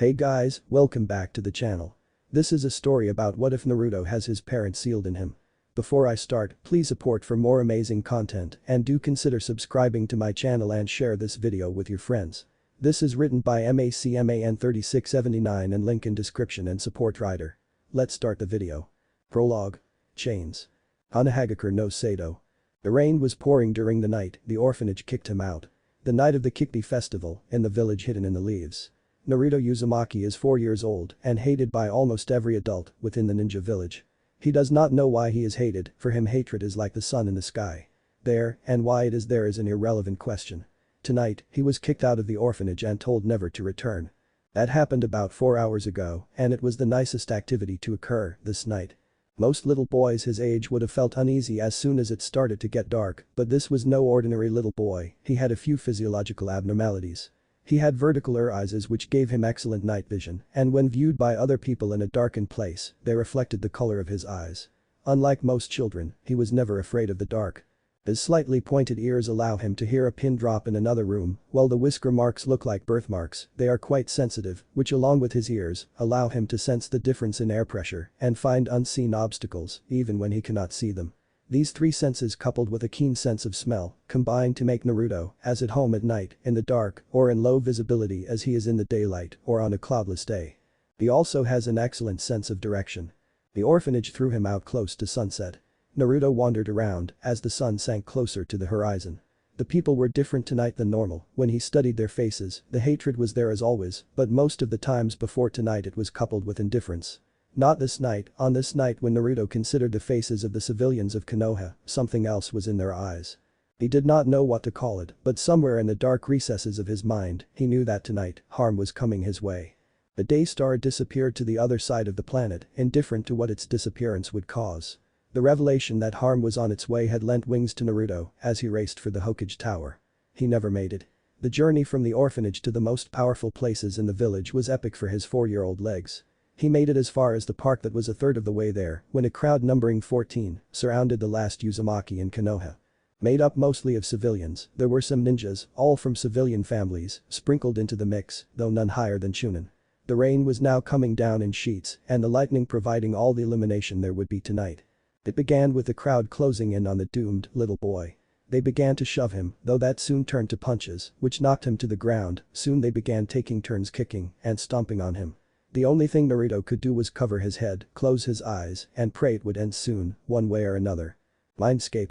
Hey guys, welcome back to the channel. This is a story about what if Naruto has his parents sealed in him. Before I start, please support for more amazing content and do consider subscribing to my channel and share this video with your friends. This is written by MACMAN3679 and link in description and support writer. Let's start the video. Prologue. Chains. Hanahagakure no Sado. The rain was pouring during the night, the orphanage kicked him out. The night of the Kikbi festival, in the village hidden in the leaves. Naruto Uzumaki is 4 years old and hated by almost every adult within the ninja village. He does not know why he is hated, for him hatred is like the sun in the sky. There, and why it is there is an irrelevant question. Tonight, he was kicked out of the orphanage and told never to return. That happened about 4 hours ago, and it was the nicest activity to occur this night. Most little boys his age would have felt uneasy as soon as it started to get dark, but this was no ordinary little boy, he had a few physiological abnormalities. He had vertical eyes which gave him excellent night vision, and when viewed by other people in a darkened place, they reflected the color of his eyes. Unlike most children, he was never afraid of the dark. His slightly pointed ears allow him to hear a pin drop in another room, while the whisker marks look like birthmarks, they are quite sensitive, which along with his ears, allow him to sense the difference in air pressure and find unseen obstacles, even when he cannot see them. These three senses coupled with a keen sense of smell, combine to make Naruto, as at home at night, in the dark, or in low visibility as he is in the daylight or on a cloudless day. He also has an excellent sense of direction. The orphanage threw him out close to sunset. Naruto wandered around as the sun sank closer to the horizon. The people were different tonight than normal, when he studied their faces, the hatred was there as always, but most of the times before tonight it was coupled with indifference. Not this night, on this night when Naruto considered the faces of the civilians of Konoha, something else was in their eyes. He did not know what to call it, but somewhere in the dark recesses of his mind, he knew that tonight, harm was coming his way. The day star disappeared to the other side of the planet, indifferent to what its disappearance would cause. The revelation that harm was on its way had lent wings to Naruto as he raced for the Hokage Tower. He never made it. The journey from the orphanage to the most powerful places in the village was epic for his 4-year-old legs. He made it as far as the park that was a third of the way there when a crowd numbering 14 surrounded the last Uzumaki in Konoha. Made up mostly of civilians, there were some ninjas, all from civilian families, sprinkled into the mix, though none higher than Chunin. The rain was now coming down in sheets and the lightning providing all the illumination there would be tonight. It began with the crowd closing in on the doomed little boy. They began to shove him, though that soon turned to punches, which knocked him to the ground, soon they began taking turns kicking and stomping on him. The only thing Naruto could do was cover his head, close his eyes, and pray it would end soon, one way or another. Mindscape.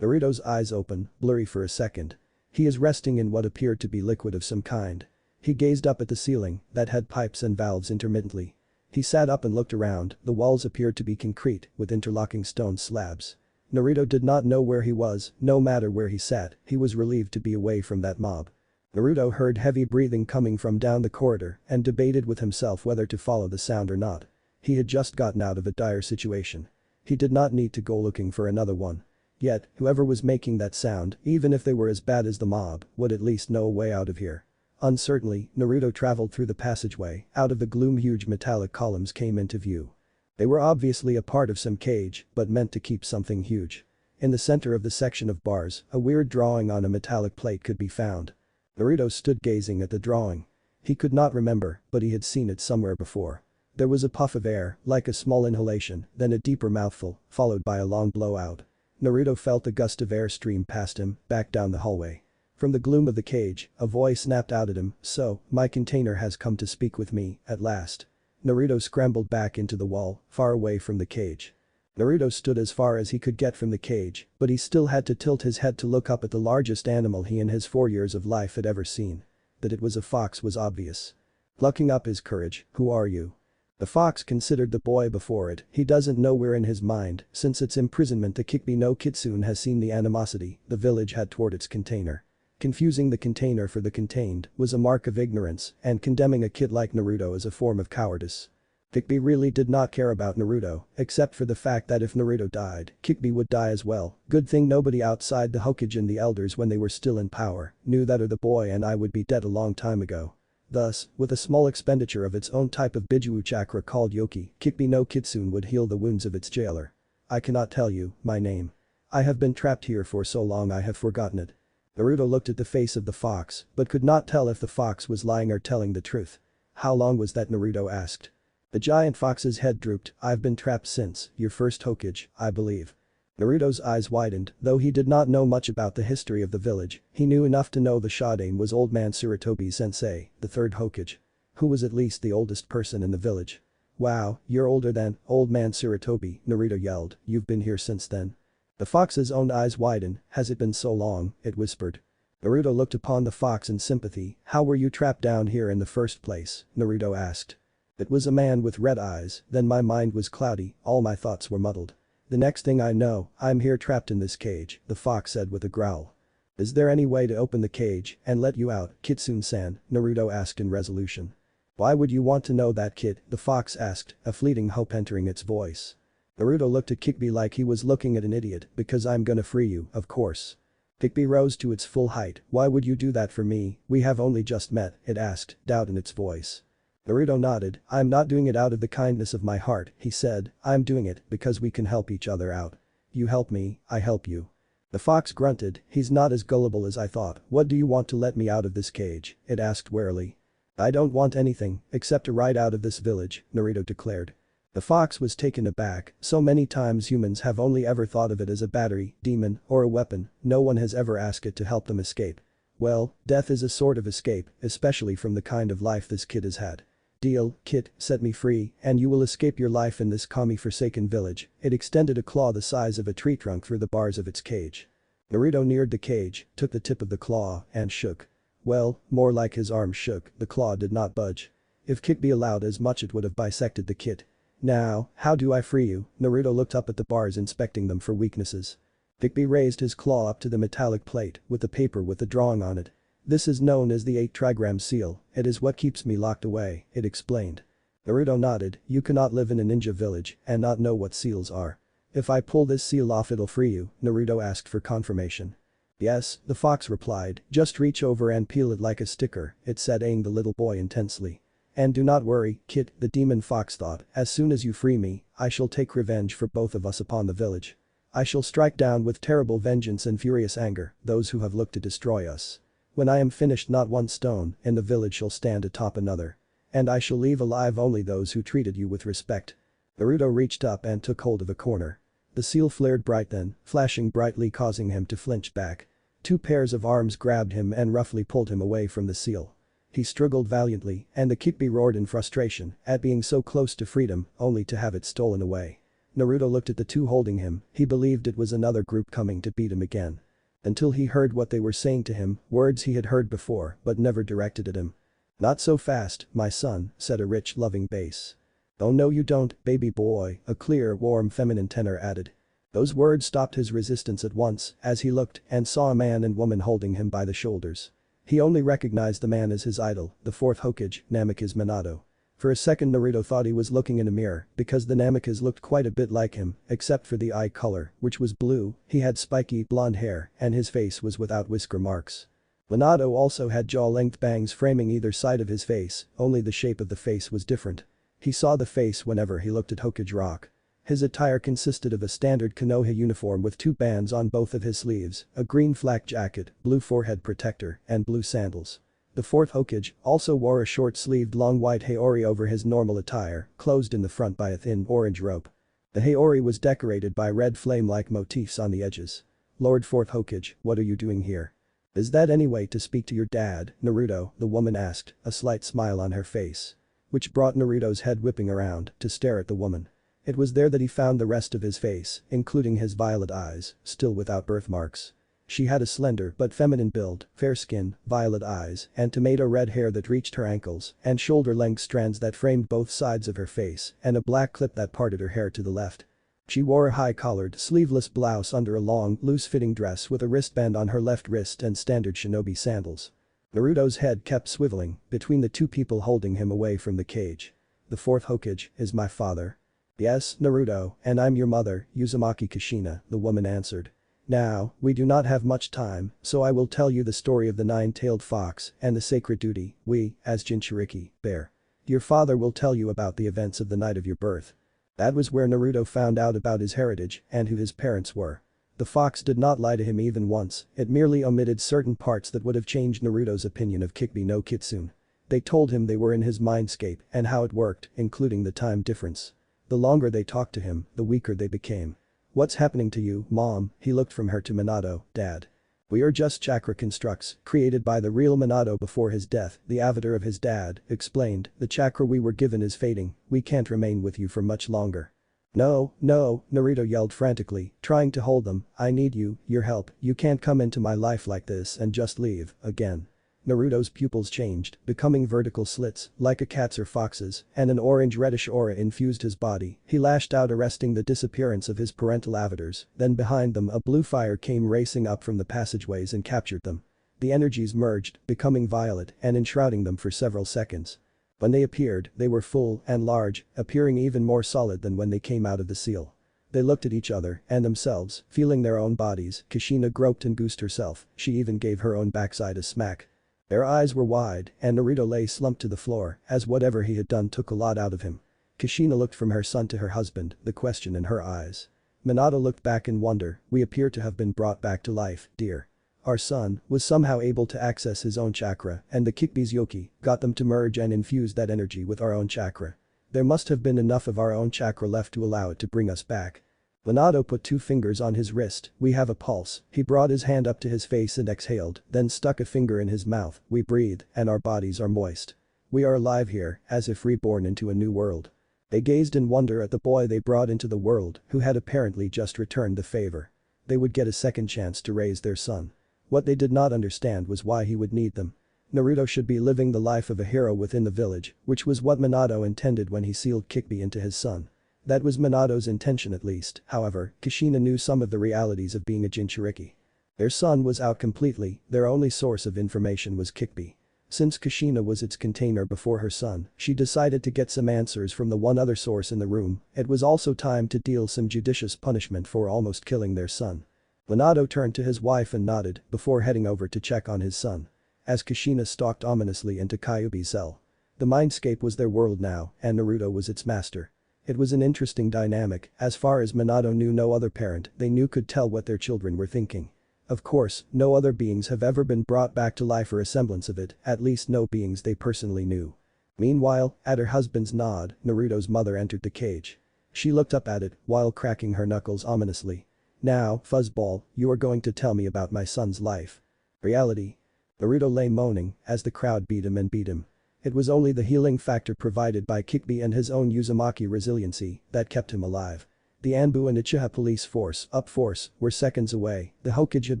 Naruto's eyes open, blurry for a second. He is resting in what appeared to be liquid of some kind. He gazed up at the ceiling, that had pipes and valves intermittently. He sat up and looked around, the walls appeared to be concrete, with interlocking stone slabs. Naruto did not know where he was, no matter where he sat, he was relieved to be away from that mob. Naruto heard heavy breathing coming from down the corridor and debated with himself whether to follow the sound or not. He had just gotten out of a dire situation. He did not need to go looking for another one. Yet, whoever was making that sound, even if they were as bad as the mob, would at least know a way out of here. Uncertainly, Naruto traveled through the passageway, out of the gloom huge metallic columns came into view. They were obviously a part of some cage, but meant to keep something huge. In the center of the section of bars, a weird drawing on a metallic plate could be found. Naruto stood gazing at the drawing. He could not remember, but he had seen it somewhere before. There was a puff of air, like a small inhalation, then a deeper mouthful, followed by a long blowout. Naruto felt a gust of air stream past him, back down the hallway. From the gloom of the cage, a voice snapped out at him, "So, my container has come to speak with me, at last." Naruto scrambled back into the wall, far away from the cage. Naruto stood as far as he could get from the cage, but he still had to tilt his head to look up at the largest animal he in his 4 years of life had ever seen. That it was a fox was obvious. Plucking up his courage, "Who are you?" The fox considered the boy before it, he doesn't know where in his mind, since its imprisonment the Kikbi no Kitsune has seen the animosity the village had toward its container. Confusing the container for the contained was a mark of ignorance and condemning a kid like Naruto as a form of cowardice. Kikbi really did not care about Naruto, except for the fact that if Naruto died, Kikbi would die as well. Good thing nobody outside the Hokage and the elders when they were still in power knew that or the boy and I would be dead a long time ago. Thus, with a small expenditure of its own type of Bijuu chakra called Yoki, Kikbi no Kitsune would heal the wounds of its jailer. "I cannot tell you my name. I have been trapped here for so long I have forgotten it." Naruto looked at the face of the fox, but could not tell if the fox was lying or telling the truth. How long was that? Naruto asked. The giant fox's head drooped. I've been trapped since your first Hokage, I believe. Naruto's eyes widened, though he did not know much about the history of the village, he knew enough to know the Shodaime was old man Tsurutobi's sensei, the third Hokage. Who was at least the oldest person in the village. Wow, you're older than old man Tsurutobi, Naruto yelled, you've been here since then. The fox's own eyes widened, has it been so long, it whispered. Naruto looked upon the fox in sympathy, how were you trapped down here in the first place, Naruto asked. It was a man with red eyes, then my mind was cloudy, all my thoughts were muddled. The next thing I know, I'm here trapped in this cage, the fox said with a growl. Is there any way to open the cage and let you out, Kitsune-san, Naruto asked in resolution. Why would you want to know that, kid, the fox asked, a fleeting hope entering its voice. Naruto looked at Kikbi like he was looking at an idiot, because I'm gonna free you, of course. Kikbi rose to its full height, why would you do that for me, we have only just met, it asked, doubt in its voice. Naruto nodded, I'm not doing it out of the kindness of my heart, he said, I'm doing it because we can help each other out. You help me, I help you. The fox grunted, he's not as gullible as I thought, what do you want to let me out of this cage, it asked warily. I don't want anything, except a ride out of this village, Naruto declared. The fox was taken aback, so many times humans have only ever thought of it as a battery, demon, or a weapon, no one has ever asked it to help them escape. Well, death is a sort of escape, especially from the kind of life this kid has had. Deal, kid, set me free, and you will escape your life in this kami-forsaken village, it extended a claw the size of a tree trunk through the bars of its cage. Naruto neared the cage, took the tip of the claw, and shook. Well, more like his arm shook, the claw did not budge. If Kikbi allowed as much it would have bisected the kid. Now, how do I free you? Naruto looked up at the bars inspecting them for weaknesses. Kikbi raised his claw up to the metallic plate with the paper with the drawing on it. This is known as the 8 trigram seal, it is what keeps me locked away, it explained. Naruto nodded, you cannot live in a ninja village and not know what seals are. If I pull this seal off it'll free you, Naruto asked for confirmation. Yes, the fox replied, just reach over and peel it like a sticker, it said eyeing the little boy intensely. And do not worry, kid, the demon fox thought, as soon as you free me, I shall take revenge for both of us upon the village. I shall strike down with terrible vengeance and furious anger those who have looked to destroy us. When I am finished not one stone in the village shall stand atop another. And I shall leave alive only those who treated you with respect. Naruto reached up and took hold of a corner. The seal flared bright then, flashing brightly causing him to flinch back. 2 pairs of arms grabbed him and roughly pulled him away from the seal. He struggled valiantly and the Kikbi roared in frustration at being so close to freedom only to have it stolen away. Naruto looked at the 2 holding him, he believed it was another group coming to beat him again. Until he heard what they were saying to him, words he had heard before but never directed at him. Not so fast, my son, said a rich loving bass. Oh no you don't, baby boy, a clear warm feminine tenor added. Those words stopped his resistance at once as he looked and saw a man and woman holding him by the shoulders. He only recognized the man as his idol, the 4th Hokage, Namikaze Minato. For a second Naruto thought he was looking in a mirror because the Namikaze looked quite a bit like him except for the eye color which was blue, he had spiky blonde hair and his face was without whisker marks. Minato also had jaw-length bangs framing either side of his face, only the shape of the face was different. He saw the face whenever he looked at Hokage Rock. His attire consisted of a standard Konoha uniform with 2 bands on both of his sleeves, a green flak jacket, blue forehead protector, and blue sandals. The 4th Hokage also wore a short-sleeved long white haori over his normal attire, closed in the front by a thin orange rope. The haori was decorated by red flame-like motifs on the edges. Lord 4th Hokage, what are you doing here? Is that any way to speak to your dad, Naruto, the woman asked, a slight smile on her face. Which brought Naruto's head whipping around to stare at the woman. It was there that he found the rest of his face, including his violet eyes, still without birthmarks. She had a slender but feminine build, fair skin, violet eyes, and tomato red hair that reached her ankles, and shoulder-length strands that framed both sides of her face, and a black clip that parted her hair to the left. She wore a high-collared, sleeveless blouse under a long, loose-fitting dress with a wristband on her left wrist and standard shinobi sandals. Naruto's head kept swiveling between the 2 people holding him away from the cage. The 4th Hokage is my father. Yes, Naruto, and I'm your mother, Uzumaki Kushina, the woman answered. Now, we do not have much time, so I will tell you the story of the 9-tailed fox and the sacred duty we, as Jinchuriki, bear. Your father will tell you about the events of the night of your birth. That was where Naruto found out about his heritage and who his parents were. The fox did not lie to him even once, it merely omitted certain parts that would have changed Naruto's opinion of Kikbi no Kitsune. They told him they were in his mindscape and how it worked, including the time difference. The longer they talked to him, the weaker they became. "What's happening to you, Mom?" He looked from her to Minato. "Dad. We are just chakra constructs created by the real Minato before his death," the avatar of his dad explained. "The chakra we were given is fading, we can't remain with you for much longer." "No, no," Naruto yelled frantically, trying to hold them. "I need you, your help, you can't come into my life like this and just leave, again." Naruto's pupils changed, becoming vertical slits, like a cat's or fox's, and an orange-reddish aura infused his body. He lashed out, arresting the disappearance of his parental avatars, then behind them a blue fire came racing up from the passageways and captured them. The energies merged, becoming violet and enshrouding them for several seconds. When they appeared, they were full and large, appearing even more solid than when they came out of the seal. They looked at each other and themselves, feeling their own bodies. Kushina groped and goosed herself, she even gave her own backside a smack. Their eyes were wide, and Naruto lay slumped to the floor, as whatever he had done took a lot out of him. Kushina looked from her son to her husband, the question in her eyes. Minato looked back in wonder. "We appear to have been brought back to life, dear. Our son was somehow able to access his own chakra, and the Kikbi's Yoki got them to merge and infuse that energy with our own chakra. There must have been enough of our own chakra left to allow it to bring us back." Minato put 2 fingers on his wrist. "We have a pulse." He brought his hand up to his face and exhaled, then stuck a finger in his mouth. "We breathe, and our bodies are moist. We are alive here, as if reborn into a new world." They gazed in wonder at the boy they brought into the world, who had apparently just returned the favor. They would get a second chance to raise their son. What they did not understand was why he would need them. Naruto should be living the life of a hero within the village, which was what Minato intended when he sealed Kikbi into his son. That was Minato's intention at least. However, Kushina knew some of the realities of being a Jinchuriki. Their son was out completely, their only source of information was Kikbi. Since Kushina was its container before her son, she decided to get some answers from the one other source in the room. It was also time to deal some judicious punishment for almost killing their son. Minato turned to his wife and nodded before heading over to check on his son. As Kushina stalked ominously into Kyuubi's cell. The mindscape was their world now, and Naruto was its master. It was an interesting dynamic. As far as Minato knew, no other parent they knew could tell what their children were thinking. Of course, no other beings have ever been brought back to life or a semblance of it, at least no beings they personally knew. Meanwhile, at her husband's nod, Naruto's mother entered the cage. She looked up at it while cracking her knuckles ominously. "Now, Fuzzball, you are going to tell me about my son's life." Reality. Naruto lay moaning as the crowd beat him and beat him. It was only the healing factor provided by Kikbi and his own Uzumaki resiliency that kept him alive. The Anbu and Uchiha police force, Up Force, were seconds away. The Hokage had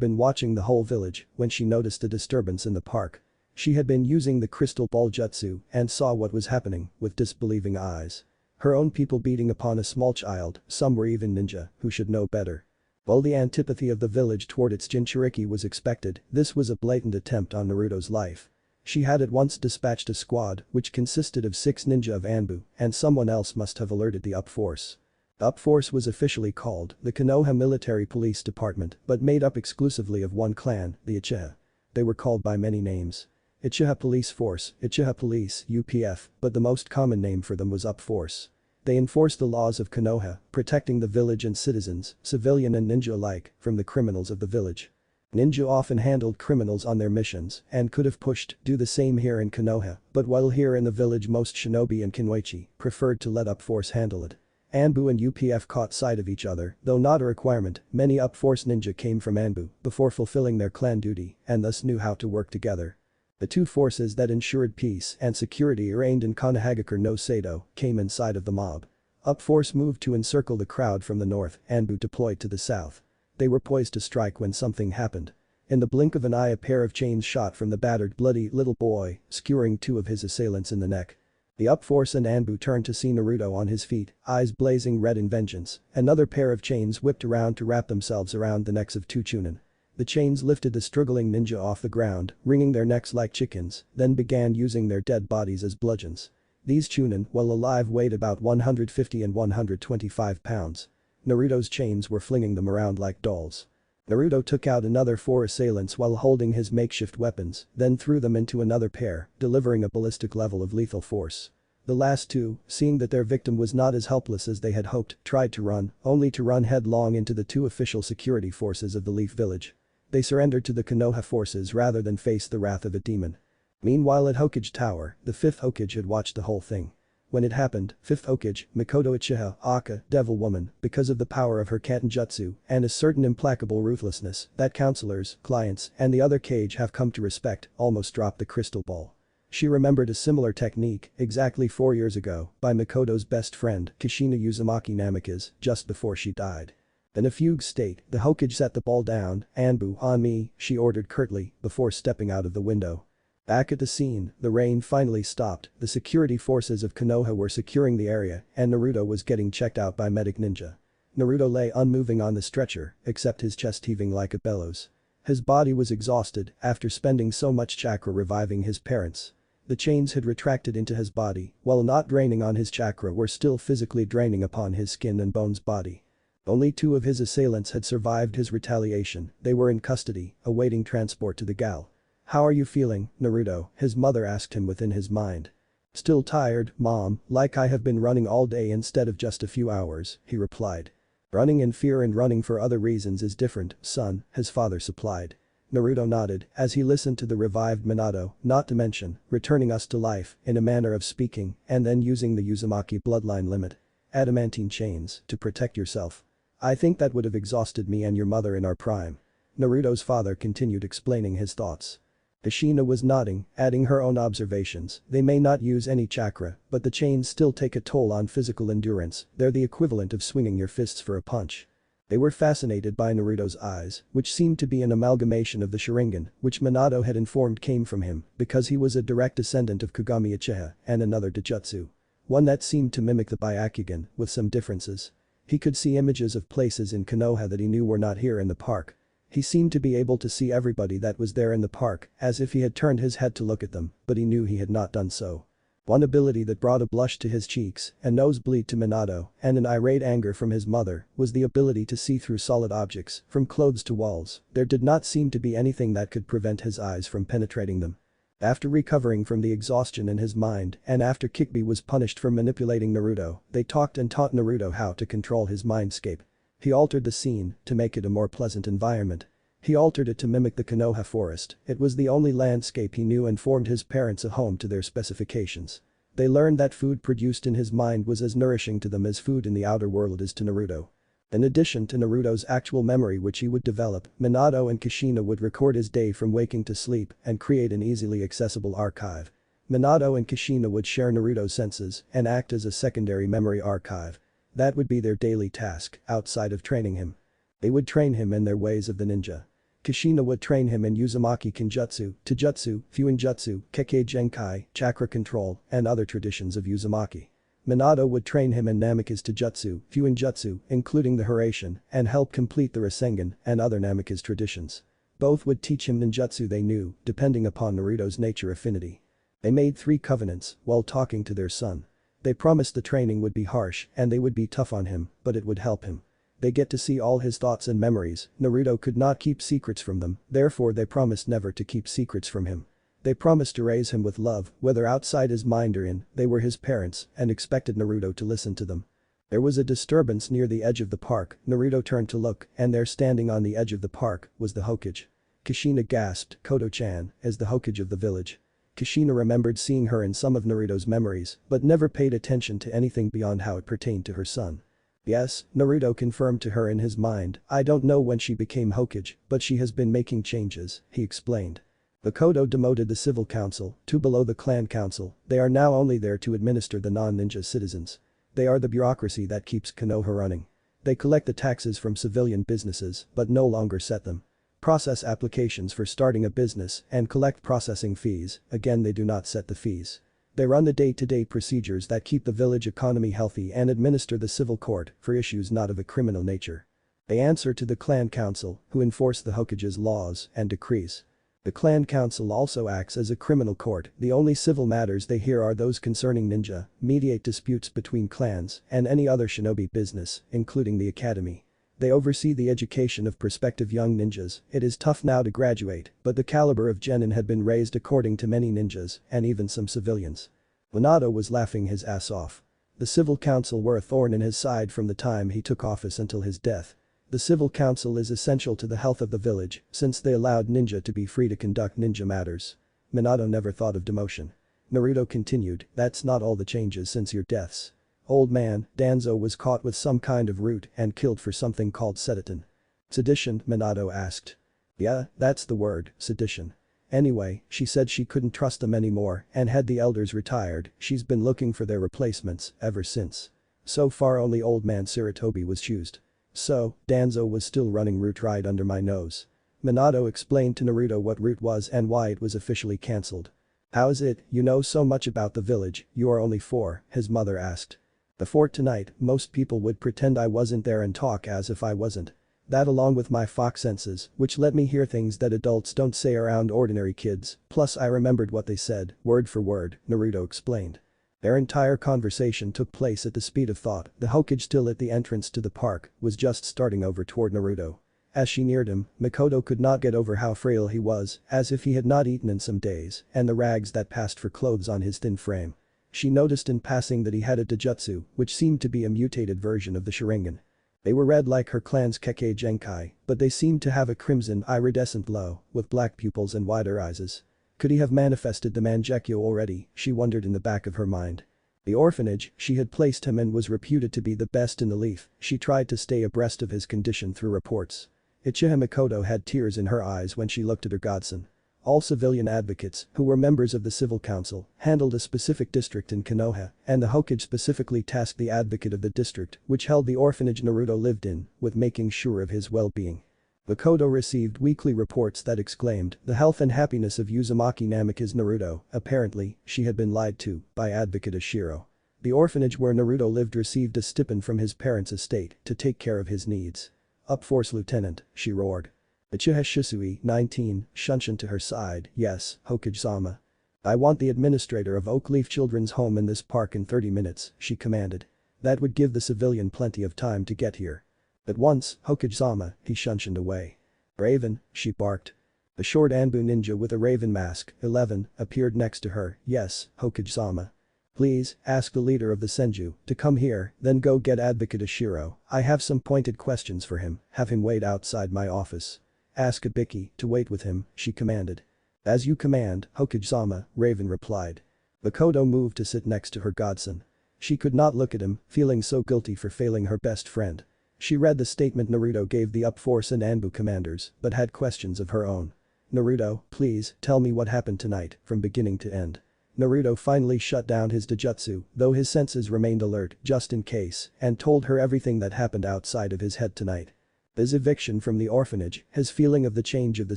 been watching the whole village when she noticed a disturbance in the park. She had been using the crystal ball jutsu and saw what was happening with disbelieving eyes. Her own people beating upon a small child, some were even ninja, who should know better. While the antipathy of the village toward its Jinchuriki was expected, this was a blatant attempt on Naruto's life. She had at once dispatched a squad, which consisted of 6 ninja of Anbu, and someone else must have alerted the Up Force. The Up Force was officially called the Konoha Military Police Department, but made up exclusively of one clan, the Uchiha. They were called by many names. Uchiha Police Force, Uchiha Police, UPF, but the most common name for them was Up Force. They enforced the laws of Konoha, protecting the village and citizens, civilian and ninja alike, from the criminals of the village. Ninja often handled criminals on their missions and could have do the same here in Konoha, but while here in the village most shinobi and kinwaichi preferred to let Up Force handle it. Anbu and UPF caught sight of each other, though not a requirement. Many Up Force ninja came from Anbu before fulfilling their clan duty and thus knew how to work together. The two forces that ensured peace and security reigned in Konohagakure no Sado came inside of the mob. Up Force moved to encircle the crowd from the north, Anbu deployed to the south. They were poised to strike when something happened. In the blink of an eye, a pair of chains shot from the battered, bloody little boy, skewering 2 of his assailants in the neck. The Up Force and Anbu turned to see Naruto on his feet, eyes blazing red in vengeance. Another pair of chains whipped around to wrap themselves around the necks of 2 chunin. The chains lifted the struggling ninja off the ground, wringing their necks like chickens, then began using their dead bodies as bludgeons. These chunin, while alive, weighed about 150 and 125 pounds. Naruto's chains were flinging them around like dolls. Naruto took out another 4 assailants while holding his makeshift weapons, then threw them into another pair, delivering a ballistic level of lethal force. The last 2, seeing that their victim was not as helpless as they had hoped, tried to run, only to run headlong into the 2 official security forces of the Leaf Village. They surrendered to the Konoha forces rather than face the wrath of a demon. Meanwhile at Hokage Tower, the 5th Hokage had watched the whole thing. When it happened, 5th Hokage, Mikoto Uchiha, Aka, Devil Woman, because of the power of her Kanjutsu and a certain implacable ruthlessness that counselors, clients, and the other Kage have come to respect, almost dropped the crystal ball. She remembered a similar technique, exactly 4 years ago, by Mikoto's best friend, Kushina Uzumaki Namikaze, just before she died. In a fugue state, the Hokage set the ball down, "Anbu, on me," she ordered curtly, before stepping out of the window. Back at the scene, the rain finally stopped, the security forces of Konoha were securing the area, and Naruto was getting checked out by medic ninja. Naruto lay unmoving on the stretcher, except his chest heaving like a bellows. His body was exhausted after spending so much chakra reviving his parents. The chains had retracted into his body, while not draining on his chakra were still physically draining upon his skin and bones body. Only 2 of his assailants had survived his retaliation, they were in custody, awaiting transport to the Gal. "How are you feeling, Naruto?" his mother asked him within his mind. "Still tired, Mom, like I have been running all day instead of just a few hours," he replied. "Running in fear and running for other reasons is different, son," his father supplied. Naruto nodded as he listened to the revived Minato, not to mention, returning us to life, in a manner of speaking, and then using the Uzumaki bloodline limit. "Adamantine chains, to protect yourself. I think that would have exhausted me and your mother in our prime." Naruto's father continued explaining his thoughts. Kushina was nodding, adding her own observations, "They may not use any chakra, but the chains still take a toll on physical endurance, they're the equivalent of swinging your fists for a punch." They were fascinated by Naruto's eyes, which seemed to be an amalgamation of the Sharingan, which Minato had informed came from him, because he was a direct descendant of Kagami Uchiha, and another Dojutsu. One that seemed to mimic the Byakugan, with some differences. He could see images of places in Konoha that he knew were not here in the park. He seemed to be able to see everybody that was there in the park, as if he had turned his head to look at them, but he knew he had not done so. One ability that brought a blush to his cheeks, a nosebleed to Minato, and an irate anger from his mother, was the ability to see through solid objects, from clothes to walls. There did not seem to be anything that could prevent his eyes from penetrating them. After recovering from the exhaustion in his mind, and after Kikbi was punished for manipulating Naruto, they talked and taught Naruto how to control his mindscape. He altered the scene to make it a more pleasant environment. He altered it to mimic the Konoha forest, it was the only landscape he knew and formed his parents a home to their specifications. They learned that food produced in his mind was as nourishing to them as food in the outer world is to Naruto. In addition to Naruto's actual memory which he would develop, Minato and Kushina would record his day from waking to sleep and create an easily accessible archive. Minato and Kushina would share Naruto's senses and act as a secondary memory archive. That would be their daily task, outside of training him. They would train him in their ways of the ninja. Kushina would train him in Uzumaki Kenjutsu, Taijutsu, Fuinjutsu, Kekkei Genkai, chakra control, and other traditions of Uzumaki. Minato would train him in Namikaze Taijutsu, Fuinjutsu, including the Hiraishin, and help complete the Rasengan and other Namikaze traditions. Both would teach him ninjutsu they knew, depending upon Naruto's nature affinity. They made 3 covenants while talking to their son. They promised the training would be harsh and they would be tough on him, but it would help him. They get to see all his thoughts and memories, Naruto could not keep secrets from them, therefore they promised never to keep secrets from him. They promised to raise him with love, whether outside his mind or in, they were his parents, and expected Naruto to listen to them. There was a disturbance near the edge of the park, Naruto turned to look, and there standing on the edge of the park, was the Hokage. Kushina gasped, "Koto-chan," as the Hokage of the village. Kushina remembered seeing her in some of Naruto's memories, but never paid attention to anything beyond how it pertained to her son. "Yes," Naruto confirmed to her in his mind, "I don't know when she became Hokage, but she has been making changes," he explained. The Kodo demoted the civil council to below the clan council, they are now only there to administer the non-ninja citizens. They are the bureaucracy that keeps Konoha running. They collect the taxes from civilian businesses, but no longer set them. Process applications for starting a business and collect processing fees, again they do not set the fees. They run the day-to-day procedures that keep the village economy healthy and administer the civil court for issues not of a criminal nature. They answer to the clan council, who enforce the Hokage's laws and decrees. The clan council also acts as a criminal court, the only civil matters they hear are those concerning ninja, mediate disputes between clans, and any other shinobi business, including the academy. They oversee the education of prospective young ninjas, it is tough now to graduate, but the caliber of genin had been raised according to many ninjas, and even some civilians. Minato was laughing his ass off. The civil council were a thorn in his side from the time he took office until his death. The civil council is essential to the health of the village, since they allowed ninja to be free to conduct ninja matters. Minato never thought of demotion. Naruto continued, that's not all the changes since your deaths. Old man, Danzo was caught with some kind of root and killed for something called sedition. Sedition, Minato asked. Yeah, that's the word, sedition. Anyway, she said she couldn't trust them anymore and had the elders retired, she's been looking for their replacements ever since. So far only old man Sarutobi was chosen. So, Danzo was still running root right under my nose. Minato explained to Naruto what root was and why it was officially cancelled. How is it you know so much about the village, you are only 4, his mother asked. Before tonight, most people would pretend I wasn't there and talk as if I wasn't. That along with my fox senses, which let me hear things that adults don't say around ordinary kids, plus I remembered what they said, word for word, Naruto explained. Their entire conversation took place at the speed of thought, the Hokage still at the entrance to the park, was just starting over toward Naruto. As she neared him, Mikoto could not get over how frail he was, as if he had not eaten in some days, and the rags that passed for clothes on his thin frame. She noticed in passing that he had a taijutsu, which seemed to be a mutated version of the Sharingan. They were red like her clan's Kekkei Genkai, but they seemed to have a crimson iridescent glow, with black pupils and wider eyes. Could he have manifested the Mangekyo already, she wondered in the back of her mind. The orphanage she had placed him in was reputed to be the best in the leaf, she tried to stay abreast of his condition through reports. Uchiha Mikoto had tears in her eyes when she looked at her godson. All civilian advocates, who were members of the civil council, handled a specific district in Konoha, and the Hokage specifically tasked the advocate of the district, which held the orphanage Naruto lived in, with making sure of his well-being. Mikoto received weekly reports that exclaimed, the health and happiness of Uzumaki Namikaze Naruto, apparently, she had been lied to, by advocate Ashiro. The orphanage where Naruto lived received a stipend from his parents' estate to take care of his needs. Up Force Lieutenant, she roared. Uchiha Shisui, 19, shunshin to her side, yes, Hokage-sama. I want the administrator of Oakleaf Children's Home in this park in 30 minutes, she commanded. That would give the civilian plenty of time to get here. At once, Hokage-sama, he shunshined away. Raven, she barked. The short Anbu ninja with a raven mask, 11, appeared next to her, yes, Hokage-sama. Please, ask the leader of the Senju to come here, then go get Advocate Ashiro, I have some pointed questions for him, have him wait outside my office. Ask Ibiki to wait with him, she commanded. As you command, Hokage-sama, Raven replied. Mikoto moved to sit next to her godson. She could not look at him, feeling so guilty for failing her best friend. She read the statement Naruto gave the Up Force and Anbu commanders, but had questions of her own. Naruto, please, tell me what happened tonight, from beginning to end. Naruto finally shut down his taijutsu, though his senses remained alert, just in case, and told her everything that happened outside of his head tonight. His eviction from the orphanage, his feeling of the change of the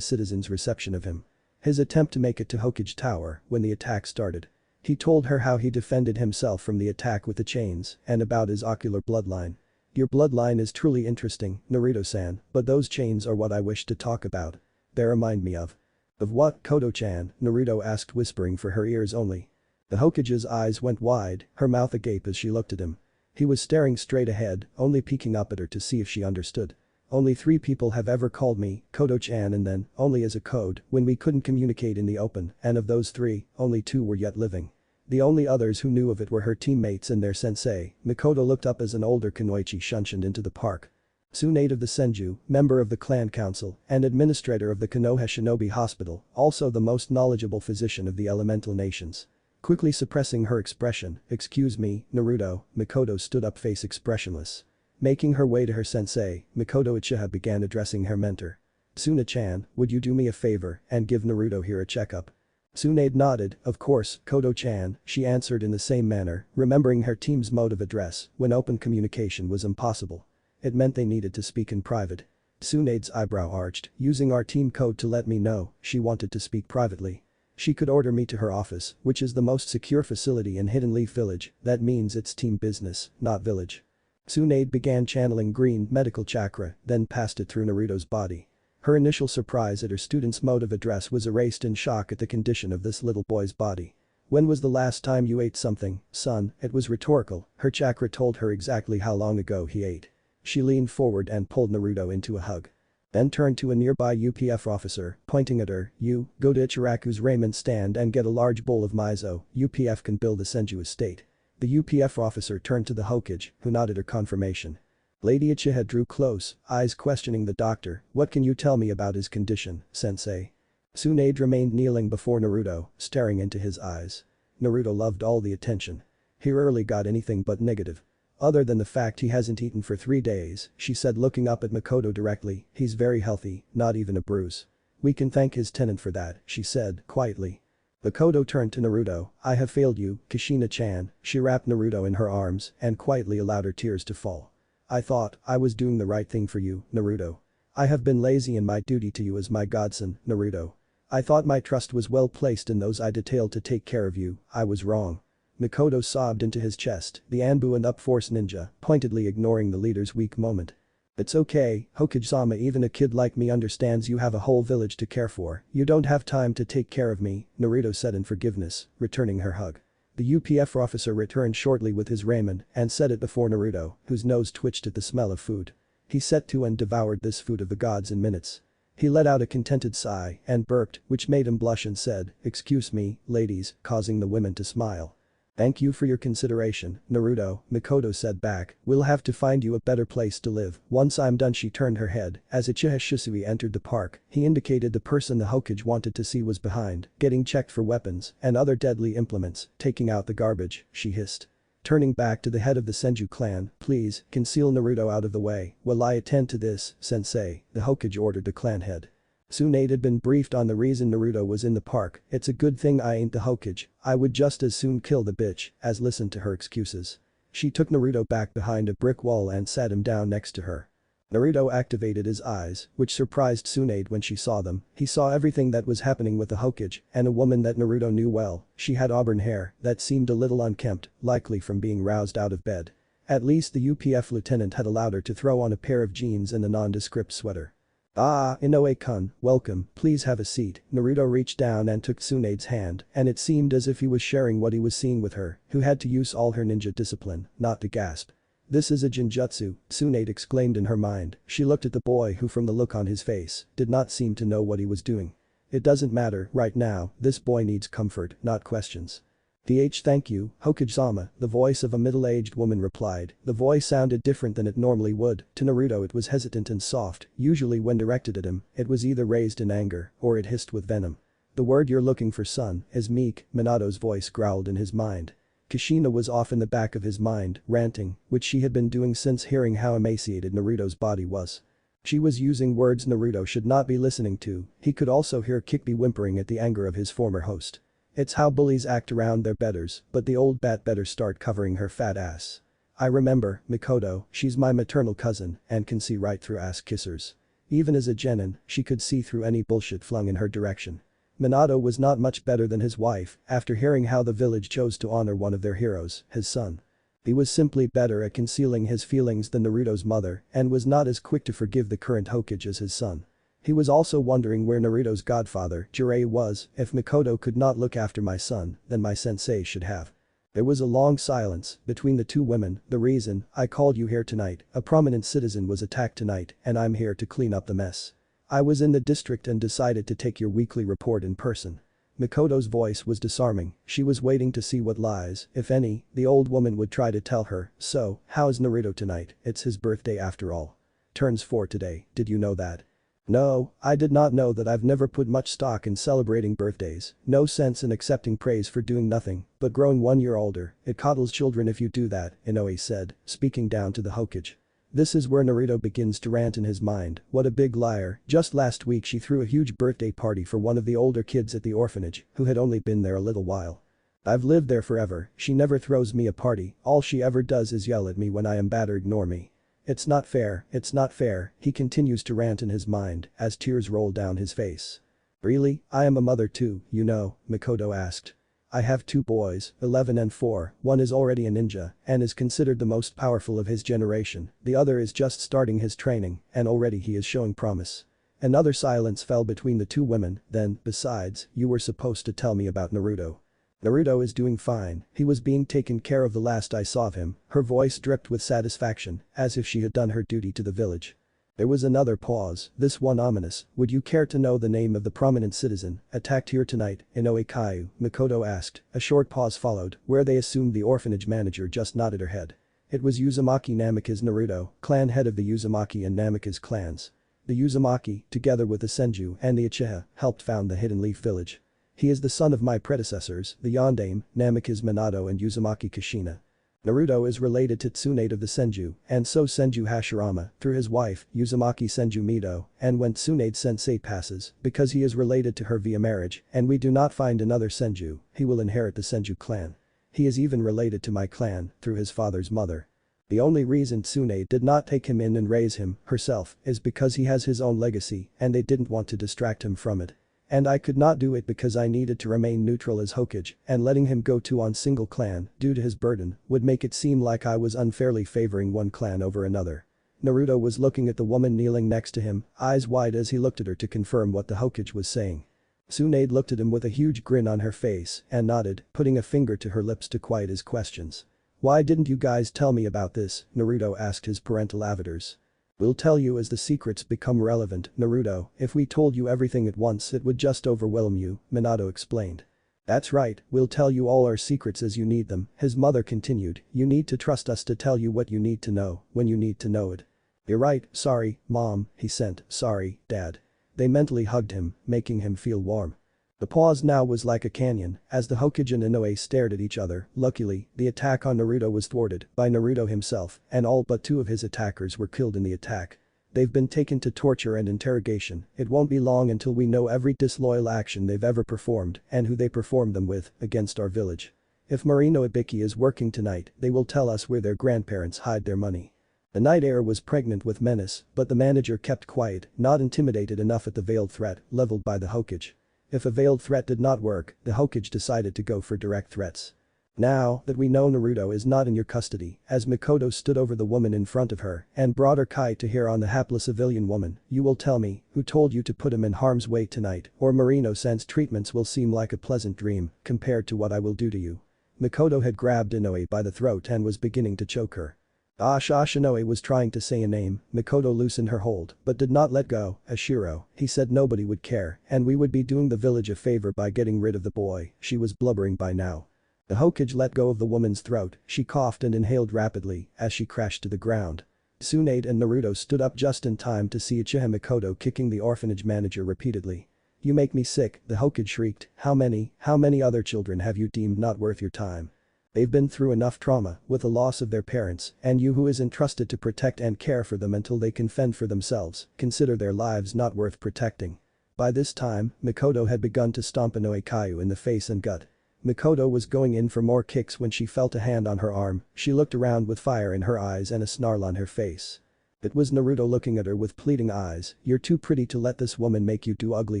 citizens' reception of him. His attempt to make it to Hokage Tower when the attack started. He told her how he defended himself from the attack with the chains and about his ocular bloodline. Your bloodline is truly interesting, Naruto-san, but those chains are what I wish to talk about. They remind me of. Of what, Koto-chan? Naruto asked, whispering for her ears only. The Hokage's eyes went wide, her mouth agape as she looked at him. He was staring straight ahead, only peeking up at her to see if she understood. Only 3 people have ever called me Koto-chan, and then, only as a code, when we couldn't communicate in the open, and of those 3, only 2 were yet living. The only others who knew of it were her teammates and their sensei. Mikoto looked up as an older Kunoichi shunshined into the park. Tsunade of the Senju, member of the clan council, and administrator of the Konoha Shinobi Hospital, also the most knowledgeable physician of the elemental nations. Quickly suppressing her expression, excuse me, Naruto, Mikoto stood up face expressionless. Making her way to her sensei, Mikoto Uchiha began addressing her mentor. Tsuna-chan, would you do me a favor and give Naruto here a checkup? Tsunade nodded, of course, Koto-chan, she answered in the same manner, remembering her team's mode of address when open communication was impossible. It meant they needed to speak in private. Tsunade's eyebrow arched, using our team code to let me know she wanted to speak privately. She could order me to her office, which is the most secure facility in Hidden Leaf Village, that means it's team business, not village. Tsunade began channeling green medical chakra, then passed it through Naruto's body. Her initial surprise at her student's mode of address was erased in shock at the condition of this little boy's body. When was the last time you ate something, son? It was rhetorical, her chakra told her exactly how long ago he ate. She leaned forward and pulled Naruto into a hug. Then turned to a nearby UPF officer, pointing at her, you, go to Ichiraku's ramen stand and get a large bowl of miso, UPF can build a Senju estate. The UPF officer turned to the Hokage, who nodded her confirmation. Lady Uchiha drew close, eyes questioning the doctor, what can you tell me about his condition, sensei? Tsunade remained kneeling before Naruto, staring into his eyes. Naruto loved all the attention. He rarely got anything but negative. Other than the fact he hasn't eaten for 3 days, she said looking up at Makoto directly, he's very healthy, not even a bruise. We can thank his tenant for that, she said, quietly. Makoto turned to Naruto, I have failed you, Kushina-chan, she wrapped Naruto in her arms and quietly allowed her tears to fall. I thought I was doing the right thing for you, Naruto. I have been lazy in my duty to you as my godson, Naruto. I thought my trust was well placed in those I detailed to take care of you, I was wrong. Makoto sobbed into his chest, the Anbu and Up-Force ninja, pointedly ignoring the leader's weak moment. It's okay, Hokage-sama, even a kid like me understands you have a whole village to care for, you don't have time to take care of me, Naruto said in forgiveness, returning her hug. The UPF officer returned shortly with his ramen and set it before Naruto, whose nose twitched at the smell of food. He set to and devoured this food of the gods in minutes. He let out a contented sigh and burped, which made him blush and said, excuse me, ladies, causing the women to smile. Thank you for your consideration, Naruto, Makoto said back, we'll have to find you a better place to live. Once I'm done, she turned her head. As Uchiha Shisui entered the park, he indicated the person the Hokage wanted to see was behind, getting checked for weapons and other deadly implements, taking out the garbage, she hissed. Turning back to the head of the Senju clan, please, conceal Naruto out of the way, while I attend to this, sensei, the Hokage ordered the clan head. Tsunade had been briefed on the reason Naruto was in the park, it's a good thing I ain't the Hokage, I would just as soon kill the bitch, as listen to her excuses. She took Naruto back behind a brick wall and sat him down next to her. Naruto activated his eyes, which surprised Tsunade when she saw them. He saw everything that was happening with the Hokage and a woman that Naruto knew well. She had auburn hair that seemed a little unkempt, likely from being roused out of bed. At least the UPF lieutenant had allowed her to throw on a pair of jeans and a nondescript sweater. Ah, Inoue-kun, welcome, please have a seat. Naruto reached down and took Tsunade's hand, and it seemed as if he was sharing what he was seeing with her, who had to use all her ninja discipline, not to gasp. This is a genjutsu, Tsunade exclaimed in her mind. She looked at the boy who, from the look on his face, did not seem to know what he was doing. It doesn't matter, right now, this boy needs comfort, not questions. Thank you, Hokage-sama, the voice of a middle-aged woman replied. The voice sounded different than it normally would. To Naruto it was hesitant and soft, usually when directed at him, it was either raised in anger or it hissed with venom. The word you're looking for, son, is meek, Minato's voice growled in his mind. Kushina was off in the back of his mind, ranting, which she had been doing since hearing how emaciated Naruto's body was. She was using words Naruto should not be listening to. He could also hear Kikbi whimpering at the anger of his former host. It's how bullies act around their betters, but the old bat better start covering her fat ass. I remember, Makoto, she's my maternal cousin and can see right through ass kissers. Even as a genin, she could see through any bullshit flung in her direction. Minato was not much better than his wife after hearing how the village chose to honor one of their heroes, his son. He was simply better at concealing his feelings than Naruto's mother and was not as quick to forgive the current Hokage as his son. He was also wondering where Naruto's godfather, Jiraiya, was. If Makoto could not look after my son, then my sensei should have. There was a long silence between the two women. The reason I called you here tonight, a prominent citizen was attacked tonight and I'm here to clean up the mess. I was in the district and decided to take your weekly report in person. Makoto's voice was disarming. She was waiting to see what lies, if any, the old woman would try to tell her. So, how's Naruto tonight? It's his birthday after all. Turns 4 today, did you know that? No, I did not know that. I've never put much stock in celebrating birthdays, no sense in accepting praise for doing nothing, but growing 1 year older, it coddles children if you do that, Inoue said, speaking down to the Hokage. This is where Naruto begins to rant in his mind. What a big liar, just last week she threw a huge birthday party for one of the older kids at the orphanage, who had only been there a little while. I've lived there forever, she never throws me a party, all she ever does is yell at me when I am bad or ignore me. It's not fair, he continues to rant in his mind as tears roll down his face. Really, I am a mother too, you know, Makoto asked. I have 2 boys, 11 and 4, one is already a ninja and is considered the most powerful of his generation, the other is just starting his training and already he is showing promise. Another silence fell between the two women, then, besides, you were supposed to tell me about Naruto. Naruto is doing fine, he was being taken care of the last I saw of him, her voice dripped with satisfaction, as if she had done her duty to the village. There was another pause, this one ominous. Would you care to know the name of the prominent citizen attacked here tonight, Inoue Kaiu? Makoto asked. A short pause followed, where they assumed the orphanage manager just nodded her head. It was Uzumaki Namikaze Naruto, clan head of the Uzumaki and Namikaze clans. The Uzumaki, together with the Senju and the Uchiha, helped found the Hidden Leaf Village. He is the son of my predecessors, the Yondaime, Namikaze Minato and Uzumaki Kushina. Naruto is related to Tsunade of the Senju, and so Senju Hashirama, through his wife, Uzumaki Senju Mido, and when Tsunade Sensei passes, because he is related to her via marriage, and we do not find another Senju, he will inherit the Senju clan. He is even related to my clan, through his father's mother. The only reason Tsunade did not take him in and raise him, herself, is because he has his own legacy, and they didn't want to distract him from it. And I could not do it because I needed to remain neutral as Hokage, and letting him go to on single clan, due to his burden, would make it seem like I was unfairly favoring one clan over another. Naruto was looking at the woman kneeling next to him, eyes wide as he looked at her to confirm what the Hokage was saying. Tsunade looked at him with a huge grin on her face and nodded, putting a finger to her lips to quiet his questions. "Why didn't you guys tell me about this?" Naruto asked his parental avatars. "We'll tell you as the secrets become relevant, Naruto, if we told you everything at once it would just overwhelm you," Minato explained. "That's right, we'll tell you all our secrets as you need them," his mother continued, "you need to trust us to tell you what you need to know, when you need to know it." "You're right, sorry, Mom," he sent, "sorry, Dad." They mentally hugged him, making him feel warm. The pause now was like a canyon, as the Hokage and Inoue stared at each other. Luckily, the attack on Naruto was thwarted by Naruto himself, and all but 2 of his attackers were killed in the attack. They've been taken to torture and interrogation. It won't be long until we know every disloyal action they've ever performed and who they performed them with, against our village. If Marino Ibiki is working tonight, they will tell us where their grandparents hide their money. The night air was pregnant with menace, but the manager kept quiet, not intimidated enough at the veiled threat leveled by the Hokage. If a veiled threat did not work, the Hokage decided to go for direct threats. "Now that we know Naruto is not in your custody," as Mikoto stood over the woman in front of her and brought her kai to here on the hapless civilian woman, "you will tell me who told you to put him in harm's way tonight, or Marino-san's treatments will seem like a pleasant dream compared to what I will do to you." Mikoto had grabbed Inoue by the throat and was beginning to choke her. Inoue was trying to say a name. Mikoto loosened her hold but did not let go. "Ashiro," he said, "nobody would care and we would be doing the village a favor by getting rid of the boy." She was blubbering by now. The Hokage let go of the woman's throat, she coughed and inhaled rapidly as she crashed to the ground. Tsunade and Naruto stood up just in time to see Uchiha Mikoto kicking the orphanage manager repeatedly. "You make me sick," the Hokage shrieked. How many other children have you deemed not worth your time? They've been through enough trauma with the loss of their parents, and you who is entrusted to protect and care for them until they can fend for themselves, consider their lives not worth protecting." By this time, Mikoto had begun to stomp Inoue Kaiu in the face and gut. Mikoto was going in for more kicks when she felt a hand on her arm. She looked around with fire in her eyes and a snarl on her face. It was Naruto looking at her with pleading eyes. "You're too pretty to let this woman make you do ugly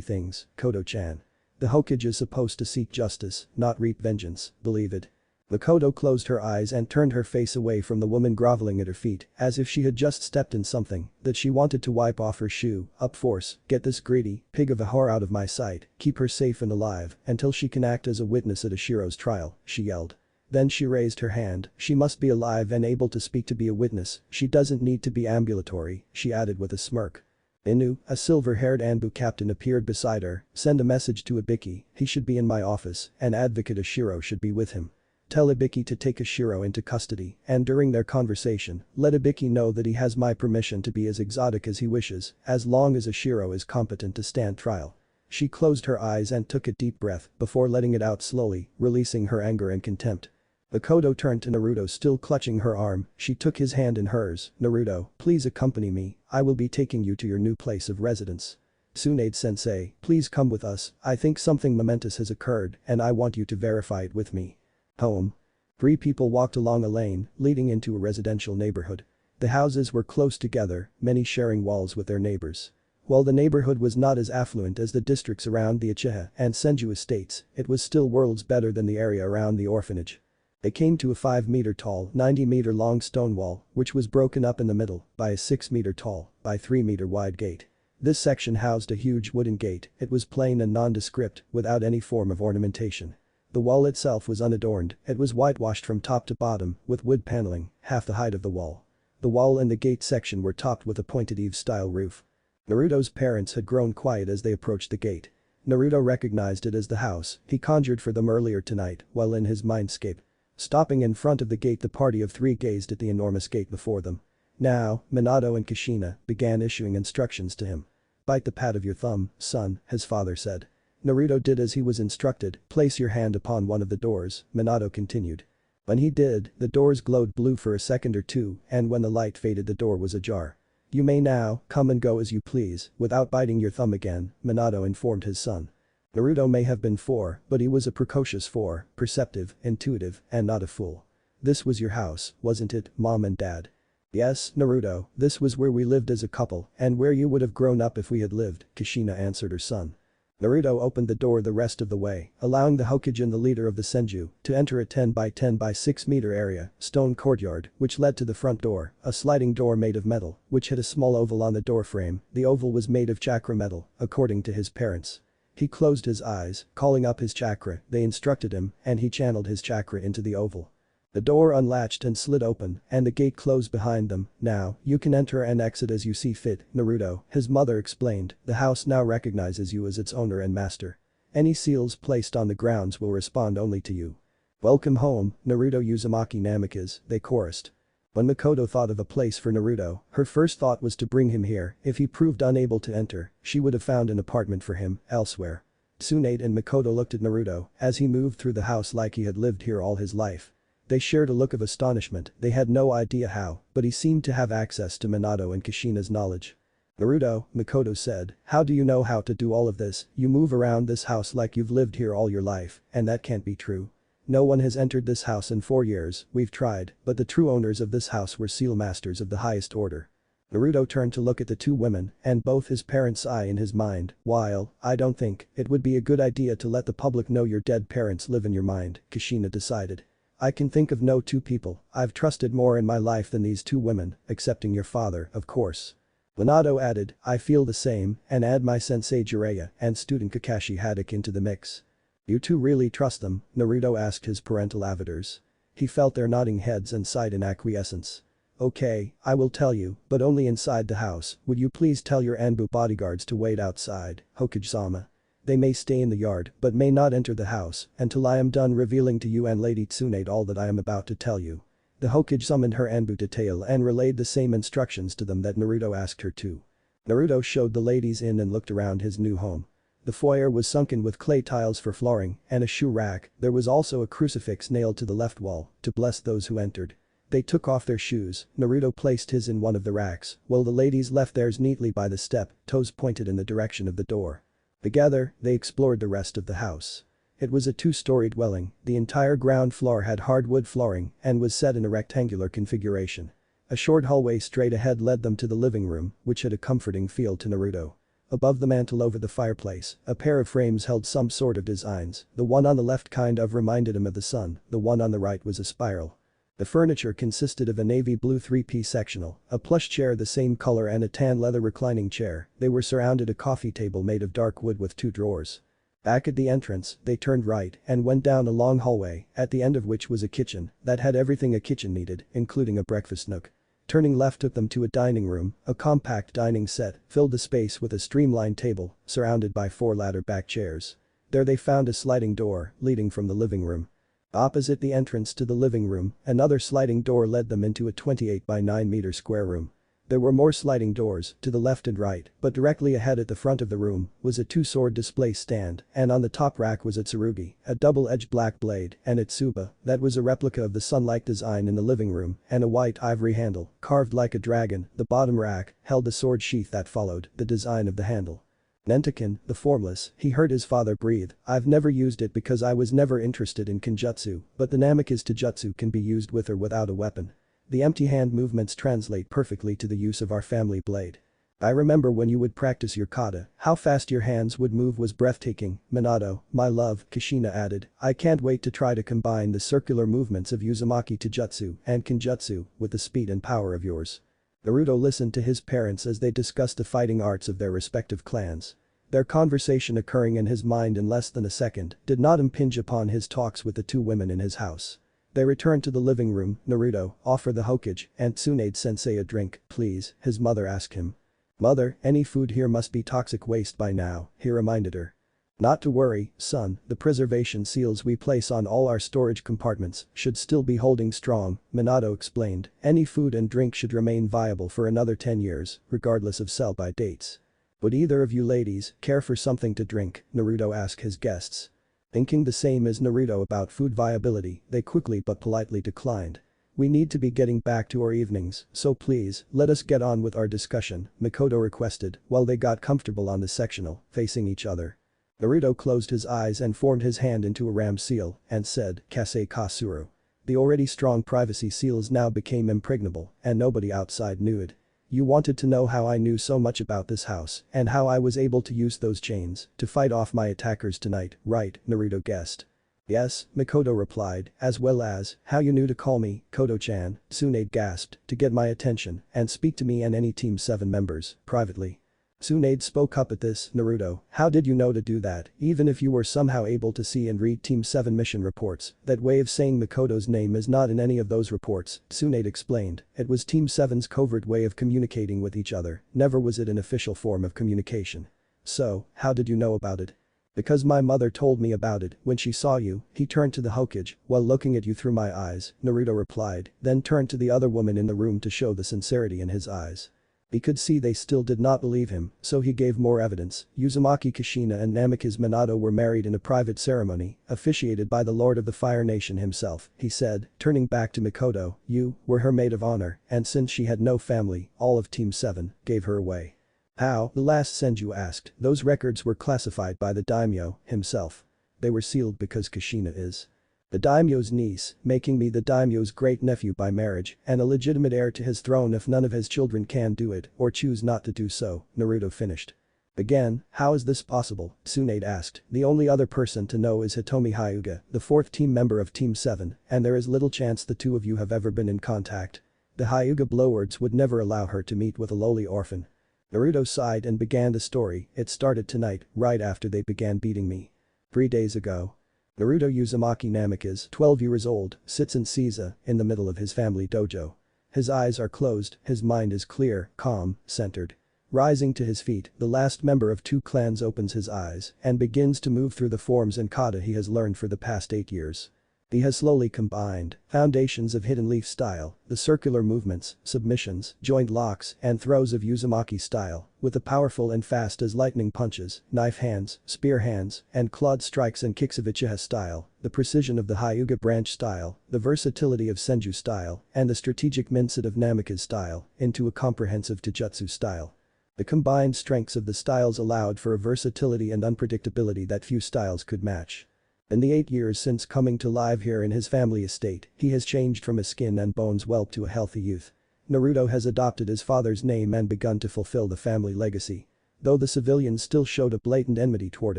things, Koto-chan. The Hokage is supposed to seek justice, not reap vengeance, believe it." Mikoto closed her eyes and turned her face away from the woman groveling at her feet, as if she had just stepped in something that she wanted to wipe off her shoe. "Up force, get this greedy pig of a whore out of my sight, keep her safe and alive until she can act as a witness at Ashiro's trial," she yelled. Then she raised her hand. "She must be alive and able to speak to be a witness, she doesn't need to be ambulatory," she added with a smirk. Inu, a silver-haired Anbu captain, appeared beside her. "Send a message to Ibiki, he should be in my office, and Advocate Ashiro should be with him. Tell Ibiki to take Ashiro into custody, and during their conversation, let Ibiki know that he has my permission to be as exotic as he wishes, as long as Ashiro is competent to stand trial." She closed her eyes and took a deep breath before letting it out slowly, releasing her anger and contempt. Mikoto turned to Naruto, still clutching her arm. She took his hand in hers. "Naruto, please accompany me, I will be taking you to your new place of residence." "Tsunade-sensei, please come with us, I think something momentous has occurred and I want you to verify it with me." Home. 3 people walked along a lane leading into a residential neighborhood. The houses were close together, many sharing walls with their neighbors. While the neighborhood was not as affluent as the districts around the Uchiha and Senju estates, it was still worlds better than the area around the orphanage. They came to a 5-meter-tall, 90-meter-long stone wall, which was broken up in the middle by a 6-meter-tall by 3-meter-wide gate. This section housed a huge wooden gate. It was plain and nondescript, without any form of ornamentation. The wall itself was unadorned, it was whitewashed from top to bottom, with wood paneling, half the height of the wall. The wall and the gate section were topped with a pointed eave-style roof. Naruto's parents had grown quiet as they approached the gate. Naruto recognized it as the house he conjured for them earlier tonight while in his mindscape. Stopping in front of the gate, the party of 3 gazed at the enormous gate before them. Now, Minato and Kushina began issuing instructions to him. "Bite the pad of your thumb, son," his father said. Naruto did as he was instructed. "Place your hand upon one of the doors," Minato continued. When he did, the doors glowed blue for a second or two, and when the light faded the door was ajar. "You may now come and go as you please, without biting your thumb again," Minato informed his son. Naruto may have been 4, but he was a precocious 4, perceptive, intuitive, and not a fool. "This was your house, wasn't it, Mom and Dad?" "Yes, Naruto, this was where we lived as a couple, and where you would have grown up if we had lived," Kushina answered her son. Naruto opened the door the rest of the way, allowing the Hokage, the leader of the Senju, to enter a 10 by 10 by 6 meter area, stone courtyard, which led to the front door, a sliding door made of metal, which had a small oval on the door frame. The oval was made of chakra metal, according to his parents. He closed his eyes, calling up his chakra, they instructed him, and he channeled his chakra into the oval. The door unlatched and slid open, and the gate closed behind them. "Now, you can enter and exit as you see fit, Naruto," his mother explained. "The house now recognizes you as its owner and master. Any seals placed on the grounds will respond only to you." "Welcome home, Naruto Uzumaki Namikaze," they chorused. When Makoto thought of a place for Naruto, her first thought was to bring him here. If he proved unable to enter, she would have found an apartment for him elsewhere. Tsunade and Makoto looked at Naruto as he moved through the house like he had lived here all his life. They shared a look of astonishment. They had no idea how, but he seemed to have access to Minato and Kushina's knowledge. "Naruto," Makoto said, "how do you know how to do all of this? You move around this house like you've lived here all your life, and that can't be true. No one has entered this house in 4 years, we've tried, but the true owners of this house were seal masters of the highest order." Naruto turned to look at the two women, and both his parents sighed in his mind. "While I don't think it would be a good idea to let the public know your dead parents live in your mind," Kushina decided. "I can think of no two people I've trusted more in my life than these two women, excepting your father, of course." Minato added, "I feel the same, and add my sensei Jiraiya and student Kakashi Haddock into the mix." "You two really trust them?" Naruto asked his parental avatars. He felt their nodding heads and sighed in acquiescence. "Okay, I will tell you, but only inside the house. Would you please tell your Anbu bodyguards to wait outside, Hokage-sama? They may stay in the yard but may not enter the house until I am done revealing to you and Lady Tsunade all that I am about to tell you." The Hokage summoned her Anbu to tail and relayed the same instructions to them that Naruto asked her to. Naruto showed the ladies in and looked around his new home. The foyer was sunken with clay tiles for flooring and a shoe rack. There was also a crucifix nailed to the left wall to bless those who entered. They took off their shoes. Naruto placed his in one of the racks, while the ladies left theirs neatly by the step, toes pointed in the direction of the door. Together, they explored the rest of the house. It was a 2-story dwelling. The entire ground floor had hardwood flooring and was set in a rectangular configuration. A short hallway straight ahead led them to the living room, which had a comforting feel to Naruto. Above the mantel over the fireplace, a pair of frames held some sort of designs. The one on the left kind of reminded him of the sun, the one on the right was a spiral. The furniture consisted of a navy blue 3-piece sectional, a plush chair the same color and a tan leather reclining chair. They were surrounded a coffee table made of dark wood with 2 drawers. Back at the entrance, they turned right and went down a long hallway, at the end of which was a kitchen that had everything a kitchen needed, including a breakfast nook. Turning left took them to a dining room. A compact dining set filled the space with a streamlined table, surrounded by 4 ladder-back chairs. There they found a sliding door leading from the living room. Opposite the entrance to the living room, another sliding door led them into a 28 by 9 meter square room. There were more sliding doors to the left and right, but directly ahead at the front of the room was a 2-sword display stand, and on the top rack was a tsurugi, a double-edged black blade, and a tsuba that was a replica of the sun-like design in the living room, and a white ivory handle carved like a dragon. The bottom rack held the sword sheath that followed the design of the handle. Nentakin, the formless, he heard his father breathe. "I've never used it because I was never interested in kenjutsu, but the Namikaze Taijutsu can be used with or without a weapon. The empty hand movements translate perfectly to the use of our family blade. I remember when you would practice your kata, how fast your hands would move was breathtaking, Minato, my love," Kushina added. "I can't wait to try to combine the circular movements of Uzumaki Taijutsu and kenjutsu with the speed and power of yours." Naruto listened to his parents as they discussed the fighting arts of their respective clans. Their conversation occurring in his mind in less than a second did not impinge upon his talks with the two women in his house. They returned to the living room. "Naruto, offer the Hokage and Tsunade-sensei a drink, please," his mother asked him. "Mother, any food here must be toxic waste by now," he reminded her. Not to worry, son, the preservation seals we place on all our storage compartments should still be holding strong, Minato explained. Any food and drink should remain viable for another 10 years, regardless of sell-by dates. Would either of you ladies care for something to drink? Naruto asked his guests. Thinking the same as Naruto about food viability, they quickly but politely declined. We need to be getting back to our evenings, so please, let us get on with our discussion, Mikoto requested while they got comfortable on the sectional, facing each other. Naruto closed his eyes and formed his hand into a ram seal and said, Kase Kasuru. The already strong privacy seals now became impregnable and nobody outside knew it. You wanted to know how I knew so much about this house and how I was able to use those chains to fight off my attackers tonight, right? Naruto guessed. Yes, Mikoto replied, as well as, how you knew to call me, Koto-chan, Tsunade gasped, to get my attention and speak to me and any Team 7 members, privately. Tsunade spoke up at this, Naruto, how did you know to do that, even if you were somehow able to see and read Team 7 mission reports? That way of saying Mikoto's name is not in any of those reports, Tsunade explained, it was Team 7's covert way of communicating with each other, never was it an official form of communication. So, how did you know about it? Because my mother told me about it when she saw you, he turned to the Hokage while looking at you through my eyes, Naruto replied, then turned to the other woman in the room to show the sincerity in his eyes. He could see they still did not believe him, so he gave more evidence. Uzumaki Kushina and Namikaze Minato were married in a private ceremony, officiated by the Lord of the Fire Nation himself, he said, turning back to Mikoto, you were her maid of honor, and since she had no family, all of Team 7 gave her away. How? The last Senju asked. Those records were classified by the daimyo himself. They were sealed because Kushina is the daimyo's niece, making me the daimyo's great-nephew by marriage and a legitimate heir to his throne if none of his children can do it or choose not to do so, Naruto finished. Again, how is this possible? Tsunade asked. The only other person to know is Hitomi Hyuga, the 4th team member of Team 7, and there is little chance the two of you have ever been in contact. The Hyuga blowwords would never allow her to meet with a lowly orphan. Naruto sighed and began the story. It started tonight, right after they began beating me. 3 days ago. Naruto Uzumaki Namikaze, 12 years old, sits in Seiza, in the middle of his family dojo. His eyes are closed, his mind is clear, calm, centered. Rising to his feet, the last member of 2 clans opens his eyes and begins to move through the forms and kata he has learned for the past 8 years. He has slowly combined foundations of hidden leaf style, the circular movements, submissions, joint locks, and throws of Uzumaki style, with the powerful and fast as lightning punches, knife hands, spear hands, and clawed strikes and kicks of Uchiha style, the precision of the Hyuga branch style, the versatility of Senju style, and the strategic mindset of Namikaze style, into a comprehensive Taijutsu style. The combined strengths of the styles allowed for a versatility and unpredictability that few styles could match. In the 8 years since coming to live here in his family estate, he has changed from a skin and bones whelp to a healthy youth. Naruto has adopted his father's name and begun to fulfill the family legacy. Though the civilians still showed a blatant enmity toward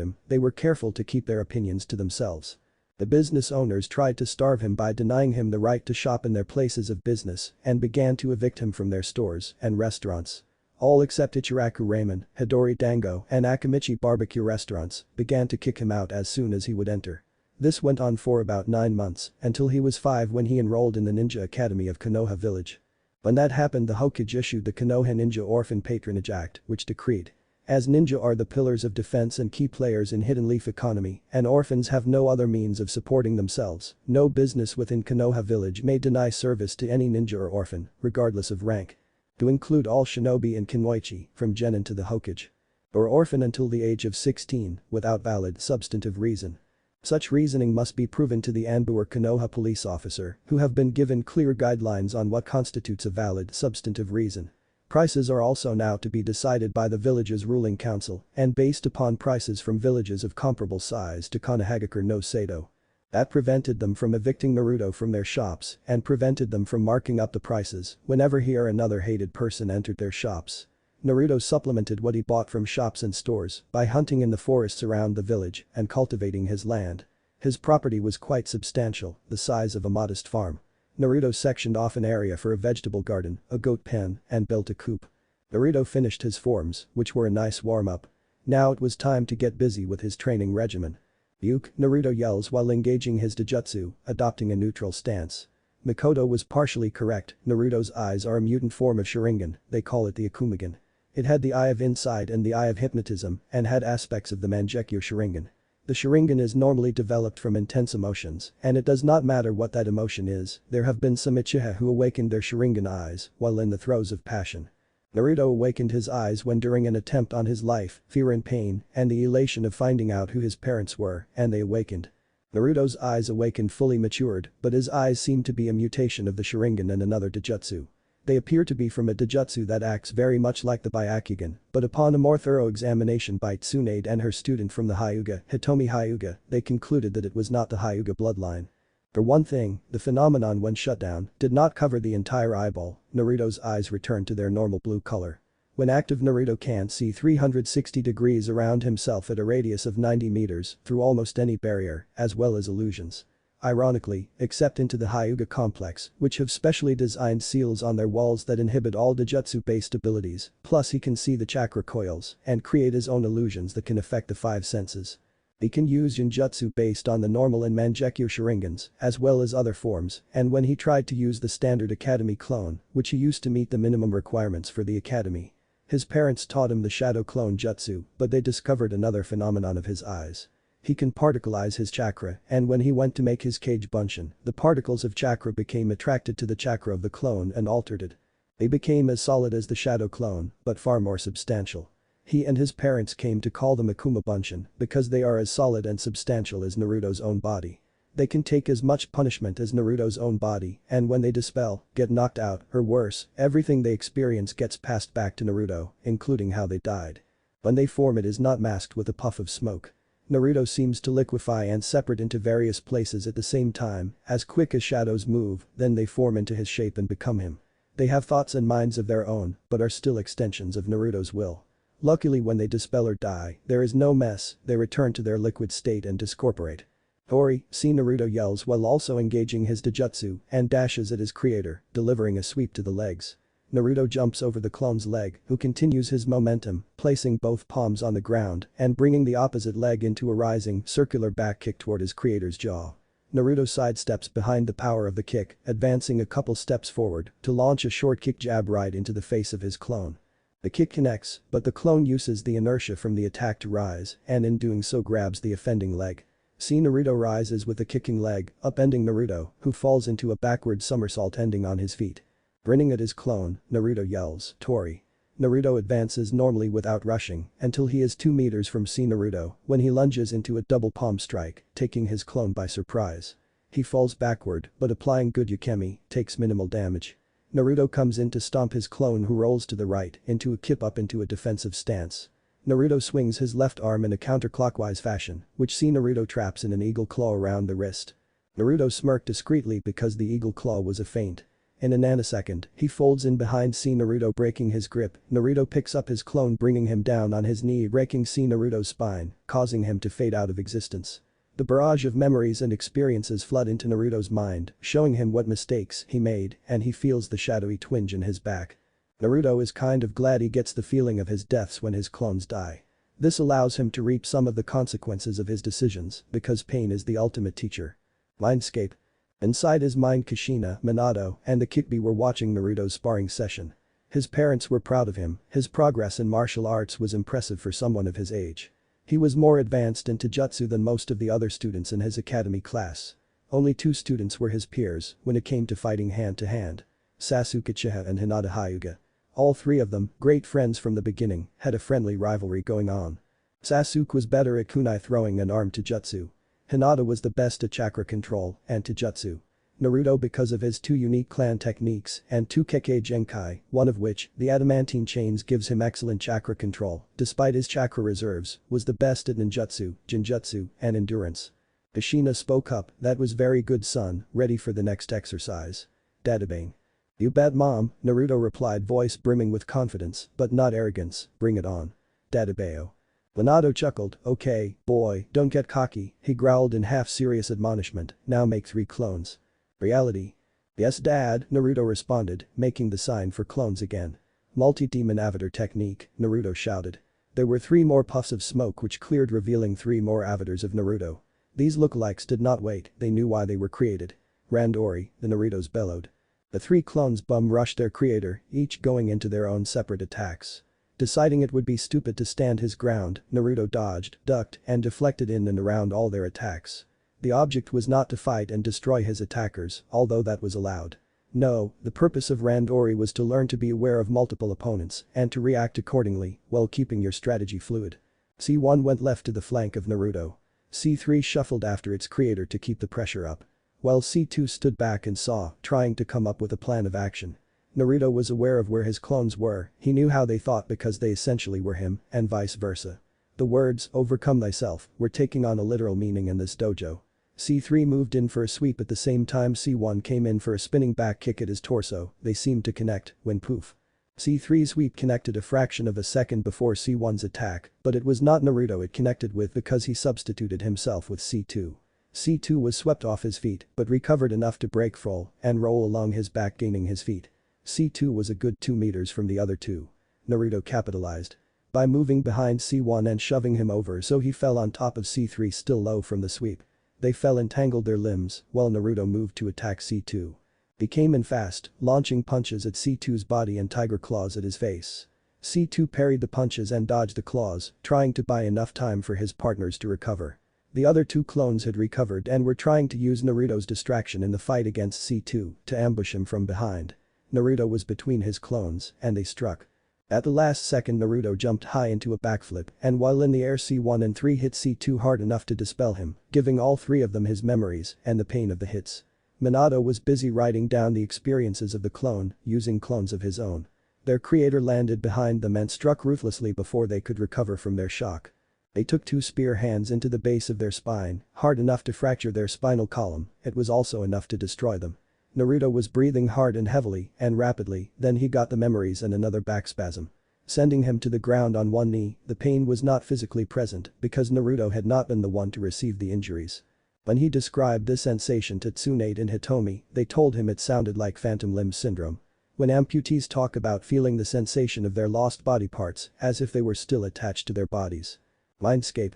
him, they were careful to keep their opinions to themselves. The business owners tried to starve him by denying him the right to shop in their places of business and began to evict him from their stores and restaurants. All except Ichiraku Ramen, Hidori Dango, and Akamichi barbecue restaurants began to kick him out as soon as he would enter. This went on for about 9 months, until he was 5 when he enrolled in the Ninja Academy of Konoha Village. When that happened, the Hokage issued the Konoha Ninja Orphan Patronage Act, which decreed, as ninja are the pillars of defense and key players in Hidden Leaf economy, and orphans have no other means of supporting themselves, no business within Konoha Village may deny service to any ninja or orphan, regardless of rank. To include all shinobi and kinmoichi, from genin to the Hokage. Or orphan until the age of 16, without valid substantive reason. Such reasoning must be proven to the Anbu or Konoha police officer, who have been given clear guidelines on what constitutes a valid substantive reason. Prices are also now to be decided by the village's ruling council and based upon prices from villages of comparable size to Konohagakure no Sado. That prevented them from evicting Naruto from their shops and prevented them from marking up the prices whenever he or another hated person entered their shops. Naruto supplemented what he bought from shops and stores by hunting in the forests around the village and cultivating his land. His property was quite substantial, the size of a modest farm. Naruto sectioned off an area for a vegetable garden, a goat pen, and built a coop. Naruto finished his forms, which were a nice warm-up. Now it was time to get busy with his training regimen. Yuke, Naruto yells while engaging his Taijutsu, adopting a neutral stance. Mikoto was partially correct, Naruto's eyes are a mutant form of Sharingan, they call it the Akumagan. It had the Eye of Insight and the Eye of Hypnotism and had aspects of the Mangekyo Sharingan. The Sharingan is normally developed from intense emotions, and it does not matter what that emotion is. There have been some Uchiha who awakened their Sharingan eyes while in the throes of passion. Naruto awakened his eyes when during an attempt on his life, fear and pain, and the elation of finding out who his parents were, and they awakened. Naruto's eyes awakened fully matured, but his eyes seem to be a mutation of the Sharingan and another Taijutsu. They appear to be from a Taijutsu that acts very much like the Byakugan, but upon a more thorough examination by Tsunade and her student from the Hyuga, Hitomi Hyuga, they concluded that it was not the Hyuga bloodline. For one thing, the phenomenon when shut down did not cover the entire eyeball. Naruto's eyes returned to their normal blue color. When active, Naruto can see 360 degrees around himself at a radius of 90 meters through almost any barrier, as well as illusions. Ironically, except into the Hyuga complex, which have specially designed seals on their walls that inhibit all Taijutsu-based abilities, plus he can see the chakra coils and create his own illusions that can affect the five senses. He can use Genjutsu based on the normal and Mangekyo Sharingans, as well as other forms, and when he tried to use the standard Academy clone, which he used to meet the minimum requirements for the Academy. His parents taught him the Shadow Clone Jutsu, but they discovered another phenomenon of his eyes. He can particleize his chakra, and when he went to make his Kage Bunshin, the particles of chakra became attracted to the chakra of the clone and altered it. They became as solid as the Shadow Clone, but far more substantial. He and his parents came to call them Akuma Bunshin because they are as solid and substantial as Naruto's own body. They can take as much punishment as Naruto's own body, and when they dispel, get knocked out, or worse, everything they experience gets passed back to Naruto, including how they died. When they form, it is not masked with a puff of smoke. Naruto seems to liquefy and separate into various places at the same time, as quick as shadows move, then they form into his shape and become him. They have thoughts and minds of their own, but are still extensions of Naruto's will. Luckily, when they dispel or die, there is no mess, they return to their liquid state and discorporate. Tori, see Naruto yells while also engaging his Taijutsu and dashes at his creator, delivering a sweep to the legs. Naruto jumps over the clone's leg, who continues his momentum, placing both palms on the ground and bringing the opposite leg into a rising, circular back kick toward his creator's jaw. Naruto sidesteps behind the power of the kick, advancing a couple steps forward to launch a short kick jab right into the face of his clone. The kick connects, but the clone uses the inertia from the attack to rise and in doing so grabs the offending leg. See Naruto rises with the kicking leg, upending Naruto, who falls into a backward somersault ending on his feet. Grinning at his clone, Naruto yells, "Tori." Naruto advances normally without rushing until he is 2 meters from Naruto when he lunges into a double palm strike, taking his clone by surprise. He falls backward, but applying good Yukemi, takes minimal damage. Naruto comes in to stomp his clone, who rolls to the right into a kip up into a defensive stance. Naruto swings his left arm in a counterclockwise fashion, which Naruto traps in an eagle claw around the wrist. Naruto smirked discreetly because the eagle claw was a feint. In a nanosecond, he folds in behind Naruto, breaking his grip. Naruto picks up his clone, bringing him down on his knee, raking Naruto's spine, causing him to fade out of existence. The barrage of memories and experiences flood into Naruto's mind, showing him what mistakes he made, and he feels the shadowy twinge in his back. Naruto is kind of glad he gets the feeling of his deaths when his clones die. This allows him to reap some of the consequences of his decisions, because pain is the ultimate teacher. Mindscape. Inside his mind, Kushina, Minato, and the Kyuubi were watching Naruto's sparring session. His parents were proud of him, his progress in martial arts was impressive for someone of his age. He was more advanced in Taijutsu than most of the other students in his academy class. Only 2 students were his peers when it came to fighting hand-to-hand. Sasuke Uchiha and Hinata Hyuga. All 3 of them, great friends from the beginning, had a friendly rivalry going on. Sasuke was better at kunai throwing and arm Taijutsu. Hinata was the best at chakra control and Taijutsu. Naruto, because of his 2 unique clan techniques and 2 Kekkei Genkai, one of which, the adamantine chains, gives him excellent chakra control, despite his chakra reserves, was the best at ninjutsu, genjutsu, and endurance. Kushina spoke up, "That was very good, son, ready for the next exercise." Dadabang. "You bet, mom," Naruto replied, voice brimming with confidence, but not arrogance, "bring it on." Dadabayo. Minato chuckled, "Okay, boy, don't get cocky," he growled in half-serious admonishment, "now make 3 clones." Reality. "Yes, dad," Naruto responded, making the sign for clones again. Multi-demon avatar technique, Naruto shouted. There were 3 more puffs of smoke which cleared, revealing 3 more avatars of Naruto. These lookalikes did not wait, they knew why they were created. Randori, the Narutos bellowed. The 3 clones bum rushed their creator, each going into their own separate attacks. Deciding it would be stupid to stand his ground, Naruto dodged, ducked, and deflected in and around all their attacks. The object was not to fight and destroy his attackers, although that was allowed. No, the purpose of Randori was to learn to be aware of multiple opponents and to react accordingly while keeping your strategy fluid. C1 went left to the flank of Naruto. C3 shuffled after its creator to keep the pressure up. While C2 stood back and saw, trying to come up with a plan of action. Naruto was aware of where his clones were, he knew how they thought because they essentially were him, and vice versa. The words, "overcome thyself," were taking on a literal meaning in this dojo. C3 moved in for a sweep at the same time C1 came in for a spinning back kick at his torso, they seemed to connect, when poof. C3's sweep connected a fraction of a second before C1's attack, but it was not Naruto it connected with because he substituted himself with C2. C2 was swept off his feet, but recovered enough to break fall and roll along his back gaining his feet. C2 was a good 2 meters from the other two. Naruto capitalized. By moving behind C1 and shoving him over so he fell on top of C3 still low from the sweep. They fell and tangled their limbs while Naruto moved to attack C2. He came in fast, launching punches at C2's body and tiger claws at his face. C2 parried the punches and dodged the claws, trying to buy enough time for his partners to recover. The other two clones had recovered and were trying to use Naruto's distraction in the fight against C2 to ambush him from behind. Naruto was between his clones and they struck. At the last second Naruto jumped high into a backflip and while in the air C1 and 3 hit C2 hard enough to dispel him, giving all three of them his memories and the pain of the hits. Minato was busy writing down the experiences of the clone, using clones of his own. Their creator landed behind them and struck ruthlessly before they could recover from their shock. They took 2 spear hands into the base of their spine, hard enough to fracture their spinal column, it was also enough to destroy them. Naruto was breathing hard and heavily and rapidly, then he got the memories and another back spasm. Sending him to the ground on one knee, the pain was not physically present because Naruto had not been the one to receive the injuries. When he described this sensation to Tsunade and Hitomi, they told him it sounded like phantom limb syndrome. When amputees talk about feeling the sensation of their lost body parts as if they were still attached to their bodies. Mindscape.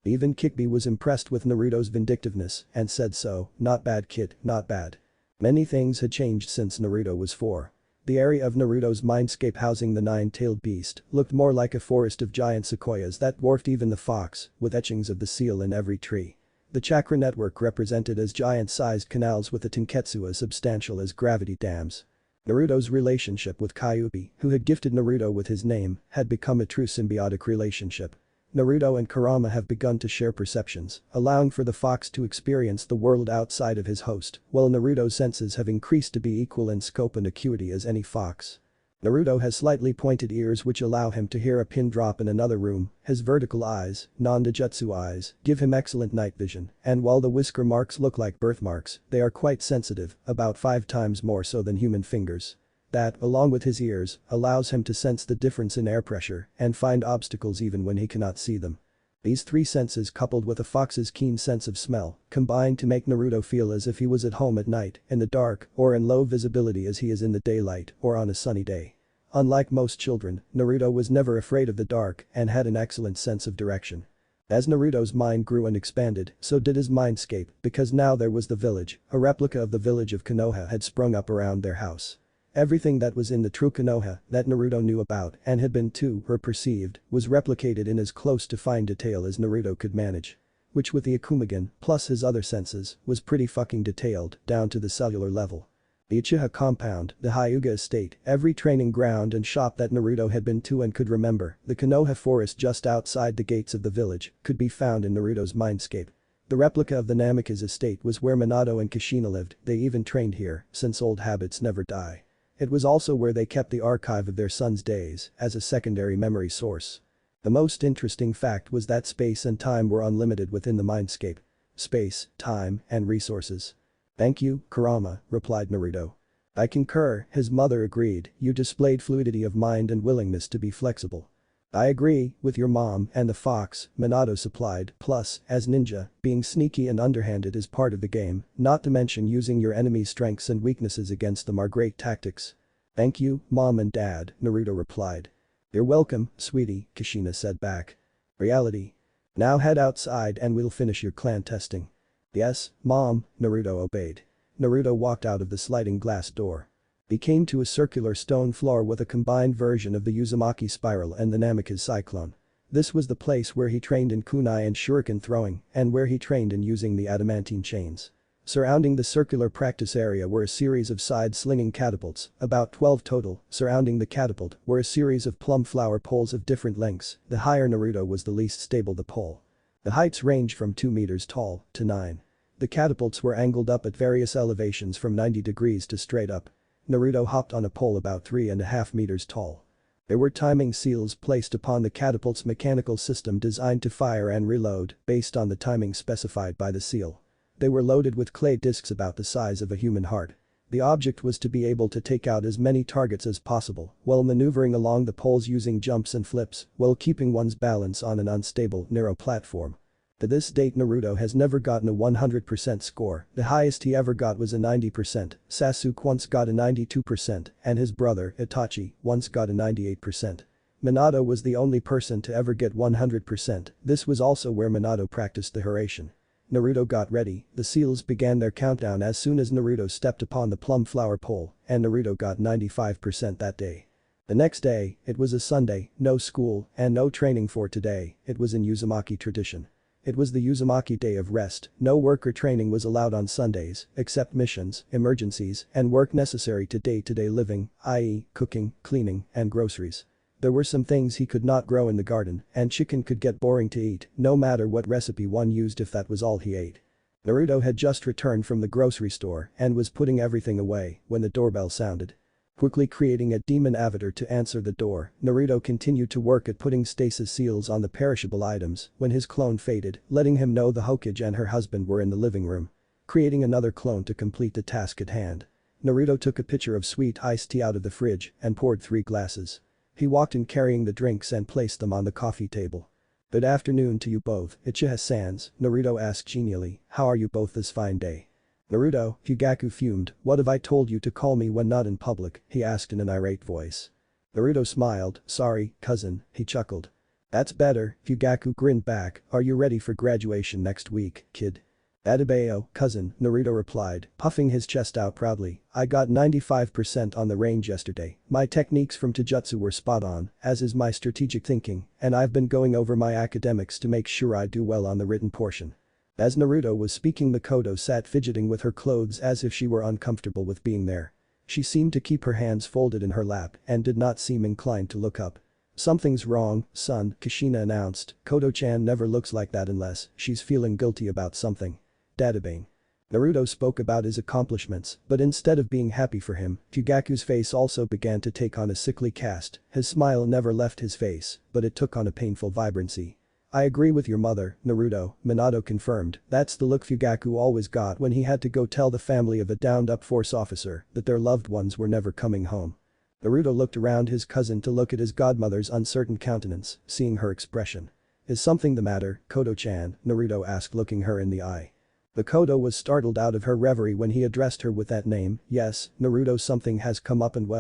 Even Kikbi was impressed with Naruto's vindictiveness and said so, "Not bad kid, not bad." Many things had changed since Naruto was 4. The area of Naruto's mindscape housing the 9-tailed beast looked more like a forest of giant sequoias that dwarfed even the fox, with etchings of the seal in every tree. The chakra network represented as giant-sized canals with a tenketsu as substantial as gravity dams. Naruto's relationship with Kyuubi, who had gifted Naruto with his name, had become a true symbiotic relationship. Naruto and Kurama have begun to share perceptions, allowing for the fox to experience the world outside of his host, while Naruto's senses have increased to be equal in scope and acuity as any fox. Naruto has slightly pointed ears which allow him to hear a pin drop in another room, his vertical eyes, non-ninjutsu eyes, give him excellent night vision, and while the whisker marks look like birthmarks, they are quite sensitive, about 5 times more so than human fingers. That, along with his ears, allows him to sense the difference in air pressure and find obstacles even when he cannot see them. These 3 senses coupled with a fox's keen sense of smell combine to make Naruto feel as if he was at home at night, in the dark, or in low visibility as he is in the daylight or on a sunny day. Unlike most children, Naruto was never afraid of the dark and had an excellent sense of direction. As Naruto's mind grew and expanded, so did his mindscape because now there was the village, a replica of the village of Konoha had sprung up around their house. Everything that was in the true Konoha that Naruto knew about and had been to or perceived was replicated in as close to fine detail as Naruto could manage. Which with the Akumagen, plus his other senses, was pretty fucking detailed, down to the cellular level. The Uchiha compound, the Hyuga estate, every training ground and shop that Naruto had been to and could remember, the Konoha forest just outside the gates of the village, could be found in Naruto's mindscape. The replica of the Namikaze estate was where Minato and Kushina lived, they even trained here, since old habits never die. It was also where they kept the archive of their son's days, as a secondary memory source. The most interesting fact was that space and time were unlimited within the mindscape. Space, time, and resources. "Thank you, Kurama," replied Naruto. "I concur," his mother agreed, "you displayed fluidity of mind and willingness to be flexible." "I agree with your mom and the fox," Minato supplied, "plus, as ninja, being sneaky and underhanded is part of the game, not to mention using your enemy's strengths and weaknesses against them are great tactics." "Thank you, mom and dad," Naruto replied. "You're welcome, sweetie," Kushina said back. Reality. "Now head outside and we'll finish your clan testing." "Yes, mom," Naruto obeyed. Naruto walked out of the sliding glass door. He came to a circular stone floor with a combined version of the Uzumaki spiral and the Namikaze cyclone. This was the place where he trained in kunai and shuriken throwing and where he trained in using the adamantine chains. Surrounding the circular practice area were a series of side-slinging catapults, about 12 total. Surrounding the catapult were a series of plum flower poles of different lengths. The higher Naruto was the least stable the pole. The heights ranged from 2 meters tall to 9. The catapults were angled up at various elevations from 90 degrees to straight up. Naruto hopped on a pole about 3.5 meters tall. There were timing seals placed upon the catapult's mechanical system designed to fire and reload based on the timing specified by the seal. They were loaded with clay discs about the size of a human heart. The object was to be able to take out as many targets as possible while maneuvering along the poles using jumps and flips while keeping one's balance on an unstable, narrow platform. To this date Naruto has never gotten a 100% score, the highest he ever got was a 90%, Sasuke once got a 92% and his brother, Itachi, once got a 98%. Minato was the only person to ever get 100%, this was also where Minato practiced the Hiraishin. Naruto got ready, the seals began their countdown as soon as Naruto stepped upon the plum flower pole, and Naruto got 95% that day. The next day, it was a Sunday, no school, and no training for today, it was in Uzumaki tradition. It was the Uzumaki day of rest, no work or training was allowed on Sundays, except missions, emergencies, and work necessary to day-to-day living, i.e., cooking, cleaning, and groceries. There were some things he could not grow in the garden, and chicken could get boring to eat, no matter what recipe one used if that was all he ate. Naruto had just returned from the grocery store and was putting everything away when the doorbell sounded. Quickly creating a demon avatar to answer the door, Naruto continued to work at putting stasis seals on the perishable items when his clone faded, letting him know the Hokage and her husband were in the living room. Creating another clone to complete the task at hand. Naruto took a pitcher of sweet iced tea out of the fridge and poured 3 glasses. He walked in carrying the drinks and placed them on the coffee table. "Good afternoon to you both, Uchiha-sans," Naruto asked genially, "how are you both this fine day?" "Naruto," Fugaku fumed, "what have I told you to call me when not in public?" he asked in an irate voice. Naruto smiled, "Sorry, cousin," he chuckled. "That's better," Fugaku grinned back, "are you ready for graduation next week, kid?" "Adebayo, cousin," Naruto replied, puffing his chest out proudly, "I got 95% on the range yesterday, my techniques from Taijutsu were spot on, as is my strategic thinking, and I've been going over my academics to make sure I do well on the written portion." As Naruto was speaking, Mikoto sat fidgeting with her clothes as if she were uncomfortable with being there. She seemed to keep her hands folded in her lap and did not seem inclined to look up. "Something's wrong, son," Kushina announced, "Koto-chan never looks like that unless she's feeling guilty about something." Databang. Naruto spoke about his accomplishments, but instead of being happy for him, Fugaku's face also began to take on a sickly cast, his smile never left his face, but it took on a painful vibrancy. "I agree with your mother, Naruto," Minato confirmed, that's the look Fugaku always got when he had to go tell the family of a downed-up force officer that their loved ones were never coming home. Naruto looked around his cousin to look at his godmother's uncertain countenance, seeing her expression. "Is something the matter, Koto-chan?" Naruto asked, looking her in the eye. Mikoto was startled out of her reverie when he addressed her with that name. "Yes, Naruto, something has come up and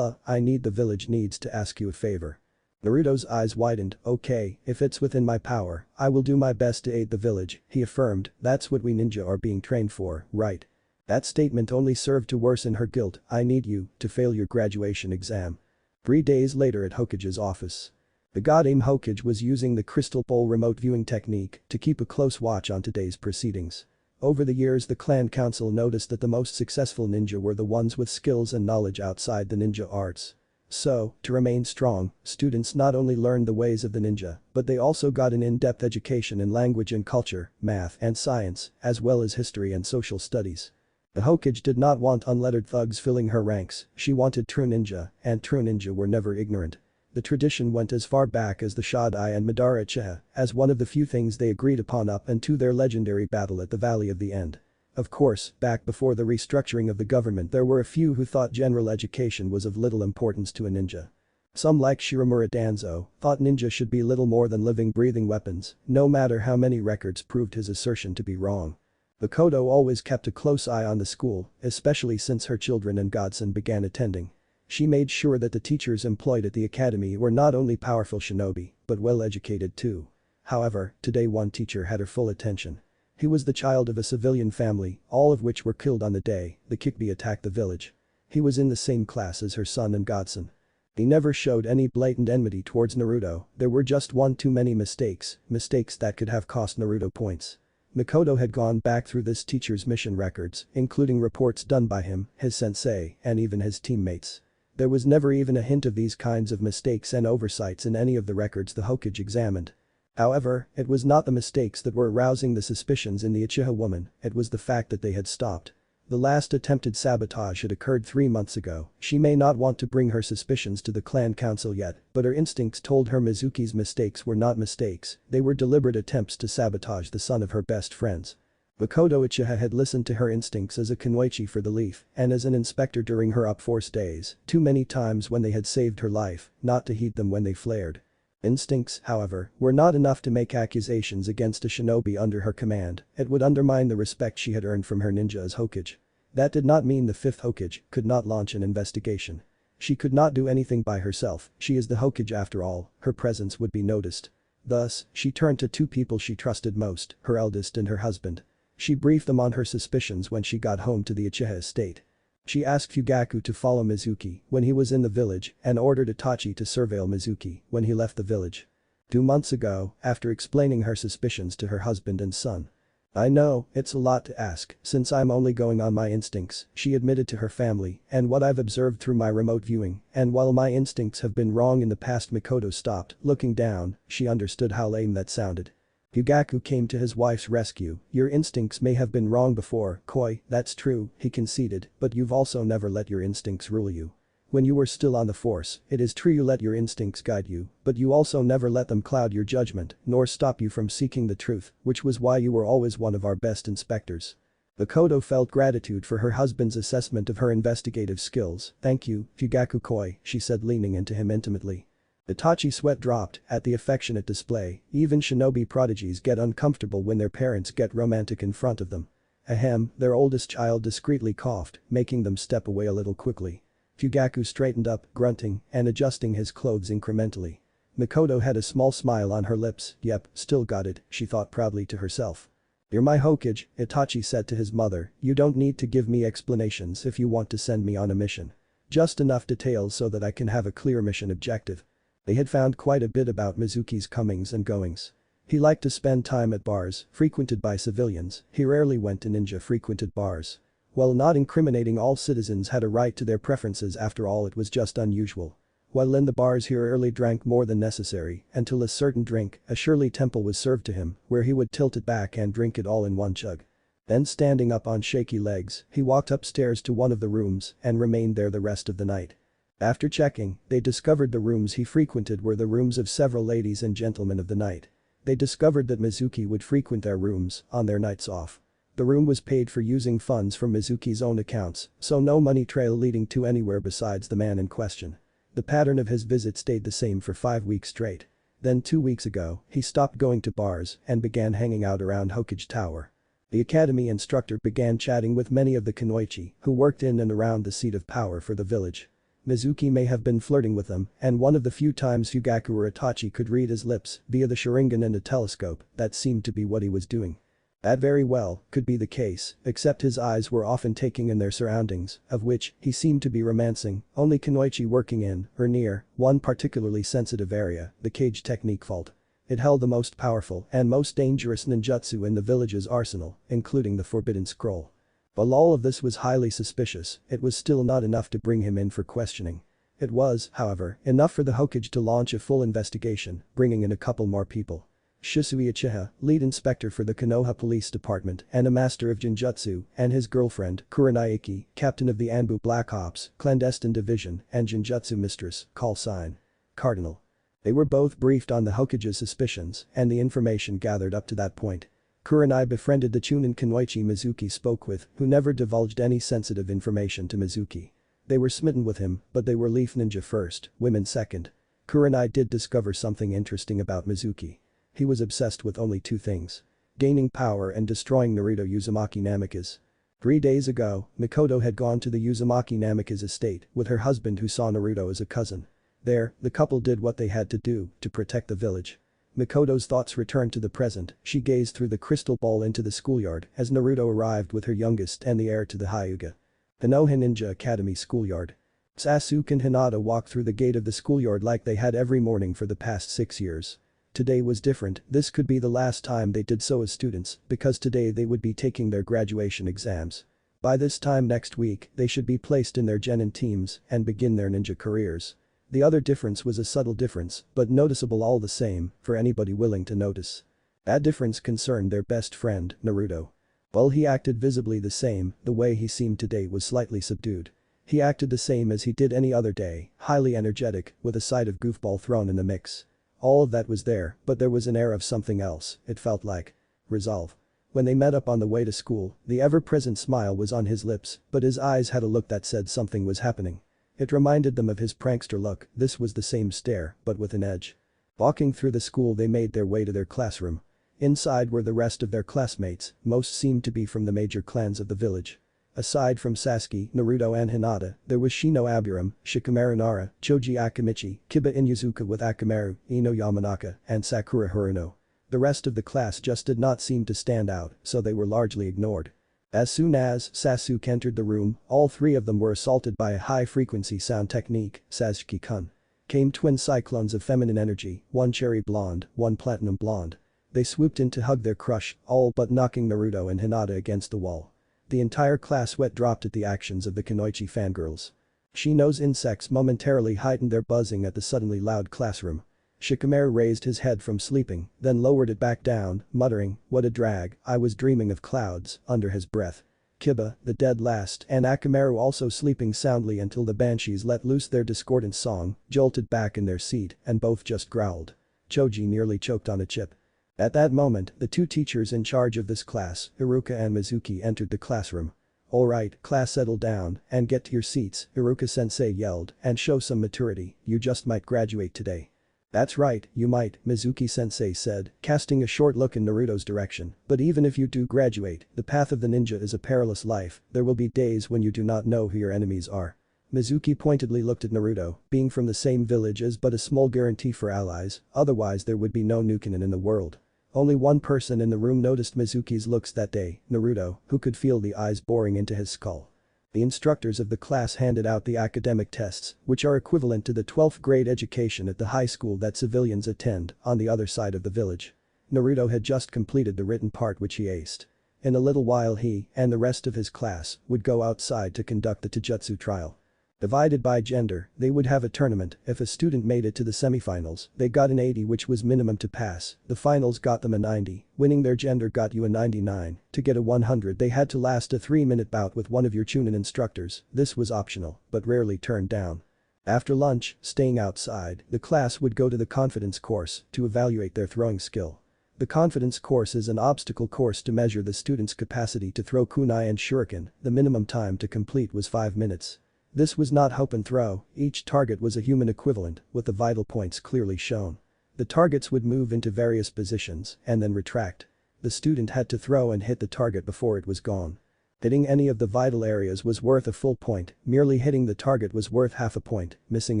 I need the village needs to ask you a favor." Naruto's eyes widened. "Okay, if it's within my power, I will do my best to aid the village," he affirmed, "that's what we ninja are being trained for, right?" That statement only served to worsen her guilt. "I need you to fail your graduation exam." 3 days later at Hokage's office. The God-Aim Hokage was using the crystal bowl remote viewing technique to keep a close watch on today's proceedings. Over the years the clan council noticed that the most successful ninja were the ones with skills and knowledge outside the ninja arts. So, to remain strong, students not only learned the ways of the ninja, but they also got an in-depth education in language and culture, math and science, as well as history and social studies. The Hokage did not want unlettered thugs filling her ranks, she wanted true ninja, and true ninja were never ignorant. The tradition went as far back as the Shodai and Madara Uchiha, as one of the few things they agreed upon up until their legendary battle at the Valley of the End. Of course, back before the restructuring of the government there were a few who thought general education was of little importance to a ninja. Some like Shiromura Danzo thought ninja should be little more than living breathing weapons, no matter how many records proved his assertion to be wrong. Mikoto always kept a close eye on the school, especially since her children and godson began attending. She made sure that the teachers employed at the academy were not only powerful shinobi, but well educated too. However, today one teacher had her full attention. He was the child of a civilian family, all of which were killed on the day the Kikbi attacked the village. He was in the same class as her son and godson. He never showed any blatant enmity towards Naruto, there were just one too many mistakes that could have cost Naruto points. Makoto had gone back through this teacher's mission records, including reports done by him, his sensei, and even his teammates. There was never even a hint of these kinds of mistakes and oversights in any of the records the Hokage examined. However, it was not the mistakes that were arousing the suspicions in the Uchiha woman, it was the fact that they had stopped. The last attempted sabotage had occurred 3 months ago. She may not want to bring her suspicions to the clan council yet, but her instincts told her Mizuki's mistakes were not mistakes, they were deliberate attempts to sabotage the son of her best friends. Makoto Uchiha had listened to her instincts as a kunoichi for the Leaf and as an inspector during her up-force days, too many times when they had saved her life, not to heed them when they flared. Instincts, however, were not enough to make accusations against a shinobi under her command, it would undermine the respect she had earned from her ninja as Hokage. That did not mean the 5th Hokage could not launch an investigation. She could not do anything by herself, she is the Hokage after all, her presence would be noticed. Thus, she turned to 2 people she trusted most, her eldest and her husband. She briefed them on her suspicions when she got home to the Uchiha estate. She asked Fugaku to follow Mizuki when he was in the village and ordered Itachi to surveil Mizuki when he left the village. 2 months ago, after explaining her suspicions to her husband and son. I know, it's a lot to ask, since I'm only going on my instincts, she admitted to her family, and what I've observed through my remote viewing, and while my instincts have been wrong in the past. Makoto stopped, looking down, she understood how lame that sounded. Fugaku came to his wife's rescue, your instincts may have been wrong before, Koi, that's true, he conceded, but you've also never let your instincts rule you. When you were still on the force, it is true you let your instincts guide you, but you also never let them cloud your judgment, nor stop you from seeking the truth, which was why you were always one of our best inspectors. Makoto felt gratitude for her husband's assessment of her investigative skills. Thank you, Fugaku Koi, she said leaning into him intimately. Itachi's sweat dropped at the affectionate display, even shinobi prodigies get uncomfortable when their parents get romantic in front of them. Ahem, their oldest child discreetly coughed, making them step away a little quickly. Fugaku straightened up, grunting, and adjusting his clothes incrementally. Makoto had a small smile on her lips, yep, still got it, she thought proudly to herself. You're my Hokage, Itachi said to his mother, you don't need to give me explanations if you want to send me on a mission. Just enough details so that I can have a clear mission objective. They had found quite a bit about Mizuki's comings and goings. He liked to spend time at bars, frequented by civilians, he rarely went to ninja-frequented bars. While not incriminating, all citizens had a right to their preferences, after all it was just unusual. While in the bars he rarely drank more than necessary, until a certain drink, a Shirley Temple, was served to him, where he would tilt it back and drink it all in one chug. Then standing up on shaky legs, he walked upstairs to one of the rooms and remained there the rest of the night. After checking, they discovered the rooms he frequented were the rooms of several ladies and gentlemen of the night. They discovered that Mizuki would frequent their rooms on their nights off. The room was paid for using funds from Mizuki's own accounts, so no money trail leading to anywhere besides the man in question. The pattern of his visit stayed the same for 5 weeks straight. Then 2 weeks ago, he stopped going to bars and began hanging out around Hokage Tower. The academy instructor began chatting with many of the kunoichi who worked in and around the seat of power for the village. Mizuki may have been flirting with them, and one of the few times Fugaku or Itachi could read his lips via the Sharingan and a telescope, that seemed to be what he was doing. That very well could be the case, except his eyes were often taking in their surroundings, of which he seemed to be romancing, only kunoichi working in, or near, one particularly sensitive area, the cage technique fault. It held the most powerful and most dangerous ninjutsu in the village's arsenal, including the Forbidden Scroll. While all of this was highly suspicious, it was still not enough to bring him in for questioning. It was, however, enough for the Hokage to launch a full investigation, bringing in a couple more people. Shisui Uchiha, lead inspector for the Konoha Police Department and a master of Jinjutsu, and his girlfriend, Kurenai Iki, captain of the Anbu Black Ops, clandestine division, and Jinjutsu mistress, call sign Cardinal. They were both briefed on the Hokage's suspicions and the information gathered up to that point. Kurenai befriended the Chunin kunoichi Mizuki spoke with, who never divulged any sensitive information to Mizuki. They were smitten with him, but they were Leaf Ninja first, women second. Kurenai did discover something interesting about Mizuki. He was obsessed with only 2 things. Gaining power and destroying Naruto Uzumaki Namikaze. 3 days ago, Makoto had gone to the Uzumaki Namikaze estate with her husband who saw Naruto as a cousin. There, the couple did what they had to do to protect the village. Makoto's thoughts returned to the present, she gazed through the crystal ball into the schoolyard as Naruto arrived with her youngest and the heir to the Hyuga. Konoha Ninja Academy schoolyard. Sasuke and Hinata walked through the gate of the schoolyard like they had every morning for the past 6 years. Today was different, this could be the last time they did so as students, because today they would be taking their graduation exams. By this time next week, they should be placed in their genin teams and begin their ninja careers. The other difference was a subtle difference, but noticeable all the same, for anybody willing to notice. That difference concerned their best friend, Naruto. While he acted visibly the same, the way he seemed today was slightly subdued. He acted the same as he did any other day, highly energetic, with a side of goofball thrown in the mix. All of that was there, but there was an air of something else, it felt like. Resolve. When they met up on the way to school, the ever-present smile was on his lips, but his eyes had a look that said something was happening. It reminded them of his prankster look, this was the same stare, but with an edge. Walking through the school they made their way to their classroom. Inside were the rest of their classmates, most seemed to be from the major clans of the village. Aside from Sasuke, Naruto and Hinata, there was Shino Aburam, Shikamaru Nara, Choji Akimichi, Kiba Inuzuka with Akamaru, Ino Yamanaka, and Sakura Haruno. The rest of the class just did not seem to stand out, so they were largely ignored. As soon as Sasuke entered the room, all three of them were assaulted by a high-frequency sound technique, Sasuke-kun. Came twin cyclones of feminine energy, one cherry blonde, one platinum blonde. They swooped in to hug their crush, all but knocking Naruto and Hinata against the wall. The entire class sweat dropped at the actions of the Kunoichi fangirls. Shino's insects momentarily heightened their buzzing at the suddenly loud classroom. Shikamaru raised his head from sleeping, then lowered it back down, muttering, "What a drag, I was dreaming of clouds," under his breath. Kiba, the dead last, and Akamaru also sleeping soundly until the banshees let loose their discordant song, jolted back in their seat and both just growled. Choji nearly choked on a chip. At that moment, the two teachers in charge of this class, Iruka and Mizuki entered the classroom. "Alright, class settle down and get to your seats," Iruka-sensei yelled, "and show some maturity, you just might graduate today." "That's right, you might," Mizuki-sensei said, casting a short look in Naruto's direction, "but even if you do graduate, the path of the ninja is a perilous life, there will be days when you do not know who your enemies are." Mizuki pointedly looked at Naruto, being from the same village is but a small guarantee for allies, otherwise there would be no Nukenin in the world. Only one person in the room noticed Mizuki's looks that day, Naruto, who could feel the eyes boring into his skull. The instructors of the class handed out the academic tests, which are equivalent to the 12th grade education at the high school that civilians attend, on the other side of the village. Naruto had just completed the written part which he aced. In a little while he, and the rest of his class, would go outside to conduct the Taijutsu trial. Divided by gender, they would have a tournament, if a student made it to the semifinals, they got an 80 which was minimum to pass, the finals got them a 90, winning their gender got you a 99, to get a 100 they had to last a 3-minute bout with one of your Chunin instructors, this was optional, but rarely turned down. After lunch, staying outside, the class would go to the confidence course to evaluate their throwing skill. The confidence course is an obstacle course to measure the student's capacity to throw kunai and shuriken, the minimum time to complete was 5 minutes. This was not hope and throw, each target was a human equivalent, with the vital points clearly shown. The targets would move into various positions and then retract. The student had to throw and hit the target before it was gone. Hitting any of the vital areas was worth a full point, merely hitting the target was worth half a point, missing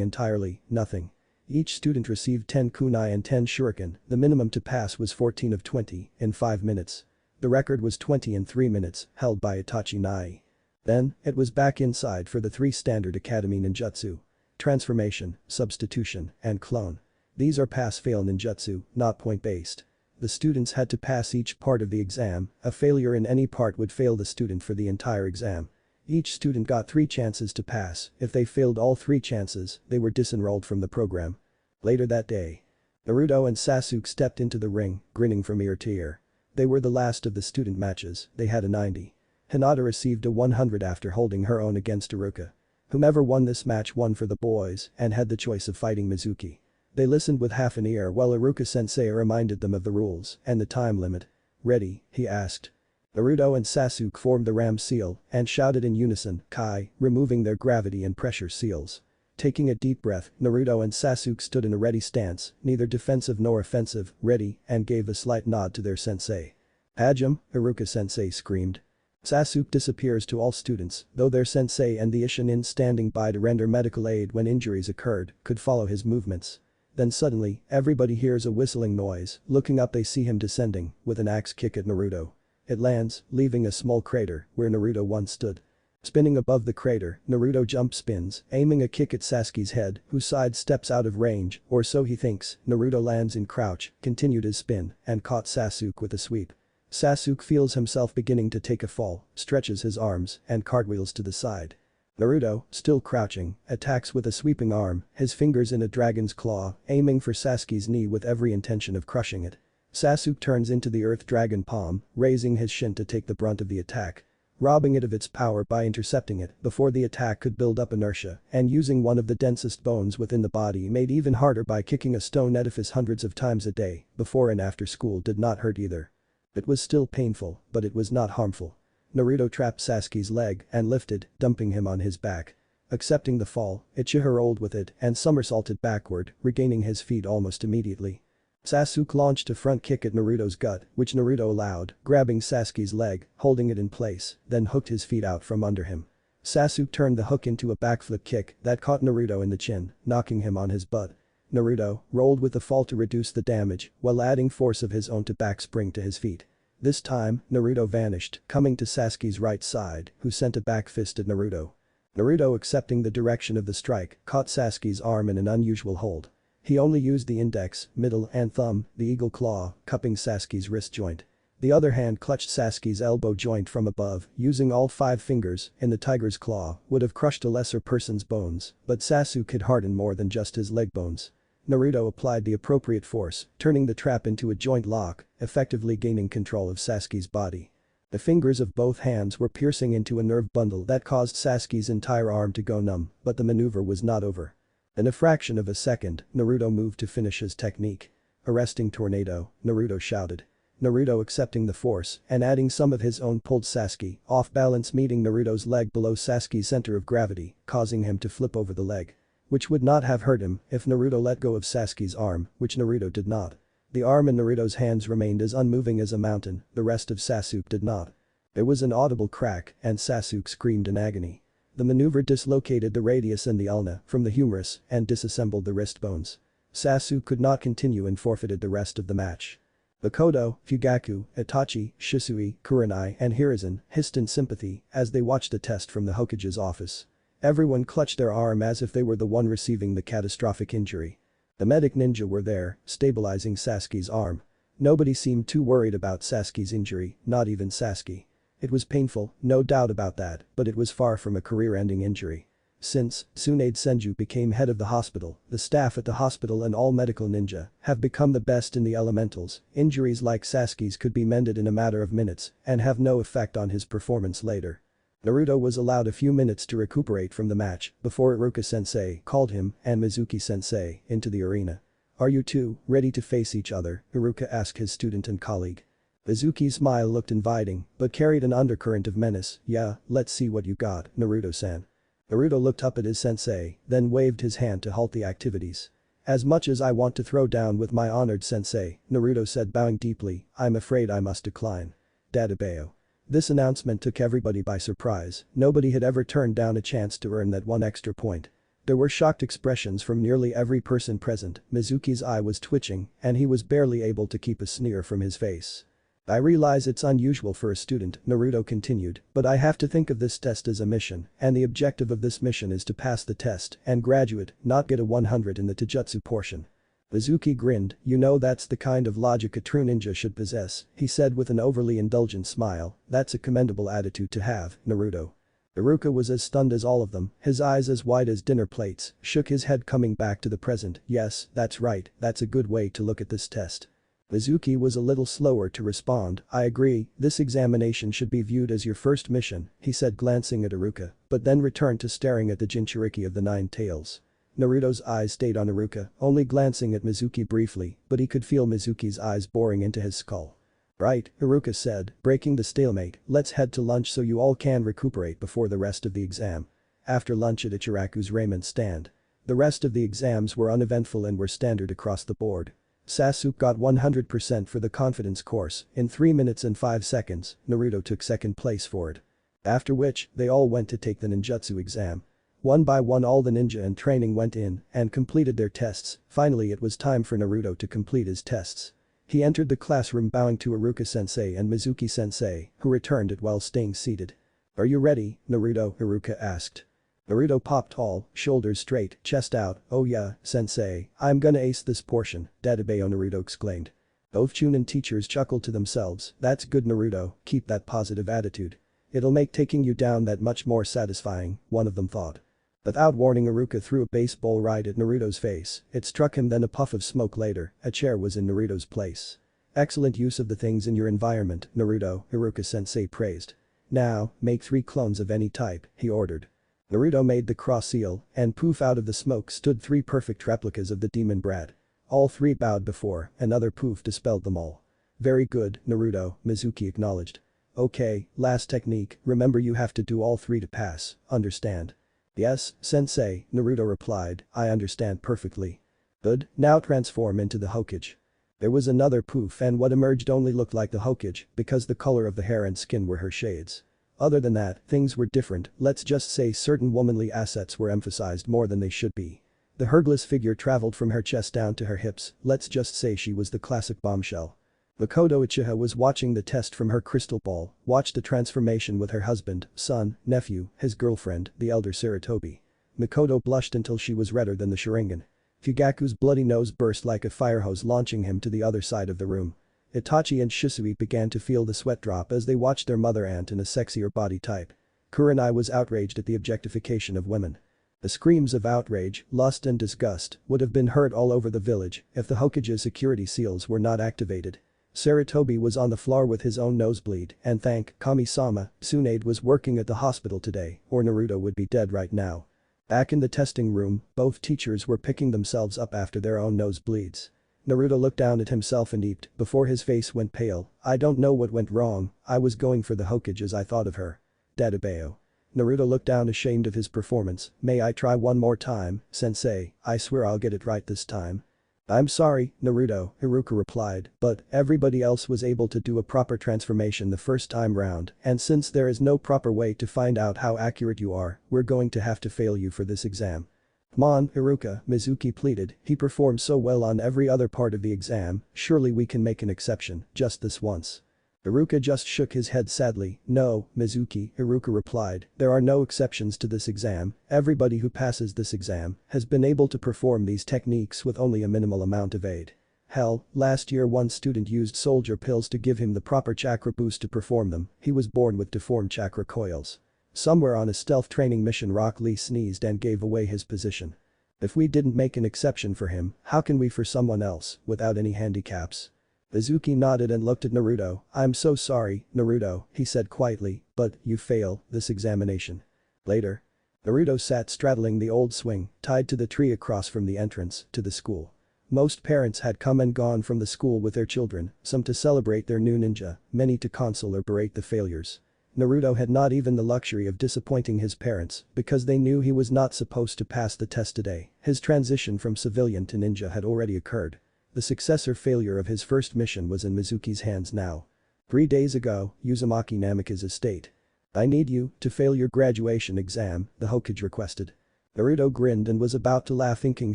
entirely, nothing. Each student received 10 kunai and 10 shuriken, the minimum to pass was 14 of 20, in 5 minutes. The record was 20 in 3 minutes, held by Itachi Nai. Then, it was back inside for the 3 standard academy ninjutsu. Transformation, substitution, and clone. These are pass-fail ninjutsu, not point-based. The students had to pass each part of the exam, a failure in any part would fail the student for the entire exam. Each student got 3 chances to pass, if they failed all 3 chances, they were disenrolled from the program. Later that day, Naruto and Sasuke stepped into the ring, grinning from ear to ear. They were the last of the student matches, they had a 90. Hinata received a 100 after holding her own against Iruka. Whomever won this match won for the boys and had the choice of fighting Mizuki. They listened with half an ear while Iruka-sensei reminded them of the rules and the time limit. "Ready?" he asked. Naruto and Sasuke formed the ram seal and shouted in unison, "Kai," removing their gravity and pressure seals. Taking a deep breath, Naruto and Sasuke stood in a ready stance, neither defensive nor offensive, ready, and gave a slight nod to their sensei. "Hajime," Iruka-sensei screamed. Sasuke disappears to all students, though their sensei and the Ishinin standing by to render medical aid when injuries occurred could follow his movements. Then suddenly, everybody hears a whistling noise, looking up they see him descending, with an axe kick at Naruto. It lands, leaving a small crater where Naruto once stood. Spinning above the crater, Naruto jump spins, aiming a kick at Sasuke's head, who sidesteps out of range, or so he thinks. Naruto lands in crouch, continued his spin, and caught Sasuke with a sweep. Sasuke feels himself beginning to take a fall, stretches his arms, and cartwheels to the side. Naruto, still crouching, attacks with a sweeping arm, his fingers in a dragon's claw, aiming for Sasuke's knee with every intention of crushing it. Sasuke turns into the earth dragon palm, raising his shin to take the brunt of the attack. Robbing it of its power by intercepting it before the attack could build up inertia, and using one of the densest bones within the body made even harder by kicking a stone edifice hundreds of times a day, before and after school did not hurt either. It was still painful, but it was not harmful. Naruto trapped Sasuke's leg and lifted, dumping him on his back. Accepting the fall, Ichigo rolled with it and somersaulted backward, regaining his feet almost immediately. Sasuke launched a front kick at Naruto's gut, which Naruto allowed, grabbing Sasuke's leg, holding it in place, then hooked his feet out from under him. Sasuke turned the hook into a backflip kick that caught Naruto in the chin, knocking him on his butt. Naruto rolled with the fall to reduce the damage, while adding force of his own to backspring to his feet. This time, Naruto vanished, coming to Sasuke's right side, who sent a back fist at Naruto. Naruto, accepting the direction of the strike, caught Sasuke's arm in an unusual hold. He only used the index, middle and thumb, the eagle claw, cupping Sasuke's wrist joint. The other hand clutched Sasuke's elbow joint from above, using all 5 fingers, in the tiger's claw, would have crushed a lesser person's bones, but Sasuke had hardened more than just his leg bones. Naruto applied the appropriate force, turning the trap into a joint lock, effectively gaining control of Sasuke's body. The fingers of both hands were piercing into a nerve bundle that caused Sasuke's entire arm to go numb, but the maneuver was not over. In a fraction of a second, Naruto moved to finish his technique. Arresting tornado, Naruto shouted. Naruto, accepting the force and adding some of his own, pulled Sasuke off balance, meeting Naruto's leg below Sasuke's center of gravity, causing him to flip over the leg. Which would not have hurt him if Naruto let go of Sasuke's arm, which Naruto did not. The arm in Naruto's hands remained as unmoving as a mountain, the rest of Sasuke did not. There was an audible crack and Sasuke screamed in agony. The maneuver dislocated the radius and the ulna from the humerus and disassembled the wrist bones. Sasuke could not continue and forfeited the rest of the match. Makoto, Fugaku, Itachi, Shisui, Kurenai and Hiruzen hissed in sympathy as they watched the test from the Hokage's office. Everyone clutched their arm as if they were the one receiving the catastrophic injury. The medic ninja were there, stabilizing Sasuke's arm. Nobody seemed too worried about Sasuke's injury, not even Sasuke. It was painful, no doubt about that, but it was far from a career-ending injury. Since Tsunade Senju became head of the hospital, the staff at the hospital and all medical ninja have become the best in the elementals. Injuries like Sasuke's could be mended in a matter of minutes and have no effect on his performance later. Naruto was allowed a few minutes to recuperate from the match before Iruka-sensei called him and Mizuki-sensei into the arena. "Are you two ready to face each other?" Iruka asked his student and colleague. Mizuki's smile looked inviting but carried an undercurrent of menace. "Yeah, let's see what you got, Naruto-san." Naruto looked up at his sensei, then waved his hand to halt the activities. "As much as I want to throw down with my honored sensei," Naruto said, bowing deeply, "I'm afraid I must decline." Dadabeo. This announcement took everybody by surprise. Nobody had ever turned down a chance to earn that one extra point. There were shocked expressions from nearly every person present. Mizuki's eye was twitching and he was barely able to keep a sneer from his face. "I realize it's unusual for a student," Naruto continued, "but I have to think of this test as a mission, and the objective of this mission is to pass the test and graduate, not get a 100 in the Taijutsu portion." Mizuki grinned. "You know that's the kind of logic a true ninja should possess," he said with an overly indulgent smile. "That's a commendable attitude to have, Naruto." Iruka was as stunned as all of them, his eyes as wide as dinner plates, shook his head coming back to the present. "Yes, that's right, that's a good way to look at this test." Mizuki was a little slower to respond. "I agree, this examination should be viewed as your first mission," he said, glancing at Iruka, but then returned to staring at the Jinchuriki of the 9 tails. Naruto's eyes stayed on Iruka, only glancing at Mizuki briefly, but he could feel Mizuki's eyes boring into his skull. "Right," Iruka said, breaking the stalemate, "let's head to lunch so you all can recuperate before the rest of the exam." After lunch at Ichiraku's ramen stand. The rest of the exams were uneventful and were standard across the board. Sasuke got 100% for the confidence course in 3 minutes and 5 seconds, Naruto took second place for it. After which, they all went to take the ninjutsu exam. One by one all the ninja in training went in and completed their tests. Finally it was time for Naruto to complete his tests. He entered the classroom bowing to Iruka-sensei and Mizuki-sensei, who returned it while staying seated. "Are you ready, Naruto?" Haruka asked. Naruto popped tall, shoulders straight, chest out. "Oh yeah, sensei, I'm gonna ace this portion," Databeo Naruto exclaimed. Both Chunin teachers chuckled to themselves. "That's good, Naruto, keep that positive attitude. It'll make taking you down that much more satisfying," one of them thought. Without warning, Haruka threw a baseball right at Naruto's face. It struck him, then a puff of smoke later, a chair was in Naruto's place. "Excellent use of the things in your environment, Naruto," Haruka-sensei praised. "Now, make 3 clones of any type," he ordered. Naruto made the cross seal, and poof, out of the smoke stood 3 perfect replicas of the demon brat. All 3 bowed before, another poof dispelled them all. "Very good, Naruto," Mizuki acknowledged. "Okay, last technique, remember you have to do all 3 to pass, understand?" "Yes, sensei," Naruto replied, "I understand perfectly." "Good, now transform into the Hokage." There was another poof, and what emerged only looked like the Hokage because the color of the hair and skin were her shades. Other than that, things were different. Let's just say certain womanly assets were emphasized more than they should be. The hergless figure traveled from her chest down to her hips. Let's just say she was the classic bombshell. Makoto Uchiha was watching the test from her crystal ball, watched the transformation with her husband, son, nephew, his girlfriend, the elder Sarutobi. Makoto blushed until she was redder than the Sharingan. Fugaku's bloody nose burst like a fire hose, launching him to the other side of the room. Itachi and Shisui began to feel the sweat drop as they watched their mother aunt in a sexier body type. Kurenai was outraged at the objectification of women. The screams of outrage, lust and disgust would have been heard all over the village if the Hokage's security seals were not activated. Sarutobi was on the floor with his own nosebleed, and thank Kami-sama, Tsunade was working at the hospital today, or Naruto would be dead right now. Back in the testing room, both teachers were picking themselves up after their own nosebleeds. Naruto looked down at himself and eeped before his face went pale. "I don't know what went wrong, I was going for the Hokage as I thought of her." Databeo. Naruto looked down, ashamed of his performance. "May I try one more time, sensei? I swear I'll get it right this time." "I'm sorry, Naruto," Haruka replied, "but everybody else was able to do a proper transformation the first time round, and since there is no proper way to find out how accurate you are, we're going to have to fail you for this exam." "Come on, Haruka," Mizuki pleaded, "he performed so well on every other part of the exam, surely we can make an exception, just this once." Haruka just shook his head sadly. "No, Mizuki," Haruka replied, "there are no exceptions to this exam. Everybody who passes this exam has been able to perform these techniques with only a minimal amount of aid. Hell, last year one student used soldier pills to give him the proper chakra boost to perform them. He was born with deformed chakra coils." Somewhere on a stealth training mission, Rock Lee sneezed and gave away his position. "If we didn't make an exception for him, how can we for someone else, without any handicaps?" Mizuki nodded and looked at Naruto. "I'm so sorry, Naruto," he said quietly, "but you fail this examination." Later. Naruto sat straddling the old swing, tied to the tree across from the entrance to the school. Most parents had come and gone from the school with their children, some to celebrate their new ninja, many to console or berate the failures. Naruto had not even the luxury of disappointing his parents because they knew he was not supposed to pass the test today. His transition from civilian to ninja had already occurred. The success or failure of his first mission was in Mizuki's hands now. 3 days ago, Uzumaki Namika's estate. "I need you to fail your graduation exam," the Hokage requested. Naruto grinned and was about to laugh, thinking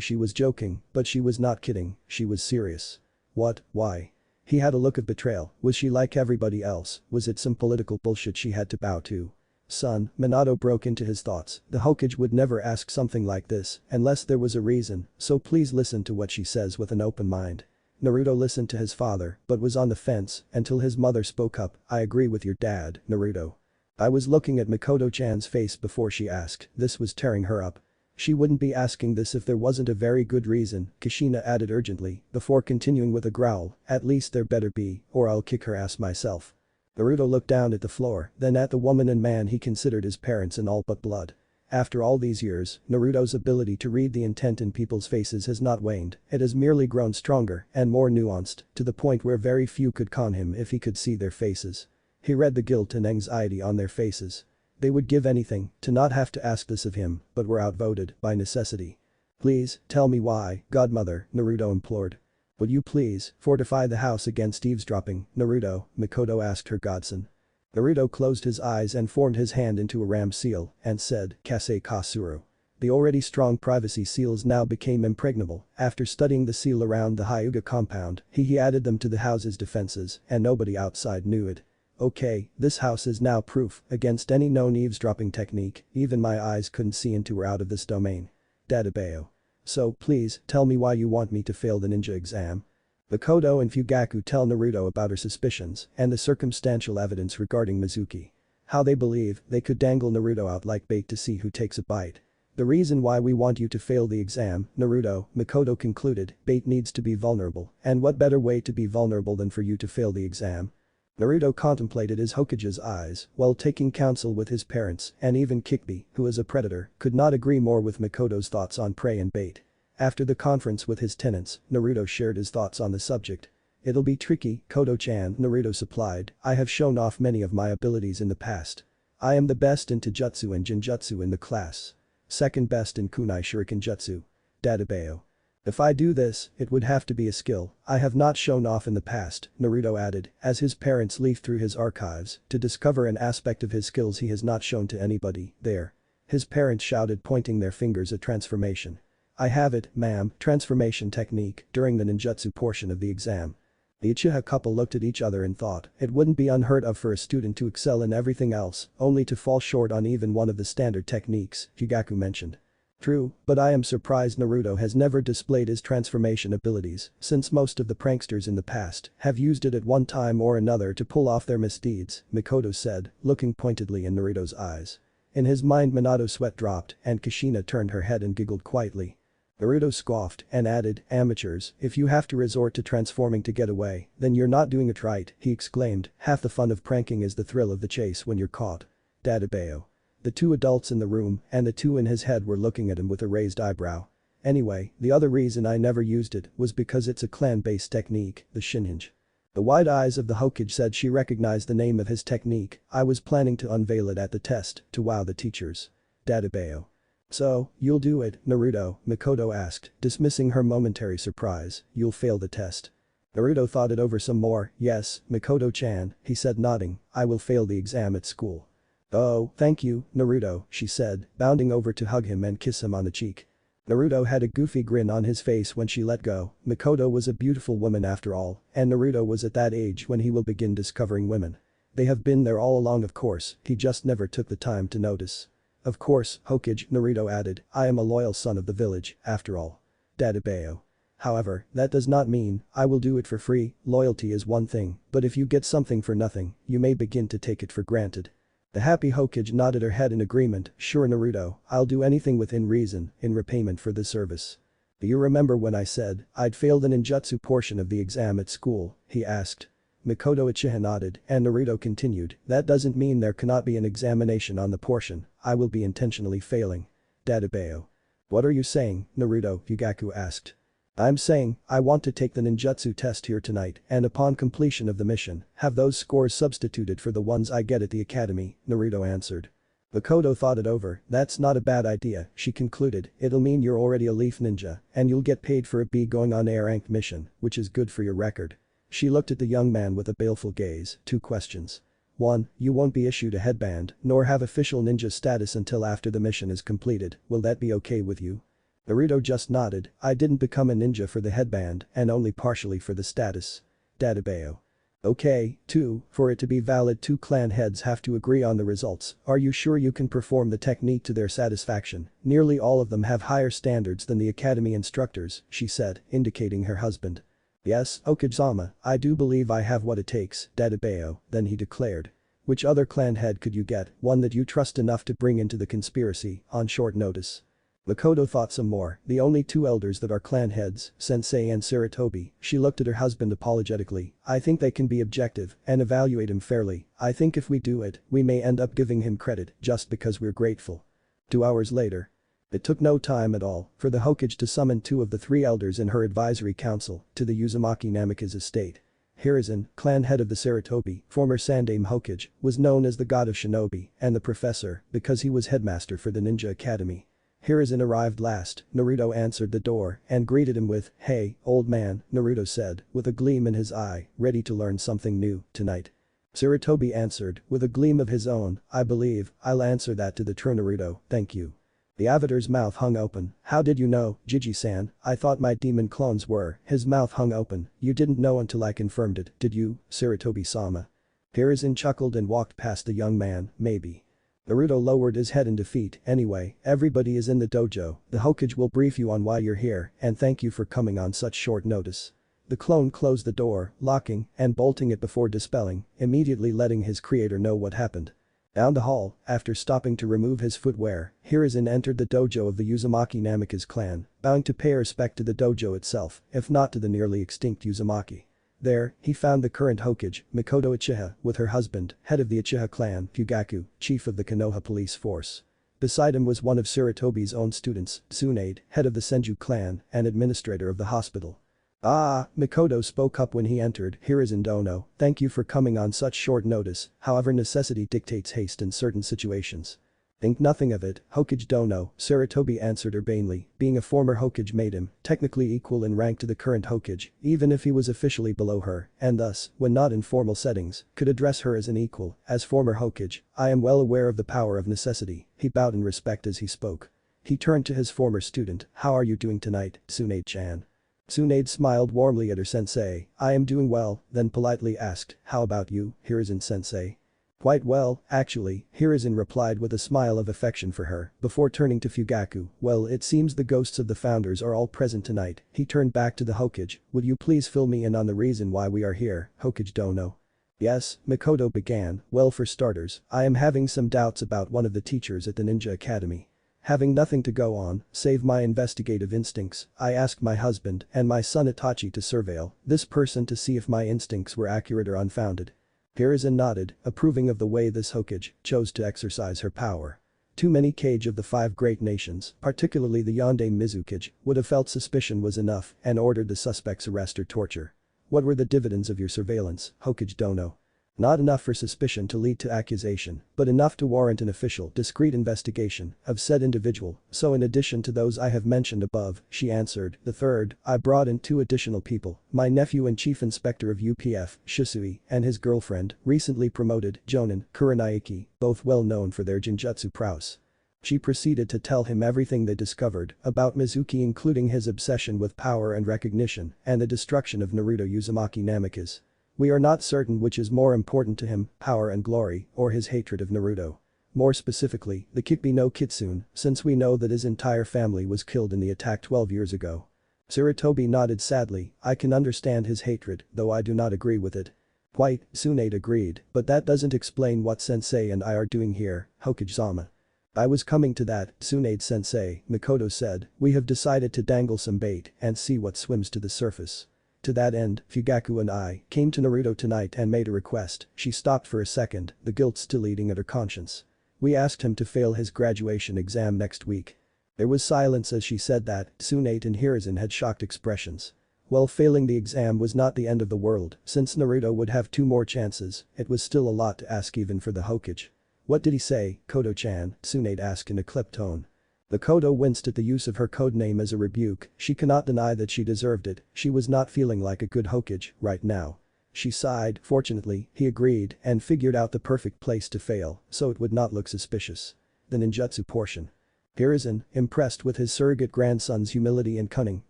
she was joking, but she was not kidding, she was serious. "What, why?" He had a look of betrayal. Was she like everybody else? Was it some political bullshit she had to bow to? "Son," Minato broke into his thoughts, "the Hokage would never ask something like this unless there was a reason, so please listen to what she says with an open mind." Naruto listened to his father but was on the fence until his mother spoke up. "I agree with your dad, Naruto." I was looking at Makoto-chan's face before she asked. This was tearing her up. She wouldn't be asking this if there wasn't a very good reason, Kushina added urgently, before continuing with a growl, "At least there better be, or I'll kick her ass myself." Naruto looked down at the floor, then at the woman and man he considered his parents in all but blood. After all these years, Naruto's ability to read the intent in people's faces has not waned, it has merely grown stronger and more nuanced, to the point where very few could con him if he could see their faces. He read the guilt and anxiety on their faces. They would give anything to not have to ask this of him, but were outvoted by necessity. "Please, tell me why, godmother," Naruto implored. "Would you please fortify the house against eavesdropping, Naruto?" Makoto asked her godson. Naruto closed his eyes and formed his hand into a ram seal and said, "Kase Kasuru." The already strong privacy seals now became impregnable. After studying the seal around the Hyuga compound, he added them to the house's defenses and nobody outside knew it. Okay, this house is now proof against any known eavesdropping technique, even my eyes couldn't see into or out of this domain. Databeo. So, please, tell me why you want me to fail the ninja exam. Makoto and Fugaku tell Naruto about her suspicions and the circumstantial evidence regarding Mizuki. How they believe they could dangle Naruto out like bait to see who takes a bite. The reason why we want you to fail the exam, Naruto, Makoto concluded, bait needs to be vulnerable, and what better way to be vulnerable than for you to fail the exam? Naruto contemplated his Hokage's eyes while taking counsel with his parents, and even Kikbi, who is a predator, could not agree more with Makoto's thoughts on prey and bait. After the conference with his tenants, Naruto shared his thoughts on the subject. It'll be tricky, Koto-chan, Naruto supplied, I have shown off many of my abilities in the past. I am the best in Taijutsu and Jinjutsu in the class. Second best in Kunai Shuriken Jutsu. Databeo. If I do this, it would have to be a skill I have not shown off in the past, Naruto added, as his parents leafed through his archives to discover an aspect of his skills he has not shown to anybody, there. His parents shouted, pointing their fingers at transformation. I have it, ma'am, transformation technique, during the ninjutsu portion of the exam. The Uchiha couple looked at each other and thought it wouldn't be unheard of for a student to excel in everything else, only to fall short on even one of the standard techniques, Fugaku mentioned. True, but I am surprised Naruto has never displayed his transformation abilities, since most of the pranksters in the past have used it at one time or another to pull off their misdeeds, Makoto said, looking pointedly in Naruto's eyes. In his mind Minato's sweat dropped and Kushina turned her head and giggled quietly. Naruto scoffed and added, amateurs, if you have to resort to transforming to get away, then you're not doing it right, he exclaimed, half the fun of pranking is the thrill of the chase when you're caught. Databeo. The two adults in the room and the two in his head were looking at him with a raised eyebrow. Anyway, the other reason I never used it was because it's a clan-based technique, the Shinhinge. The wide eyes of the Hokage said she recognized the name of his technique, I was planning to unveil it at the test to wow the teachers. Databeo. So, you'll do it, Naruto, Makoto asked, dismissing her momentary surprise, you'll fail the test. Naruto thought it over some more, yes, Makoto-chan, he said nodding, I will fail the exam at school. Oh, thank you, Naruto, she said, bounding over to hug him and kiss him on the cheek. Naruto had a goofy grin on his face when she let go, Makoto was a beautiful woman after all, and Naruto was at that age when he will begin discovering women. They have been there all along of course, he just never took the time to notice. Of course, Hokage, Naruto added, I am a loyal son of the village, after all. Databeo. However, that does not mean I will do it for free, loyalty is one thing, but if you get something for nothing, you may begin to take it for granted. The happy Hokage nodded her head in agreement, sure Naruto, I'll do anything within reason in repayment for this service. Do you remember when I said I'd failed the ninjutsu portion of the exam at school, he asked. Makoto Uchiha nodded and Naruto continued, that doesn't mean there cannot be an examination on the portion, I will be intentionally failing. Databeo. What are you saying, Naruto, Fugaku asked. I'm saying, I want to take the ninjutsu test here tonight and upon completion of the mission, have those scores substituted for the ones I get at the academy, Naruto answered. Makoto thought it over, that's not a bad idea, she concluded, it'll mean you're already a leaf ninja, and you'll get paid for it be going on a ranked mission, which is good for your record. She looked at the young man with a baleful gaze, 2 questions. 1. You won't be issued a headband, nor have official ninja status until after the mission is completed, will that be okay with you? Naruto just nodded, I didn't become a ninja for the headband and only partially for the status. Databeo. Okay, 2, for it to be valid 2 clan heads have to agree on the results, are you sure you can perform the technique to their satisfaction? Nearly all of them have higher standards than the academy instructors, she said, indicating her husband. Yes, Okage-sama, I do believe I have what it takes, Databeo, then he declared. Which other clan head could you get, one that you trust enough to bring into the conspiracy, on short notice? Makoto thought some more, the only 2 elders that are clan heads, Sensei and Sarutobi, she looked at her husband apologetically, I think they can be objective and evaluate him fairly, I think if we do it, we may end up giving him credit just because we're grateful. 2 hours later. It took no time at all for the Hokage to summon 2 of the 3 elders in her advisory council to the Uzumaki Namikaze estate. Hiruzen, clan head of the Sarutobi, former Sandaime Hokage, was known as the god of shinobi and the professor because he was headmaster for the ninja academy. Hiruzen arrived last, Naruto answered the door and greeted him with, hey, old man, Naruto said, with a gleam in his eye, ready to learn something new tonight. Sarutobi answered, with a gleam of his own, I believe, I'll answer that to the true Naruto, thank you. The avatar's mouth hung open, how did you know, Jiji-san, I thought my demon clones were, his mouth hung open, you didn't know until I confirmed it, did you, Sarutobi-sama? Hiruzen chuckled and walked past the young man, maybe. Naruto lowered his head in defeat. Anyway, everybody is in the dojo, the Hokage will brief you on why you're here and thank you for coming on such short notice. The clone closed the door, locking and bolting it before dispelling, immediately letting his creator know what happened. Down the hall, after stopping to remove his footwear, Hiruzen entered the dojo of the Uzumaki Namikaze clan, bowing to pay respect to the dojo itself, if not to the nearly extinct Uzumaki. There, he found the current Hokage, Mikoto Uchiha, with her husband, head of the Uchiha clan, Fugaku, chief of the Konoha police force. Beside him was one of Sarutobi's own students, Tsunade, head of the Senju clan and administrator of the hospital. Ah, Mikoto spoke up when he entered. Hiruzen Dono, thank you for coming on such short notice, however necessity dictates haste in certain situations. Think nothing of it, Hokage Dono, Sarutobi answered urbanely, being a former Hokage made him technically equal in rank to the current Hokage, even if he was officially below her, and thus, when not in formal settings, could address her as an equal. As former Hokage, I am well aware of the power of necessity, he bowed in respect as he spoke. He turned to his former student, how are you doing tonight, Tsunade-chan? Tsunade smiled warmly at her sensei, I am doing well, then politely asked, how about you, Hiruzen-sensei? Quite well, actually, Hiruzen replied with a smile of affection for her, before turning to Fugaku, well it seems the ghosts of the founders are all present tonight. He turned back to the Hokage, would you please fill me in on the reason why we are here, Hokage Dono? Yes, Mikoto began, well for starters, I am having some doubts about one of the teachers at the Ninja Academy. Having nothing to go on, save my investigative instincts, I asked my husband and my son Itachi to surveil this person to see if my instincts were accurate or unfounded. Hiruzen nodded, approving of the way this Hokage chose to exercise her power. Too many Kage of the 5 great nations, particularly the Yonde Mizukage, would have felt suspicion was enough and ordered the suspect's arrest or torture. What were the dividends of your surveillance, Hokage Dono? Not enough for suspicion to lead to accusation, but enough to warrant an official, discreet investigation of said individual, so in addition to those I have mentioned above, she answered, the third, I brought in 2 additional people, my nephew and chief inspector of UPF, Shisui, and his girlfriend, recently promoted, Jonin, Kuranaiki, both well known for their Jinjutsu prowess. She proceeded to tell him everything they discovered about Mizuki including his obsession with power and recognition and the destruction of Naruto Uzumaki Namikaze. We are not certain which is more important to him, power and glory, or his hatred of Naruto. More specifically, the Kikbi no Kitsune, since we know that his entire family was killed in the attack 12 years ago. Sarutobi nodded sadly, I can understand his hatred, though I do not agree with it. Quite, Tsunade agreed, but that doesn't explain what sensei and I are doing here, Hokage-sama. I was coming to that, Tsunade-sensei, Mikoto said, we have decided to dangle some bait and see what swims to the surface. To that end, Fugaku and I came to Naruto tonight and made a request. She stopped for a second, the guilt still eating at her conscience. We asked him to fail his graduation exam next week. There was silence as she said that. Tsunade and Hiruzen had shocked expressions. While failing the exam was not the end of the world, since Naruto would have 2 more chances, it was still a lot to ask even for the Hokage. What did he say, Kodo-chan? Tsunade asked in a clipped tone. The Kodo winced at the use of her codename as a rebuke, she cannot deny that she deserved it, she was not feeling like a good Hokage right now. She sighed, fortunately, he agreed and figured out the perfect place to fail, so it would not look suspicious. The ninjutsu portion. Hiruzen, impressed with his surrogate grandson's humility and cunning,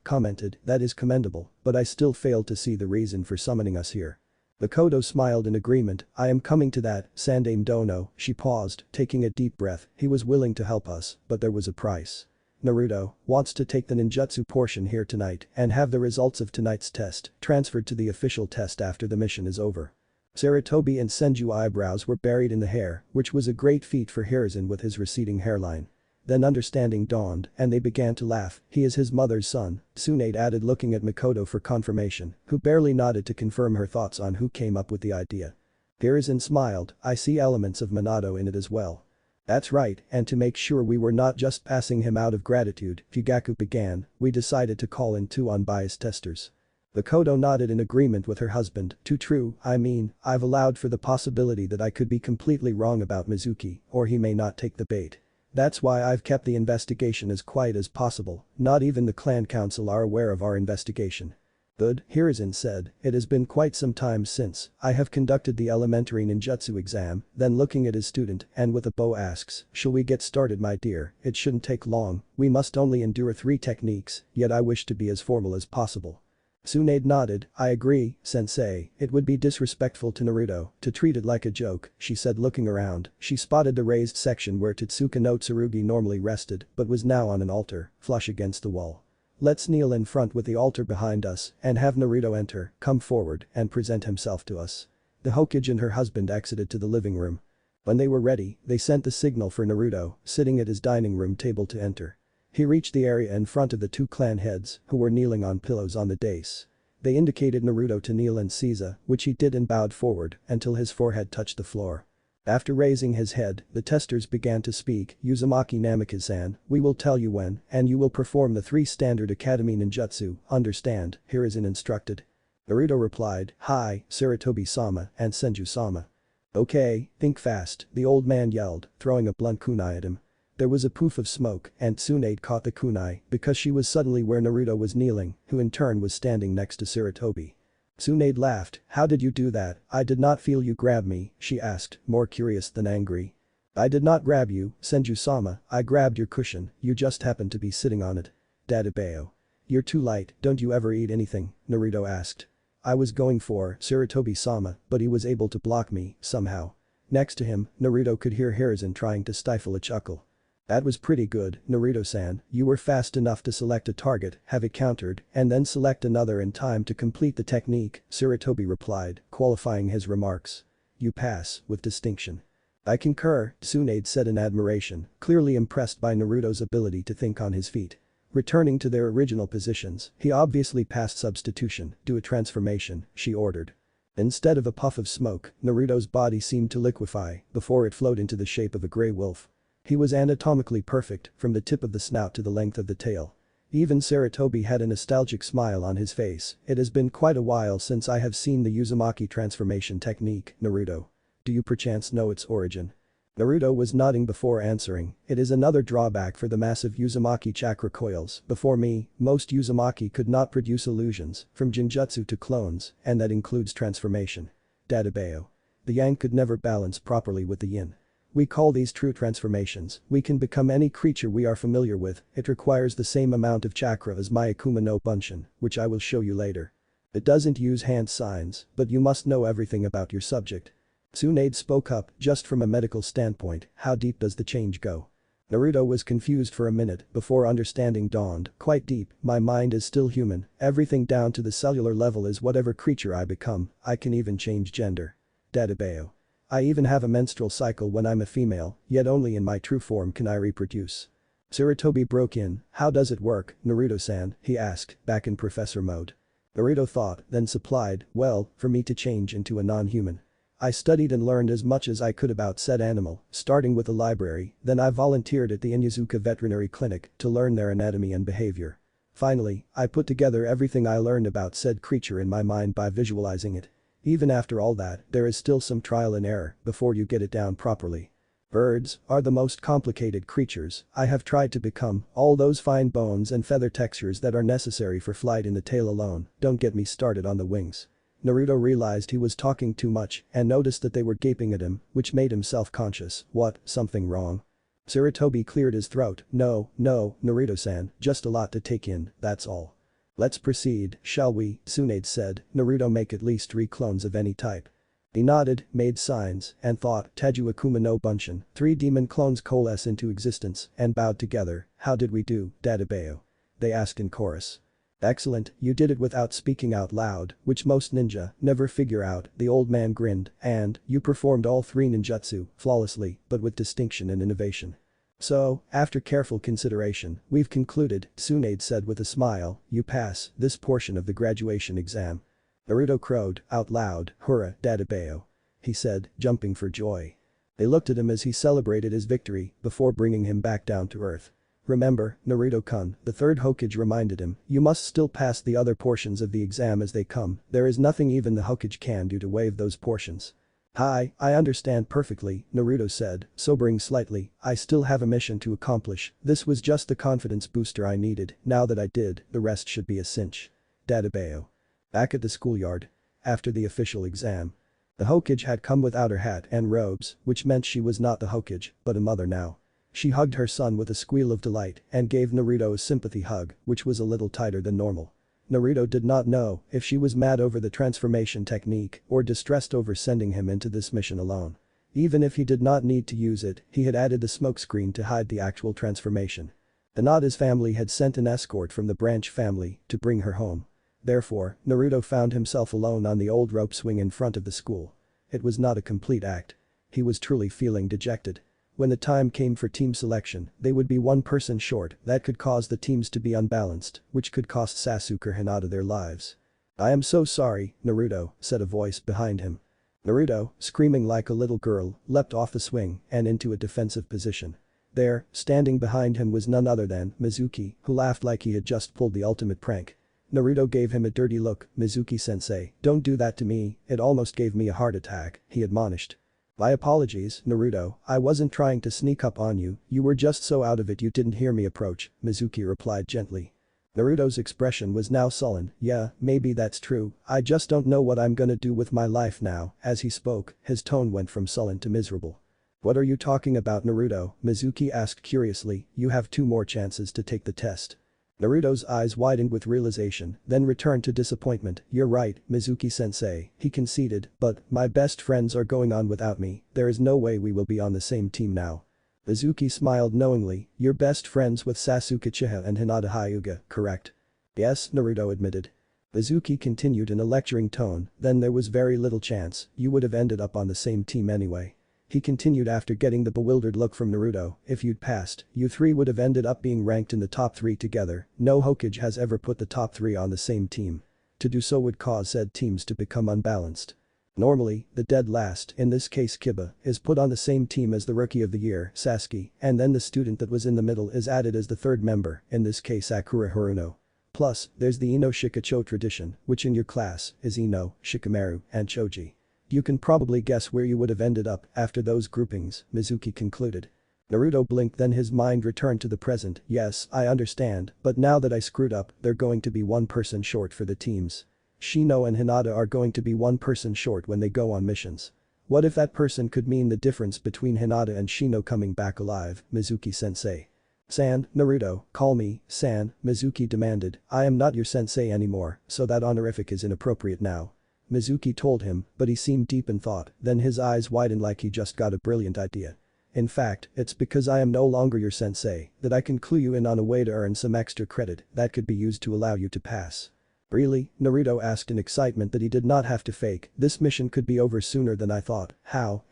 commented, that is commendable, but I still fail to see the reason for summoning us here. The Kodo smiled in agreement, I am coming to that, Sandaime Dono, she paused, taking a deep breath, he was willing to help us, but there was a price. Naruto wants to take the ninjutsu portion here tonight and have the results of tonight's test transferred to the official test after the mission is over. Sarutobi and Senju eyebrows were buried in the hair, which was a great feat for Hiruzen with his receding hairline. Then understanding dawned and they began to laugh, he is his mother's son, Tsunade added looking at Mikoto for confirmation, who barely nodded to confirm her thoughts on who came up with the idea. Hiruzen smiled, I see elements of Minato in it as well. That's right, and to make sure we were not just passing him out of gratitude, Fugaku began, we decided to call in 2 unbiased testers. The Kodo nodded in agreement with her husband, too true, I mean, I've allowed for the possibility that I could be completely wrong about Mizuki, or he may not take the bait. That's why I've kept the investigation as quiet as possible, not even the clan council are aware of our investigation. Good, Hiruzen said, it has been quite some time since I have conducted the elementary ninjutsu exam, then looking at his student and with a bow asks, shall we get started my dear, it shouldn't take long, we must only endure 3 techniques, yet I wish to be as formal as possible. Tsunade nodded, I agree, sensei, it would be disrespectful to Naruto to treat it like a joke, she said looking around. She spotted the raised section where Totsuka no Tsurugi normally rested but was now on an altar, flush against the wall. Let's kneel in front with the altar behind us and have Naruto enter, come forward and present himself to us. The Hokage and her husband exited to the living room. When they were ready, they sent the signal for Naruto, sitting at his dining room table to enter. He reached the area in front of the two clan heads who were kneeling on pillows on the dais. They indicated Naruto to kneel and Caesar, which he did and bowed forward until his forehead touched the floor. After raising his head, the testers began to speak, Uzumaki Namikaze-san, we will tell you when, and you will perform the 3 standard academy ninjutsu, understand, Hiruzen instructed. Naruto replied, hi, Sarutobi-sama and Senju-sama. Okay, think fast, the old man yelled, throwing a blunt kunai at him. There was a poof of smoke and Tsunade caught the kunai because she was suddenly where Naruto was kneeling, who in turn was standing next to Sarutobi. Tsunade laughed, how did you do that? I did not feel you grab me, she asked, more curious than angry. I did not grab you, Senju-sama, I grabbed your cushion, you just happened to be sitting on it. Dadabeo. You're too light, don't you ever eat anything? Naruto asked. I was going for Sarutobi-sama, but he was able to block me, somehow. Next to him, Naruto could hear Hiruzen trying to stifle a chuckle. That was pretty good, Naruto-san, you were fast enough to select a target, have it countered, and then select another in time to complete the technique, Sarutobi replied, qualifying his remarks. You pass, with distinction. I concur, Tsunade said in admiration, clearly impressed by Naruto's ability to think on his feet. Returning to their original positions, he obviously passed substitution, do a transformation, she ordered. Instead of a puff of smoke, Naruto's body seemed to liquefy before it flowed into the shape of a grey wolf. He was anatomically perfect, from the tip of the snout to the length of the tail. Even Sarutobi had a nostalgic smile on his face, it has been quite a while since I have seen the Uzumaki transformation technique, Naruto. Do you perchance know its origin? Naruto was nodding before answering, it is another drawback for the massive Uzumaki chakra coils, before me, most Uzumaki could not produce illusions, from Jinjutsu to clones, and that includes transformation. Dadabeo. The yang could never balance properly with the yin. We call these true transformations, we can become any creature we are familiar with, it requires the same amount of chakra as my Akuma no Bunshin, which I will show you later. It doesn't use hand signs, but you must know everything about your subject. Tsunade spoke up, just from a medical standpoint, how deep does the change go? Naruto was confused for a minute before understanding dawned, quite deep, my mind is still human, everything down to the cellular level is whatever creature I become, I can even change gender. Dadabeo. I even have a menstrual cycle when I'm a female, yet only in my true form can I reproduce. Sarutobi broke in, how does it work, Naruto-san, he asked, back in professor mode. Naruto thought, then supplied, well, for me to change into a non-human. I studied and learned as much as I could about said animal, starting with the library, then I volunteered at the Inyazuka Veterinary Clinic to learn their anatomy and behavior. Finally, I put together everything I learned about said creature in my mind by visualizing it. Even after all that, there is still some trial and error before you get it down properly. Birds are the most complicated creatures I have tried to become, all those fine bones and feather textures that are necessary for flight in the tail alone, don't get me started on the wings. Naruto realized he was talking too much and noticed that they were gaping at him, which made him self-conscious, what, something wrong? Sarutobi cleared his throat, no, Naruto-san, just a lot to take in, that's all. Let's proceed, shall we, Tsunade said, Naruto make at least 3 clones of any type. He nodded, made signs, and thought, Taju Akuma no Bunshin, 3 demon clones coalesce into existence, and bowed together, how did we do, Dadabeo? They asked in chorus. Excellent, you did it without speaking out loud, which most ninja never figure out, the old man grinned, and, you performed all 3 ninjutsu, flawlessly, but with distinction and innovation. So, after careful consideration, we've concluded, Tsunade said with a smile, you pass this portion of the graduation exam. Naruto crowed, out loud, hurrah, Dadabeo. He said, jumping for joy. They looked at him as he celebrated his victory, before bringing him back down to earth. Remember, Naruto-kun, the third Hokage reminded him, you must still pass the other portions of the exam as they come, there is nothing even the Hokage can do to waive those portions. Hi, I understand perfectly, Naruto said, sobering slightly, I still have a mission to accomplish, this was just the confidence booster I needed, now that I did, the rest should be a cinch. Dadabeo. Back at the schoolyard. After the official exam. The Hokage had come without her hat and robes, which meant she was not the Hokage, but a mother now. She hugged her son with a squeal of delight and gave Naruto a sympathy hug, which was a little tighter than normal. Naruto did not know if she was mad over the transformation technique or distressed over sending him into this mission alone. Even if he did not need to use it, he had added the smokescreen to hide the actual transformation. Hinata's family had sent an escort from the branch family to bring her home. Therefore, Naruto found himself alone on the old rope swing in front of the school. It was not a complete act. He was truly feeling dejected. When the time came for team selection, they would be one person short. That could cause the teams to be unbalanced, which could cost Sasuke or Hinata their lives. "I am so sorry, Naruto," said a voice behind him. Naruto, screaming like a little girl, leapt off the swing and into a defensive position. There, standing behind him was none other than Mizuki, who laughed like he had just pulled the ultimate prank. Naruto gave him a dirty look. "Mizuki-sensei, don't do that to me, it almost gave me a heart attack," he admonished. "My apologies, Naruto, I wasn't trying to sneak up on you, you were just so out of it you didn't hear me approach," Mizuki replied gently. Naruto's expression was now sullen. "Yeah, maybe that's true, I just don't know what I'm gonna do with my life now." As he spoke, his tone went from sullen to miserable. "What are you talking about, Naruto?" Mizuki asked curiously. "You have 2 more chances to take the test." Naruto's eyes widened with realization, then returned to disappointment. "You're right, Mizuki-sensei," he conceded, "but my best friends are going on without me, there is no way we will be on the same team now." Mizuki smiled knowingly. "You're best friends with Sasuke Uchiha and Hinata Hyuga, correct?" "Yes," Naruto admitted. Mizuki continued in a lecturing tone, "Then there was very little chance, you would have ended up on the same team anyway." He continued after getting the bewildered look from Naruto, "If you'd passed, you 3 would have ended up being ranked in the top 3 together, no Hokage has ever put the top 3 on the same team. To do so would cause said teams to become unbalanced. Normally, the dead last, in this case Kiba, is put on the same team as the Rookie of the Year, Sasuke, and then the student that was in the middle is added as the 3rd member, in this case Sakura Haruno. Plus, there's the Ino Shikacho tradition, which in your class is Ino, Shikamaru, and Choji. You can probably guess where you would have ended up after those groupings," Mizuki concluded. Naruto blinked, then his mind returned to the present. "Yes, I understand, but now that I screwed up, they're going to be 1 person short for the teams. Shino and Hinata are going to be 1 person short when they go on missions. What if that person could mean the difference between Hinata and Shino coming back alive, Mizuki-sensei?" "San, Naruto, call me San," Mizuki demanded. "I am not your sensei anymore, so that honorific is inappropriate now." Mizuki told him, but he seemed deep in thought, then his eyes widened like he just got a brilliant idea. "In fact, it's because I am no longer your sensei that I can clue you in on a way to earn some extra credit that could be used to allow you to pass." "Really?" Naruto asked in excitement that he did not have to fake. "This mission could be over sooner than I thought. How?"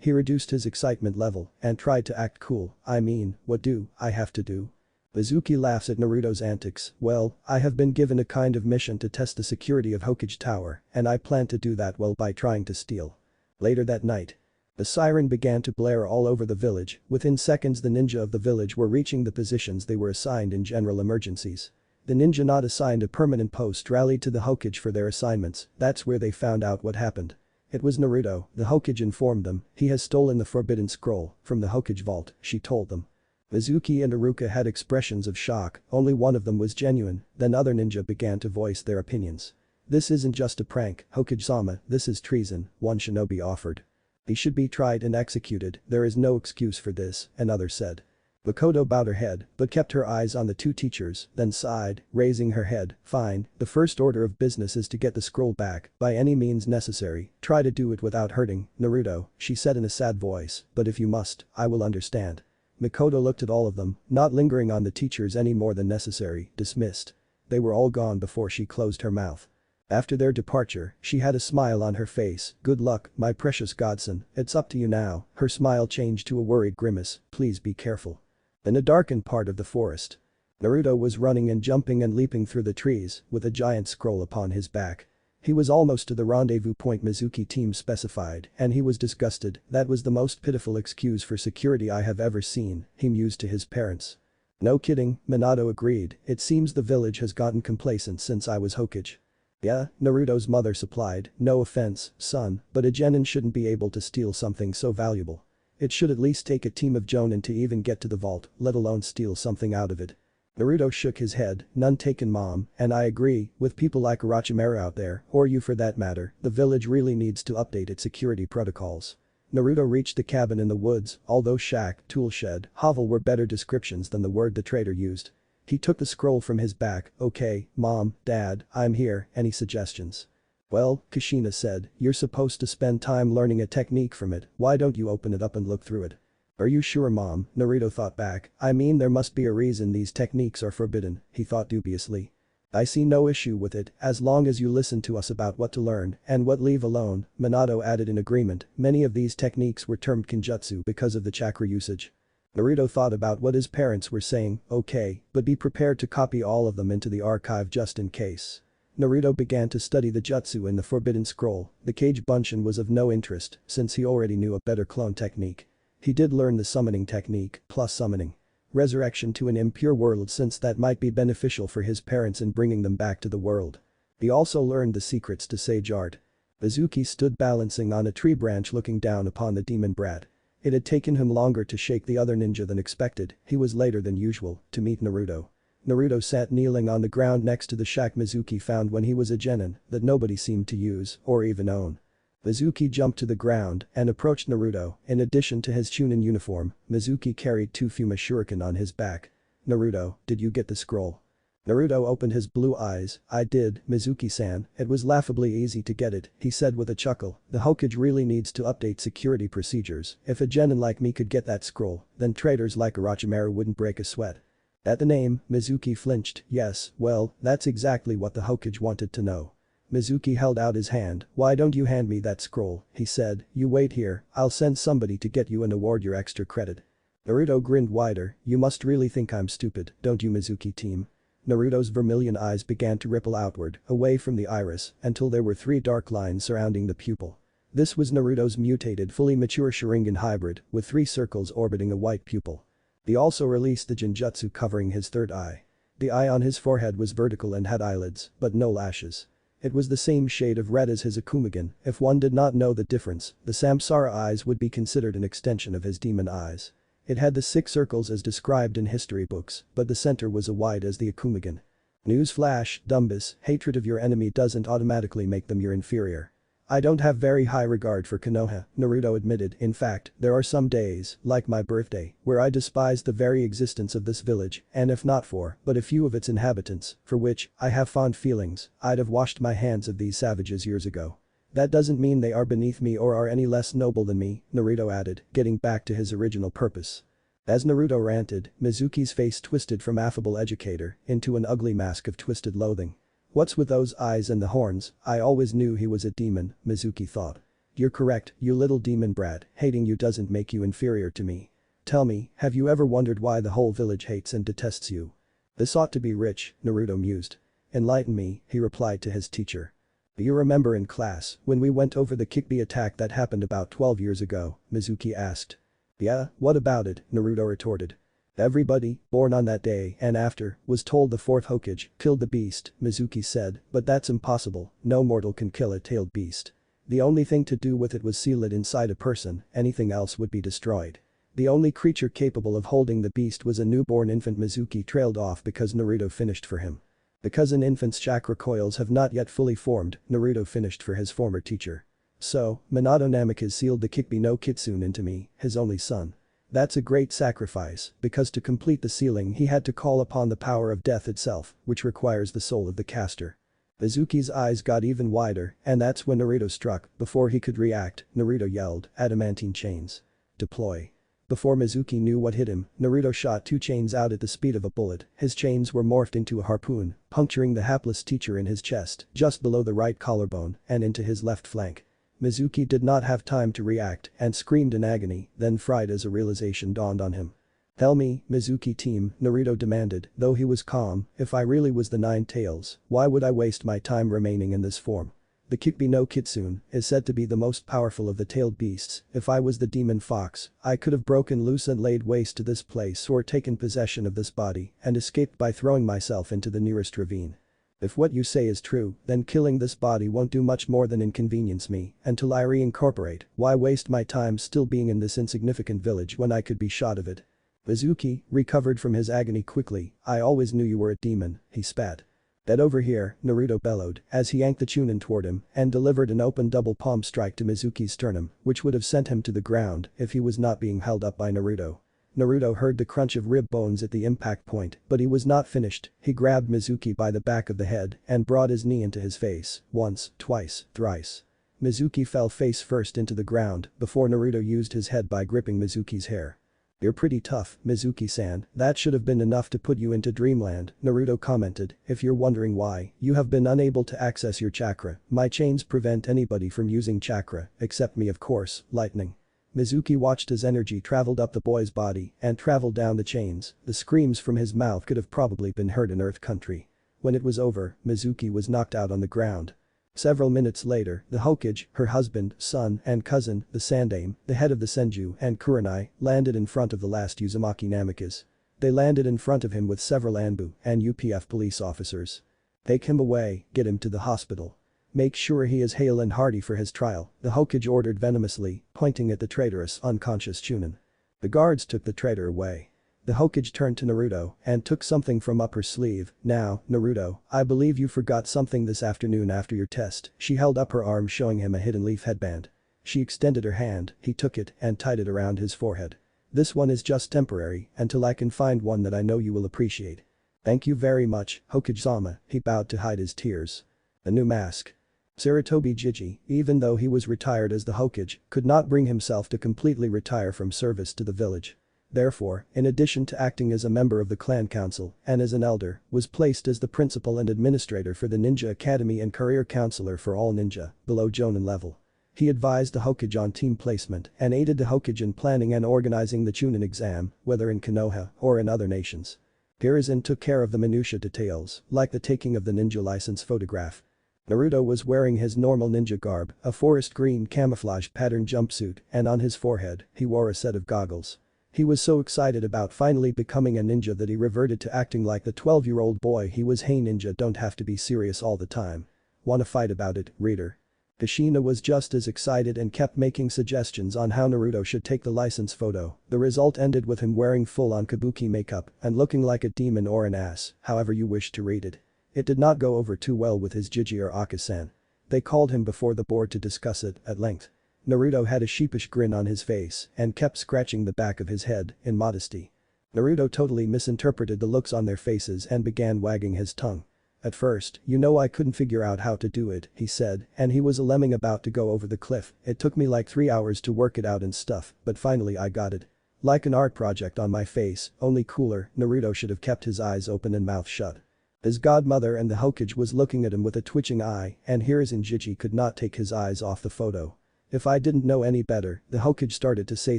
He reduced his excitement level and tried to act cool. "I mean, what do I have to do?" Mizuki laughs at Naruto's antics. "Well, I have been given a kind of mission to test the security of Hokage Tower, and I plan to do that well by trying to steal." Later that night. The siren began to blare all over the village. Within seconds the ninja of the village were reaching the positions they were assigned in general emergencies. The ninja not assigned a permanent post rallied to the Hokage for their assignments. That's where they found out what happened. It was Naruto, the Hokage informed them. "He has stolen the forbidden scroll from the Hokage vault," she told them. Mizuki and Iruka had expressions of shock, only one of them was genuine, then other ninja began to voice their opinions. "This isn't just a prank, Hokage-sama, this is treason," one shinobi offered. "He should be tried and executed, there is no excuse for this," another said. Makoto bowed her head, but kept her eyes on the 2 teachers, then sighed, raising her head. "Fine, the first order of business is to get the scroll back, by any means necessary, try to do it without hurting Naruto," she said in a sad voice, "but if you must, I will understand." Makoto looked at all of them, not lingering on the teachers any more than necessary, dismissed. They were all gone before she closed her mouth. After their departure, she had a smile on her face. "Good luck, my precious godson, it's up to you now." Her smile changed to a worried grimace. "Please be careful." In a darkened part of the forest. Naruto was running and jumping and leaping through the trees, with a giant scroll upon his back. He was almost to the rendezvous point Mizuki team specified, and he was disgusted. "That was the most pitiful excuse for security I have ever seen," he mused to his parents. "No kidding," Minato agreed, "it seems the village has gotten complacent since I was Hokage." "Yeah," Naruto's mother supplied, "no offense, son, but a genin shouldn't be able to steal something so valuable. It should at least take a team of jonin to even get to the vault, let alone steal something out of it." Naruto shook his head. "None taken, mom, and I agree, with people like Orochimaru out there, or you for that matter, the village really needs to update its security protocols." Naruto reached the cabin in the woods, although shack, tool shed, hovel were better descriptions than the word the trader used. He took the scroll from his back. Okay, Mom, Dad, I'm here, any suggestions? Well, Kushina said, you're supposed to spend time learning a technique from it, why don't you open it up and look through it? Are you sure, Mom? Naruto thought back. I mean, there must be a reason these techniques are forbidden, he thought dubiously. I see no issue with it, as long as you listen to us about what to learn and what leave alone, Minato added in agreement. Many of these techniques were termed kinjutsu because of the chakra usage. Naruto thought about what his parents were saying, okay, but be prepared to copy all of them into the archive just in case. Naruto began to study the jutsu in the forbidden scroll. The Kage Bunshin was of no interest since he already knew a better clone technique. He did learn the summoning technique, plus summoning resurrection to an impure world since that might be beneficial for his parents in bringing them back to the world. He also learned the secrets to sage art. Mizuki stood balancing on a tree branch looking down upon the demon brat. It had taken him longer to shake the other ninja than expected, he was later than usual to meet Naruto. Naruto sat kneeling on the ground next to the shack Mizuki found when he was a genin that nobody seemed to use or even own. Mizuki jumped to the ground and approached Naruto. In addition to his Chunin uniform, Mizuki carried 2 Fuma shuriken on his back. Naruto, did you get the scroll? Naruto opened his blue eyes. I did, Mizuki-san, it was laughably easy to get it, he said with a chuckle. The Hokage really needs to update security procedures. If a genin like me could get that scroll, then traitors like Orochimaru wouldn't break a sweat. At the name, Mizuki flinched. Yes, well, that's exactly what the Hokage wanted to know. Mizuki held out his hand. Why don't you hand me that scroll, he said. You wait here, I'll send somebody to get you and award your extra credit. Naruto grinned wider. You must really think I'm stupid, don't you, Mizuki team? Naruto's vermilion eyes began to ripple outward, away from the iris, until there were 3 dark lines surrounding the pupil. This was Naruto's mutated fully mature Sharingan hybrid, with 3 circles orbiting a white pupil. He also released the Genjutsu covering his 3rd eye. The eye on his forehead was vertical and had eyelids, but no lashes. It was the same shade of red as his Akumagen. If one did not know the difference, the Samsara eyes would be considered an extension of his demon eyes. It had the 6 circles as described in history books, but the center was as wide as the Akumagen. Newsflash, Dumbus, hatred of your enemy doesn't automatically make them your inferior. I don't have very high regard for Konoha, Naruto admitted. In fact, there are some days, like my birthday, where I despise the very existence of this village, and if not for, but a few of its inhabitants, for which, I have fond feelings, I'd have washed my hands of these savages years ago. That doesn't mean they are beneath me or are any less noble than me, Naruto added, getting back to his original purpose. As Naruto ranted, Mizuki's face twisted from affable educator into an ugly mask of twisted loathing. What's with those eyes and the horns? I always knew he was a demon, Mizuki thought. You're correct, you little demon brat, hating you doesn't make you inferior to me. Tell me, have you ever wondered why the whole village hates and detests you? This ought to be rich, Naruto mused. Enlighten me, he replied to his teacher. You remember in class, when we went over the Kikbi attack that happened about 12 years ago, Mizuki asked. Yeah, what about it, Naruto retorted. Everybody, born on that day and after, was told the 4th Hokage killed the beast, Mizuki said, but that's impossible, no mortal can kill a tailed beast. The only thing to do with it was seal it inside a person, anything else would be destroyed. The only creature capable of holding the beast was a newborn infant. Mizuki trailed off because Naruto finished for him. Because an infant's chakra coils have not yet fully formed, Naruto finished for his former teacher. So, Minato Namikaze sealed the Kikbi no Kitsune into me, his only son. That's a great sacrifice, because to complete the sealing he had to call upon the power of death itself, which requires the soul of the caster. Mizuki's eyes got even wider, and that's when Naruto struck. Before he could react, Naruto yelled, adamantine chains. Deploy. Before Mizuki knew what hit him, Naruto shot 2 chains out at the speed of a bullet. His chains were morphed into a harpoon, puncturing the hapless teacher in his chest, just below the right collarbone, and into his left flank. Mizuki did not have time to react and screamed in agony, then fried as a realization dawned on him. Tell me, Mizuki team, Naruto demanded, though he was calm, if I really was the 9 tails, why would I waste my time remaining in this form? The Kikbi no Kitsune is said to be the most powerful of the tailed beasts. If I was the demon fox, I could have broken loose and laid waste to this place or taken possession of this body and escaped by throwing myself into the nearest ravine. If what you say is true, then killing this body won't do much more than inconvenience me until I reincorporate. Why waste my time still being in this insignificant village when I could be shot of it? Mizuki recovered from his agony quickly. I always knew you were a demon, he spat. That over here, Naruto bellowed as he yanked the Chunin toward him and delivered an open double palm strike to Mizuki's sternum, which would have sent him to the ground if he was not being held up by Naruto. Naruto heard the crunch of rib bones at the impact point, but he was not finished. He grabbed Mizuki by the back of the head and brought his knee into his face, once, twice, thrice. Mizuki fell face first into the ground before Naruto used his head by gripping Mizuki's hair. "You're pretty tough, Mizuki-san, that should have been enough to put you into dreamland," Naruto commented. "If you're wondering why you have been unable to access your chakra, my chains prevent anybody from using chakra, except me of course, lightning." Mizuki watched as energy traveled up the boy's body and traveled down the chains. The screams from his mouth could have probably been heard in Earth Country. When it was over, Mizuki was knocked out on the ground. Several minutes later, the Hokage, her husband, son, and cousin, the Sandaime, the head of the Senju, and Kurenai, landed in front of the last Uzumaki Namikaze. They landed in front of him with several Anbu and UPF police officers. "Take him away, get him to the hospital. Make sure he is hale and hearty for his trial," the Hokage ordered venomously, pointing at the traitorous, unconscious Chunin. The guards took the traitor away. The Hokage turned to Naruto and took something from up her sleeve. "Now, Naruto, I believe you forgot something this afternoon after your test." She held up her arm showing him a hidden leaf headband. She extended her hand, he took it and tied it around his forehead. "This one is just temporary until I can find one that I know you will appreciate." "Thank you very much, Hokage-sama," he bowed to hide his tears. A new mask. Sarutobi Jiji, even though he was retired as the Hokage, could not bring himself to completely retire from service to the village. Therefore, in addition to acting as a member of the clan council and as an elder, was placed as the principal and administrator for the Ninja Academy and career counselor for all ninja below Jonin level. He advised the Hokage on team placement and aided the Hokage in planning and organizing the Chunin exam, whether in Konoha or in other nations. Hiruzen took care of the minutiae details, like the taking of the ninja license photograph. Naruto was wearing his normal ninja garb, a forest green camouflage pattern jumpsuit, and on his forehead, he wore a set of goggles. He was so excited about finally becoming a ninja that he reverted to acting like the 12-year-old boy he was. "Hey ninja don't have to be serious all the time. Wanna fight about it, reader?" Kushina was just as excited and kept making suggestions on how Naruto should take the license photo. The result ended with him wearing full-on kabuki makeup and looking like a demon or an ass, however you wish to read it. It did not go over too well with his Jiji or Aka-san. They called him before the board to discuss it at length. Naruto had a sheepish grin on his face and kept scratching the back of his head in modesty. Naruto totally misinterpreted the looks on their faces and began wagging his tongue. "At first, I couldn't figure out how to do it," he said, and he was a lemming about to go over the cliff. "It took me like 3 hours to work it out and stuff, but finally I got it. Like an art project on my face, only cooler." Naruto should have kept his eyes open and mouth shut. His godmother and the Hokage was looking at him with a twitching eye, and Hiruzen Jiji could not take his eyes off the photo. "If I didn't know any better," the Hokage started to say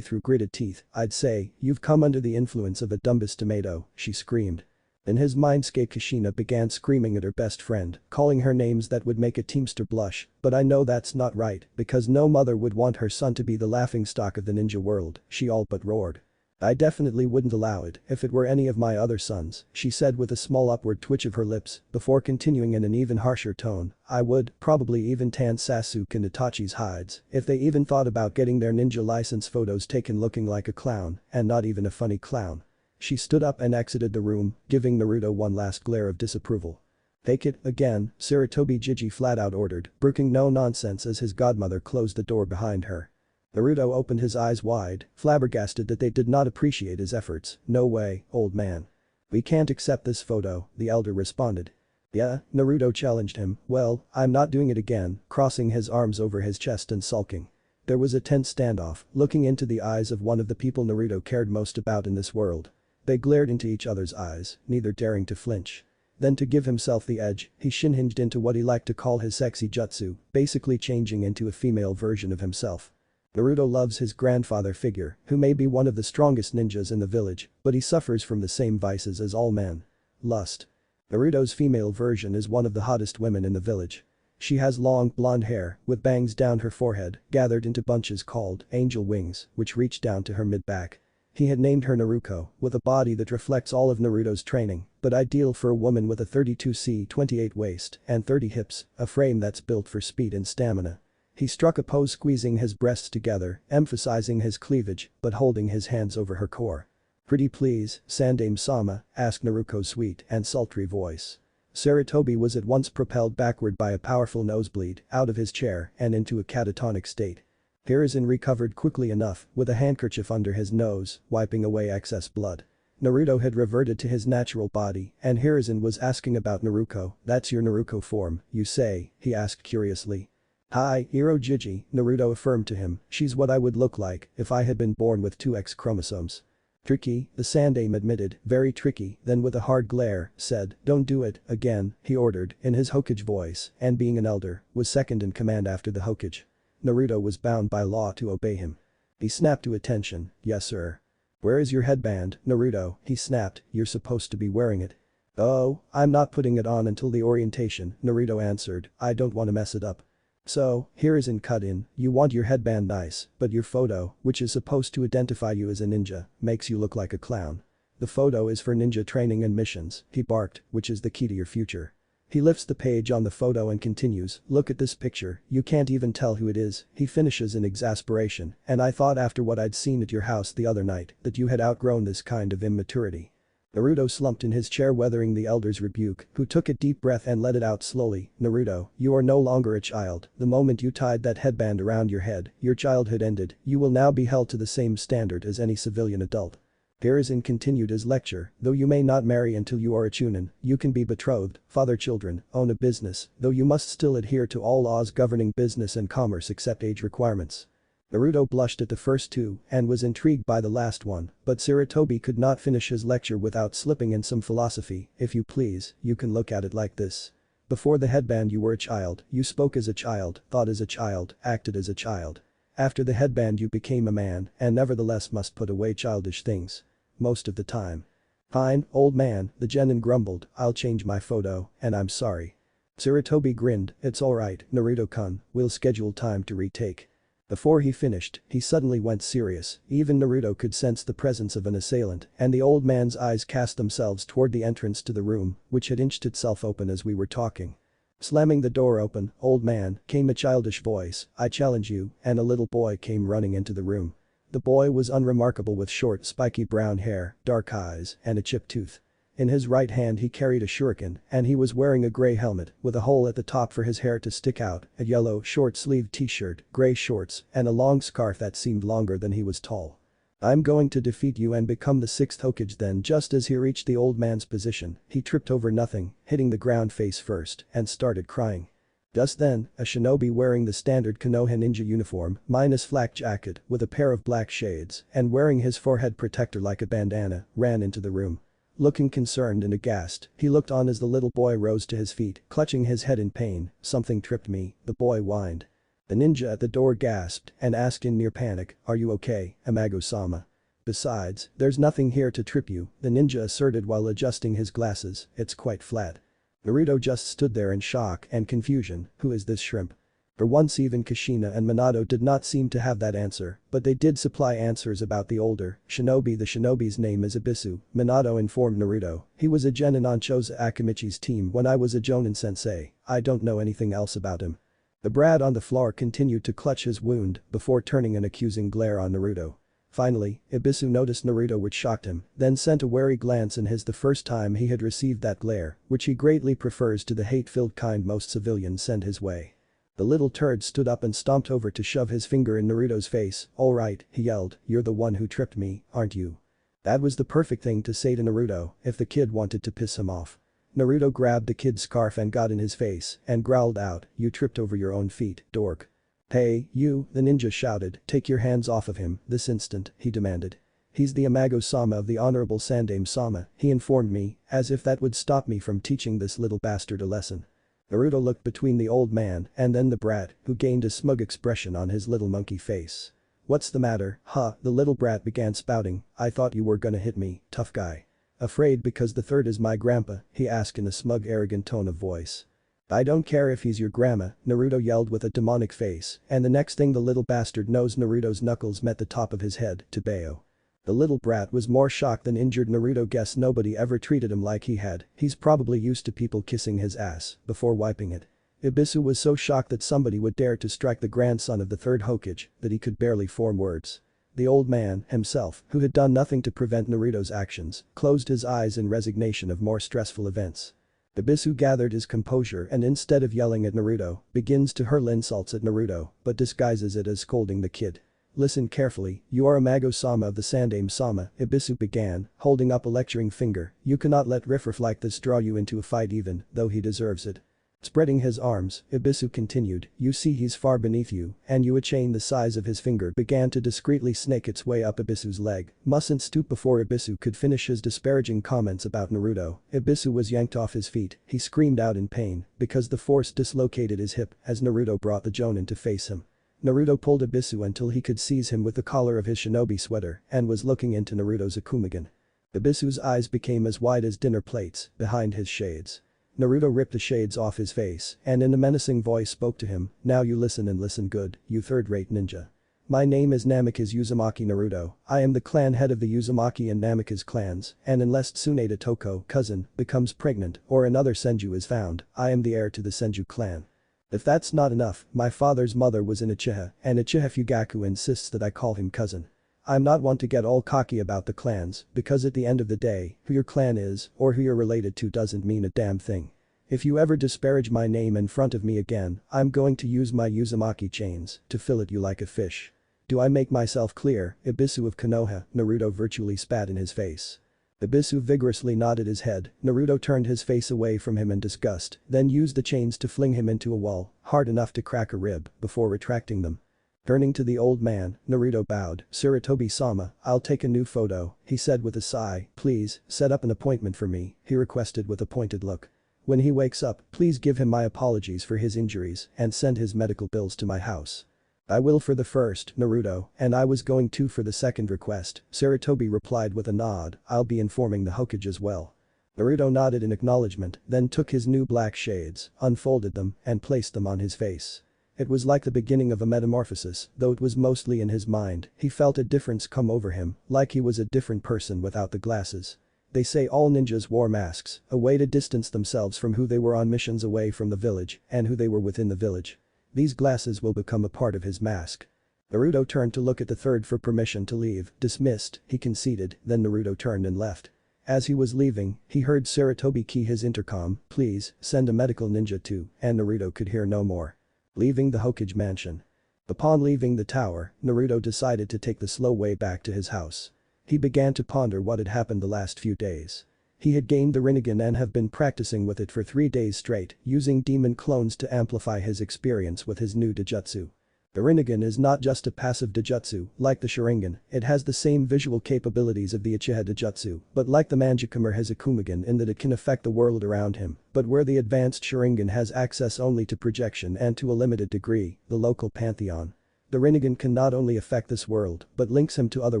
through gritted teeth, "I'd say, you've come under the influence of a Dumbus tomato," she screamed. In his mindscape Kushina began screaming at her best friend, calling her names that would make a teamster blush, "But I know that's not right, because no mother would want her son to be the laughingstock of the ninja world," she all but roared. "I definitely wouldn't allow it if it were any of my other sons," she said with a small upward twitch of her lips, before continuing in an even harsher tone. "I would probably even tan Sasuke and Itachi's hides if they even thought about getting their ninja license photos taken looking like a clown, and not even a funny clown." She stood up and exited the room, giving Naruto one last glare of disapproval. "Take it again," Sarutobi Jiji flat out ordered, brooking no nonsense as his godmother closed the door behind her. Naruto opened his eyes wide, flabbergasted that they did not appreciate his efforts. "No way, old man. We can't accept this photo," the elder responded. "Yeah?" Naruto challenged him. "Well, I'm not doing it again," crossing his arms over his chest and sulking. There was a tense standoff, looking into the eyes of one of the people Naruto cared most about in this world. They glared into each other's eyes, neither daring to flinch. Then to give himself the edge, he shinhinged into what he liked to call his sexy jutsu, basically changing into a female version of himself. Naruto loves his grandfather figure, who may be one of the strongest ninjas in the village, but he suffers from the same vices as all men. Lust. Naruto's female version is one of the hottest women in the village. She has long, blonde hair, with bangs down her forehead, gathered into bunches called angel wings, which reach down to her mid-back. He had named her Naruko, with a body that reflects all of Naruto's training, but ideal for a woman with a 32c28 waist and 30 hips, a frame that's built for speed and stamina. He struck a pose squeezing his breasts together, emphasizing his cleavage, but holding his hands over her core. "Pretty please, Sandaime-sama?" asked Naruto's sweet and sultry voice. Sarutobi was at once propelled backward by a powerful nosebleed, out of his chair and into a catatonic state. Hiruzen recovered quickly enough with a handkerchief under his nose, wiping away excess blood. Naruto had reverted to his natural body and Hiruzen was asking about Naruko. "That's your Naruko form, you say?" he asked curiously. "Hi, Hiro Jiji," Naruto affirmed to him, "she's what I would look like if I had been born with two X chromosomes." "Tricky," the Sandaime admitted, "very tricky," then with a hard glare, said, "Don't do it again," he ordered in his Hokage voice and being an elder, was second in command after the Hokage. Naruto was bound by law to obey him. He snapped to attention, "Yes sir." "Where is your headband, Naruto?" he snapped, "You're supposed to be wearing it." "Oh, I'm not putting it on until the orientation," Naruto answered, "I don't want to mess it up." "So," Hiruzen cut in, "you want your headband nice, but your photo, which is supposed to identify you as a ninja, makes you look like a clown. The photo is for ninja training and missions," he barked, "which is the key to your future." He lifts the page on the photo and continues, "Look at this picture, you can't even tell who it is," he finishes in exasperation, "and I thought after what I'd seen at your house the other night that you had outgrown this kind of immaturity." Naruto slumped in his chair weathering the elder's rebuke, who took a deep breath and let it out slowly. "Naruto, you are no longer a child, the moment you tied that headband around your head, your childhood ended, you will now be held to the same standard as any civilian adult." Hiruzen continued his lecture, "Though you may not marry until you are a chunin, you can be betrothed, father children, own a business, though you must still adhere to all laws governing business and commerce except age requirements." Naruto blushed at the first two and was intrigued by the last one, but Sarutobi could not finish his lecture without slipping in some philosophy. "If you please, you can look at it like this. Before the headband you were a child, you spoke as a child, thought as a child, acted as a child. After the headband you became a man and nevertheless must put away childish things. Most of the time." "Fine, old man," the genin grumbled, "I'll change my photo, and I'm sorry." Sarutobi grinned, "It's alright, Naruto-kun, we'll schedule time to retake." Before he finished, he suddenly went serious, even Naruto could sense the presence of an assailant and the old man's eyes cast themselves toward the entrance to the room, which had inched itself open as we were talking. Slamming the door open, "Old man," came a childish voice, "I challenge you," and a little boy came running into the room. The boy was unremarkable with short spiky brown hair, dark eyes, and a chipped tooth. In his right hand he carried a shuriken and he was wearing a gray helmet with a hole at the top for his hair to stick out, a yellow short-sleeved t-shirt, gray shorts, and a long scarf that seemed longer than he was tall. "I'm going to defeat you and become the sixth Hokage." Then just as he reached the old man's position, he tripped over nothing, hitting the ground face first, and started crying. Just then, a shinobi wearing the standard Konoha ninja uniform, minus flak jacket, with a pair of black shades, and wearing his forehead protector like a bandana, ran into the room. Looking concerned and aghast, he looked on as the little boy rose to his feet, clutching his head in pain. "Something tripped me," the boy whined. The ninja at the door gasped and asked in near panic, "Are you okay, Imago-sama?" "Besides, there's nothing here to trip you," the ninja asserted while adjusting his glasses, "it's quite flat." Naruto just stood there in shock and confusion. Who is this shrimp? For once even Kushina and Minato did not seem to have that answer, but they did supply answers about the older shinobi. The shinobi's name is Ibisu, Minato informed Naruto. "He was a genin on Choza Akimichi's team when I was a jonin sensei. I don't know anything else about him." The brat on the floor continued to clutch his wound before turning an accusing glare on Naruto. Finally, Ibisu noticed Naruto, which shocked him, then sent a wary glance in his the first time he had received that glare, which he greatly prefers to the hate-filled kind most civilians send his way. The little turd stood up and stomped over to shove his finger in Naruto's face. "Alright," he yelled, "you're the one who tripped me, aren't you?" That was the perfect thing to say to Naruto if the kid wanted to piss him off. Naruto grabbed the kid's scarf and got in his face and growled out, "You tripped over your own feet, dork." "Hey, you," the ninja shouted, "take your hands off of him, this instant," he demanded. "He's the Imago-sama of the Honorable Sandaime-sama," he informed me, as if that would stop me from teaching this little bastard a lesson. Naruto looked between the old man and then the brat, who gained a smug expression on his little monkey face. "What's the matter, huh?" the little brat began spouting, "I thought you were gonna hit me, tough guy." "Afraid because the third is my grandpa?" he asked in a smug arrogant tone of voice. "I don't care if he's your grandma," Naruto yelled with a demonic face, and the next thing the little bastard knows Naruto's knuckles met the top of his head, Tebeo. The little brat was more shocked than injured. Naruto guessed nobody ever treated him like he had, he's probably used to people kissing his ass before wiping it. Ibisu was so shocked that somebody would dare to strike the grandson of the third Hokage that he could barely form words. The old man, himself, who had done nothing to prevent Naruto's actions, closed his eyes in resignation of more stressful events. Ibisu gathered his composure and instead of yelling at Naruto, begins to hurl insults at Naruto, but disguises it as scolding the kid. Listen carefully, you are a Mago-sama of the Sandaime-sama, Ibisu began, holding up a lecturing finger, you cannot let riffraff like this draw you into a fight even, though he deserves it. Spreading his arms, Ibisu continued, you see he's far beneath you, and you a chain the size of his finger began to discreetly snake its way up Ibisu's leg, mustn't stoop before Ibisu could finish his disparaging comments about Naruto, Ibisu was yanked off his feet, he screamed out in pain, because the force dislocated his hip as Naruto brought the Jonin to face him. Naruto pulled Ibisu until he could seize him with the collar of his shinobi sweater and was looking into Naruto's Akumagen. Ibisu's eyes became as wide as dinner plates behind his shades. Naruto ripped the shades off his face and in a menacing voice spoke to him, now you listen and listen good, you third-rate ninja. My name is Namikaze Uzumaki Naruto, I am the clan head of the Uzumaki and Namikaze clans, and unless Tsunade Toko, cousin, becomes pregnant or another Senju is found, I am the heir to the Senju clan. If that's not enough, my father's mother was an Uchiha, and Uchiha Fugaku insists that I call him cousin. I'm not one to get all cocky about the clans, because at the end of the day, who your clan is, or who you're related to doesn't mean a damn thing. If you ever disparage my name in front of me again, I'm going to use my Uzumaki chains to fillet you like a fish. Do I make myself clear, Ibisu of Konoha, Naruto virtually spat in his face. Ibisu vigorously nodded his head, Naruto turned his face away from him in disgust, then used the chains to fling him into a wall, hard enough to crack a rib, before retracting them. Turning to the old man, Naruto bowed, Sarutobi-sama, I'll take a new photo, he said with a sigh, please, set up an appointment for me, he requested with a pointed look. When he wakes up, please give him my apologies for his injuries and send his medical bills to my house. I will for the first, Naruto, and I was going to for the second request, Sarutobi replied with a nod, I'll be informing the Hokage as well. Naruto nodded in acknowledgement, then took his new black shades, unfolded them, and placed them on his face. It was like the beginning of a metamorphosis, though it was mostly in his mind, he felt a difference come over him, like he was a different person without the glasses. They say all ninjas wore masks, a way to distance themselves from who they were on missions away from the village and who they were within the village. These glasses will become a part of his mask. Naruto turned to look at the third for permission to leave, dismissed, he conceded, then Naruto turned and left. As he was leaving, he heard Sarutobi key his intercom, please, send a medical ninja to, and Naruto could hear no more. Leaving the Hokage mansion. Upon leaving the tower, Naruto decided to take the slow way back to his house. He began to ponder what had happened the last few days. He had gained the Rinnegan and have been practicing with it for 3 days straight, using demon clones to amplify his experience with his new Dijutsu. The Rinnegan is not just a passive Dijutsu, like the Sharingan, it has the same visual capabilities of the Uchiha Dijutsu, but like the Manjikumer has a Kumagen in that it can affect the world around him, but where the advanced Sharingan has access only to projection and to a limited degree, the local pantheon. The Rinnegan can not only affect this world, but links him to other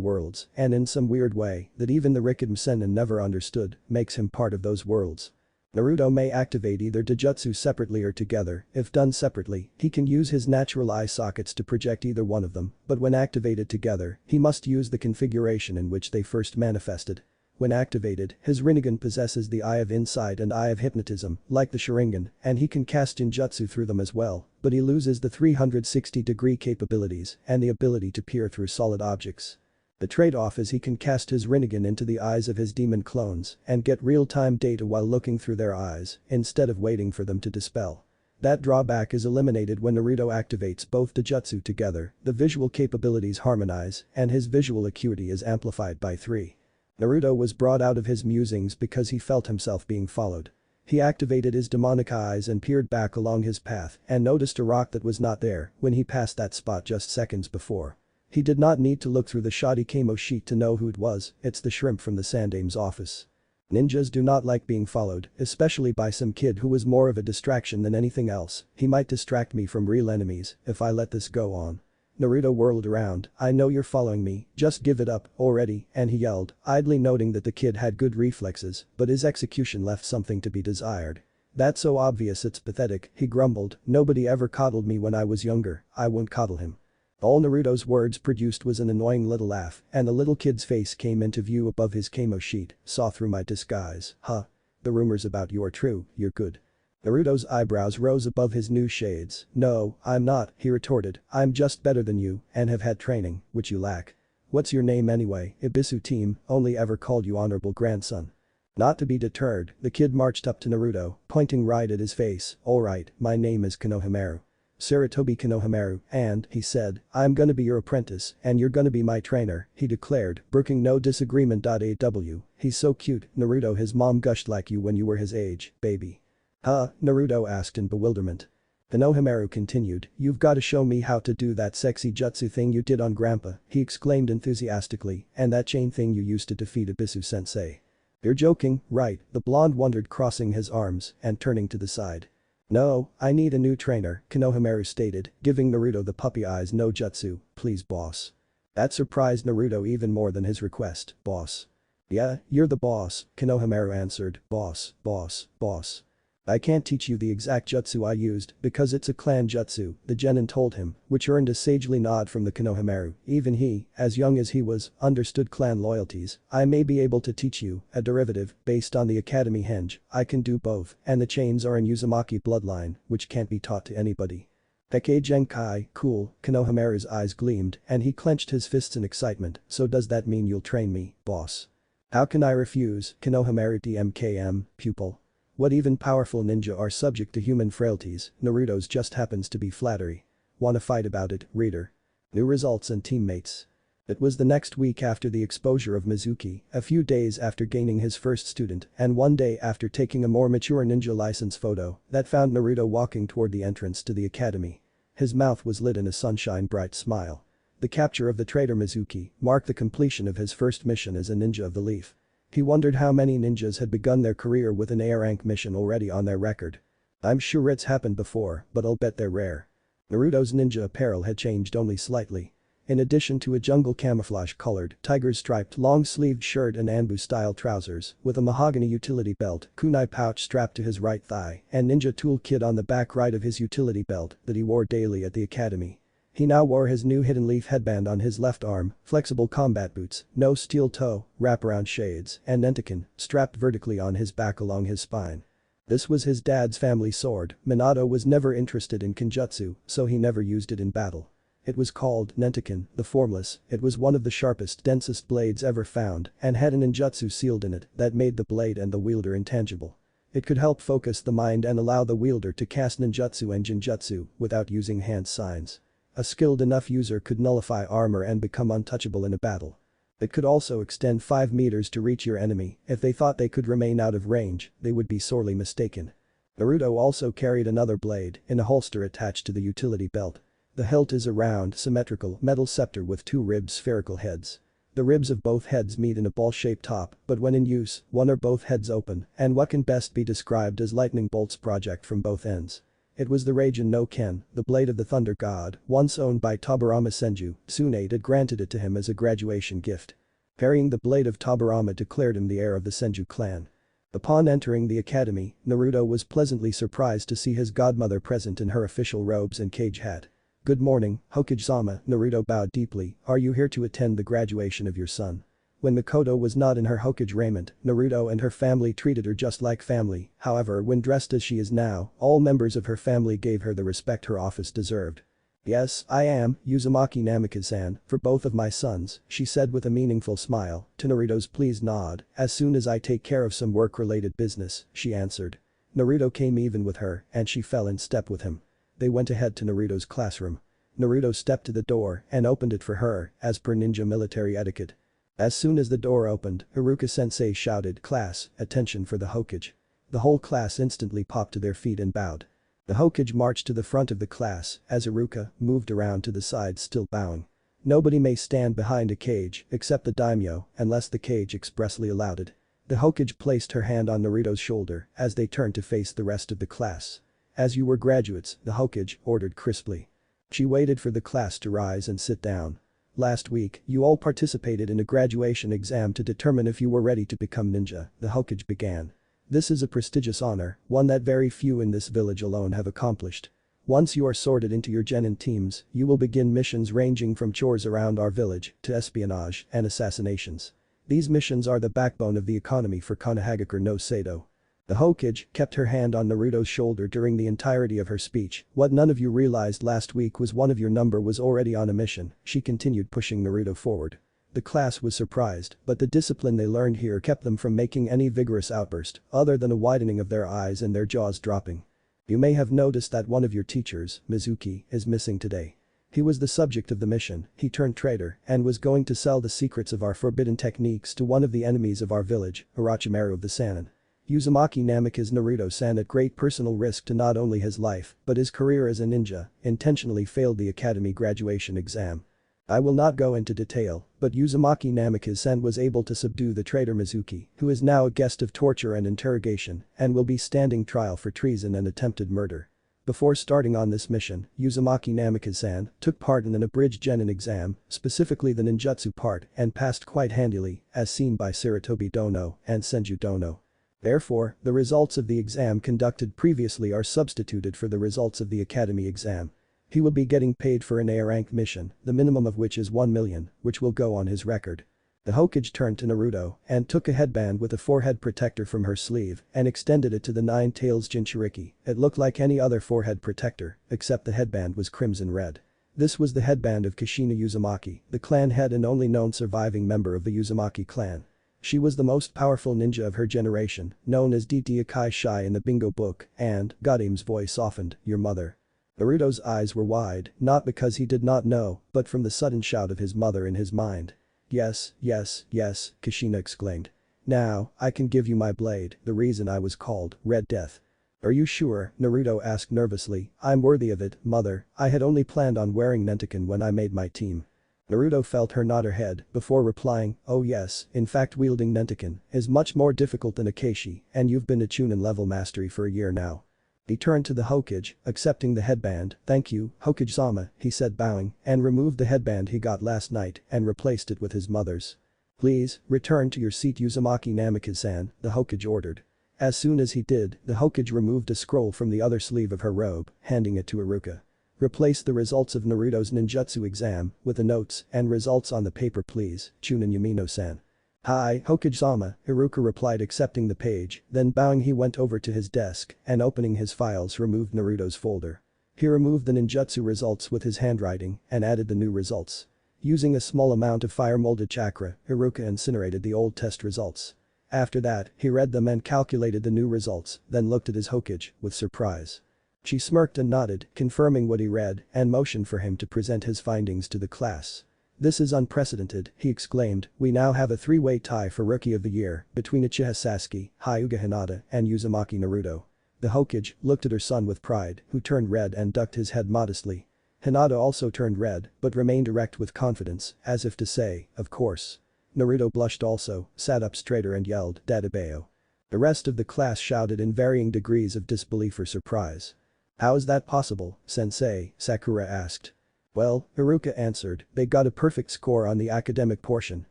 worlds, and in some weird way, that even the Rikiden Sennin never understood, makes him part of those worlds. Naruto may activate either Dijutsu separately or together, if done separately, he can use his natural eye sockets to project either one of them, but when activated together, he must use the configuration in which they first manifested. When activated, his Rinnegan possesses the Eye of Insight and Eye of Hypnotism, like the Sharingan, and he can cast Ninjutsu through them as well, but he loses the 360-degree capabilities and the ability to peer through solid objects. The trade-off is he can cast his Rinnegan into the eyes of his demon clones and get real-time data while looking through their eyes, instead of waiting for them to dispel. That drawback is eliminated when Naruto activates both Dijutsu together, the visual capabilities harmonize, and his visual acuity is amplified by 3. Naruto was brought out of his musings because he felt himself being followed. He activated his demonic eyes and peered back along his path and noticed a rock that was not there when he passed that spot just seconds before. He did not need to look through the shoddy camo sheet to know who it was, it's the shrimp from the Sandaime's office. Ninjas do not like being followed, especially by some kid who was more of a distraction than anything else, he might distract me from real enemies if I let this go on. Naruto whirled around, I know you're following me, just give it up, already, and he yelled, idly noting that the kid had good reflexes, but his execution left something to be desired. That's so obvious it's pathetic, he grumbled, nobody ever coddled me when I was younger, I won't coddle him. All Naruto's words produced was an annoying little laugh, and the little kid's face came into view above his camo sheet, saw through my disguise, huh? The rumors about you are true, you're good. Naruto's eyebrows rose above his new shades, no, I'm not, he retorted, I'm just better than you, and have had training, which you lack. What's your name anyway, Ibisu team, only ever called you honorable grandson. Not to be deterred, the kid marched up to Naruto, pointing right at his face. "Alright, my name is Konohamaru. Saratobi Konohamaru, and," he said, "I'm gonna be your apprentice, and you're gonna be my trainer," he declared, brooking no disagreement. "AW, he's so cute, Naruto, his mom gushed like you when you were his age, baby." "Huh?" Naruto asked in bewilderment. Konohamaru continued, "You've gotta show me how to do that sexy jutsu thing you did on Grandpa," he exclaimed enthusiastically, "and that chain thing you used to defeat Abisu-sensei." "You're joking, right?" the blonde wondered, crossing his arms and turning to the side. "No, I need a new trainer," Konohamaru stated, giving Naruto the puppy eyes. "No jutsu, please boss." That surprised Naruto even more than his request. "Boss?" "Yeah, you're the boss," Konohamaru answered. "Boss, boss, boss. I can't teach you the exact jutsu I used because it's a clan jutsu," the genin told him, which earned a sagely nod from the Konohamaru. Even he, as young as he was, understood clan loyalties. "I may be able to teach you a derivative based on the academy henge, I can do both, and the chains are in Uzumaki bloodline, which can't be taught to anybody." "Hekkei Genkai, cool," Konohamaru's eyes gleamed and he clenched his fists in excitement. "So does that mean you'll train me, boss?" "How can I refuse?" Konohamaru DMKM, pupil. What even powerful ninja are subject to human frailties, Naruto's just happens to be flattery. Wanna fight about it, reader? New results and teammates. It was the next week after the exposure of Mizuki, a few days after gaining his first student, and one day after taking a more mature ninja license photo that found Naruto walking toward the entrance to the academy. His mouth was lit in a sunshine bright smile. The capture of the traitor Mizuki marked the completion of his first mission as a ninja of the leaf. He wondered how many ninjas had begun their career with an A rank mission already on their record. "I'm sure it's happened before, but I'll bet they're rare." Naruto's ninja apparel had changed only slightly. In addition to a jungle camouflage-colored, tiger-striped long-sleeved shirt and Anbu-style trousers, with a mahogany utility belt, kunai pouch strapped to his right thigh, and ninja tool kit on the back right of his utility belt that he wore daily at the academy. He now wore his new hidden leaf headband on his left arm, flexible combat boots, no steel toe, wraparound shades, and nentakin, strapped vertically on his back along his spine. This was his dad's family sword. Minato was never interested in kenjutsu, so he never used it in battle. It was called nentakin, the formless. It was one of the sharpest, densest blades ever found and had an ninjutsu sealed in it that made the blade and the wielder intangible. It could help focus the mind and allow the wielder to cast ninjutsu and genjutsu without using hand signs. A skilled enough user could nullify armor and become untouchable in a battle. It could also extend 5 meters to reach your enemy. If they thought they could remain out of range, they would be sorely mistaken. Naruto also carried another blade in a holster attached to the utility belt. The hilt is a round, symmetrical metal scepter with 2 ribbed spherical heads. The ribs of both heads meet in a ball-shaped top, but when in use, one or both heads open, and what can best be described as lightning bolts project from both ends. It was the Raijin no Ken, the blade of the Thunder God, once owned by Tobirama Senju. Tsunade had granted it to him as a graduation gift. Carrying the blade of Tobirama declared him the heir of the Senju clan. Upon entering the academy, Naruto was pleasantly surprised to see his godmother present in her official robes and cage hat. "Good morning, Hokage-sama," Naruto bowed deeply, "are you here to attend the graduation of your son?" When Mikoto was not in her Hokage raiment, Naruto and her family treated her just like family, however when dressed as she is now, all members of her family gave her the respect her office deserved. "Yes, I am, Uzumaki Namikaze-san, for both of my sons," she said with a meaningful smile, to Naruto's pleased nod. "As soon as I take care of some work-related business," she answered. Naruto came even with her and she fell in step with him. They went ahead to Naruto's classroom. Naruto stepped to the door and opened it for her, as per ninja military etiquette. As soon as the door opened, Haruka-sensei shouted, "Class, attention for the Hokage." The whole class instantly popped to their feet and bowed. The Hokage marched to the front of the class as Haruka moved around to the side still bowing. Nobody may stand behind a cage except the daimyo unless the cage expressly allowed it. The Hokage placed her hand on Naruto's shoulder as they turned to face the rest of the class. "As you were graduates," the Hokage ordered crisply. She waited for the class to rise and sit down. "Last week, you all participated in a graduation exam to determine if you were ready to become ninja," the Hokage began. "This is a prestigious honor, one that very few in this village alone have accomplished. Once you are sorted into your genin teams, you will begin missions ranging from chores around our village to espionage and assassinations. These missions are the backbone of the economy for Konohagakure no Sado." The Hokage kept her hand on Naruto's shoulder during the entirety of her speech. "What none of you realized last week was one of your number was already on a mission," she continued pushing Naruto forward. The class was surprised, but the discipline they learned here kept them from making any vigorous outburst other than a widening of their eyes and their jaws dropping. You may have noticed that one of your teachers, Mizuki, is missing today. He was the subject of the mission, he turned traitor and was going to sell the secrets of our forbidden techniques to one of the enemies of our village, Orochimaru of the Sannin. Uzumaki Namikaze Naruto-san at great personal risk to not only his life but his career as a ninja, intentionally failed the academy graduation exam. I will not go into detail, but Uzumaki Namikaze-san was able to subdue the traitor Mizuki, who is now a guest of torture and interrogation and will be standing trial for treason and attempted murder. Before starting on this mission, Uzumaki Namikaze-san took part in an abridged genin exam, specifically the ninjutsu part, and passed quite handily, as seen by Sarutobi Dono and Senju Dono. Therefore, the results of the exam conducted previously are substituted for the results of the academy exam. He will be getting paid for an A-rank mission, the minimum of which is 1 million, which will go on his record. The Hokage turned to Naruto and took a headband with a forehead protector from her sleeve and extended it to the Nine Tails Jinchuriki. It looked like any other forehead protector, except the headband was crimson red. This was the headband of Kushina Uzumaki, the clan head and only known surviving member of the Uzumaki clan. She was the most powerful ninja of her generation, known as Diti Akai Shai in the bingo book, and, Godim's voice softened, your mother. Naruto's eyes were wide, not because he did not know, but from the sudden shout of his mother in his mind. Yes, yes, yes, Kushina exclaimed. Now, I can give you my blade, the reason I was called Red Death. Are you sure? Naruto asked nervously. I'm worthy of it, mother, I had only planned on wearing Nentakin when I made my team. Naruto felt her nod her head before replying, oh yes, in fact wielding Nentakin is much more difficult than Akeshi and you've been a Chunin level mastery for a year now. He turned to the Hokage, accepting the headband, thank you, Hokage-sama, he said bowing, and removed the headband he got last night and replaced it with his mother's. Please, return to your seat Uzumaki Namikaze-san, the Hokage ordered. As soon as he did, the Hokage removed a scroll from the other sleeve of her robe, handing it to Iruka. Replace the results of Naruto's ninjutsu exam with the notes and results on the paper please, Chunin Yamino-san. Hi, Hokage-sama, Iruka replied accepting the page, then bowing he went over to his desk and opening his files removed Naruto's folder. He removed the ninjutsu results with his handwriting and added the new results. Using a small amount of fire-molded chakra, Iruka incinerated the old test results. After that, he read them and calculated the new results, then looked at his Hokage with surprise. She smirked and nodded, confirming what he read, and motioned for him to present his findings to the class. This is unprecedented, he exclaimed, we now have a three-way tie for Rookie of the Year between Uchiha Sasuke, Hyuga Hinata, and Uzumaki Naruto. The Hokage looked at her son with pride, who turned red and ducked his head modestly. Hinata also turned red, but remained erect with confidence, as if to say, of course. Naruto blushed also, sat up straighter and yelled, Dadabeo. The rest of the class shouted in varying degrees of disbelief or surprise. How is that possible, sensei? Sakura asked. Well, Iruka answered, they got a perfect score on the academic portion,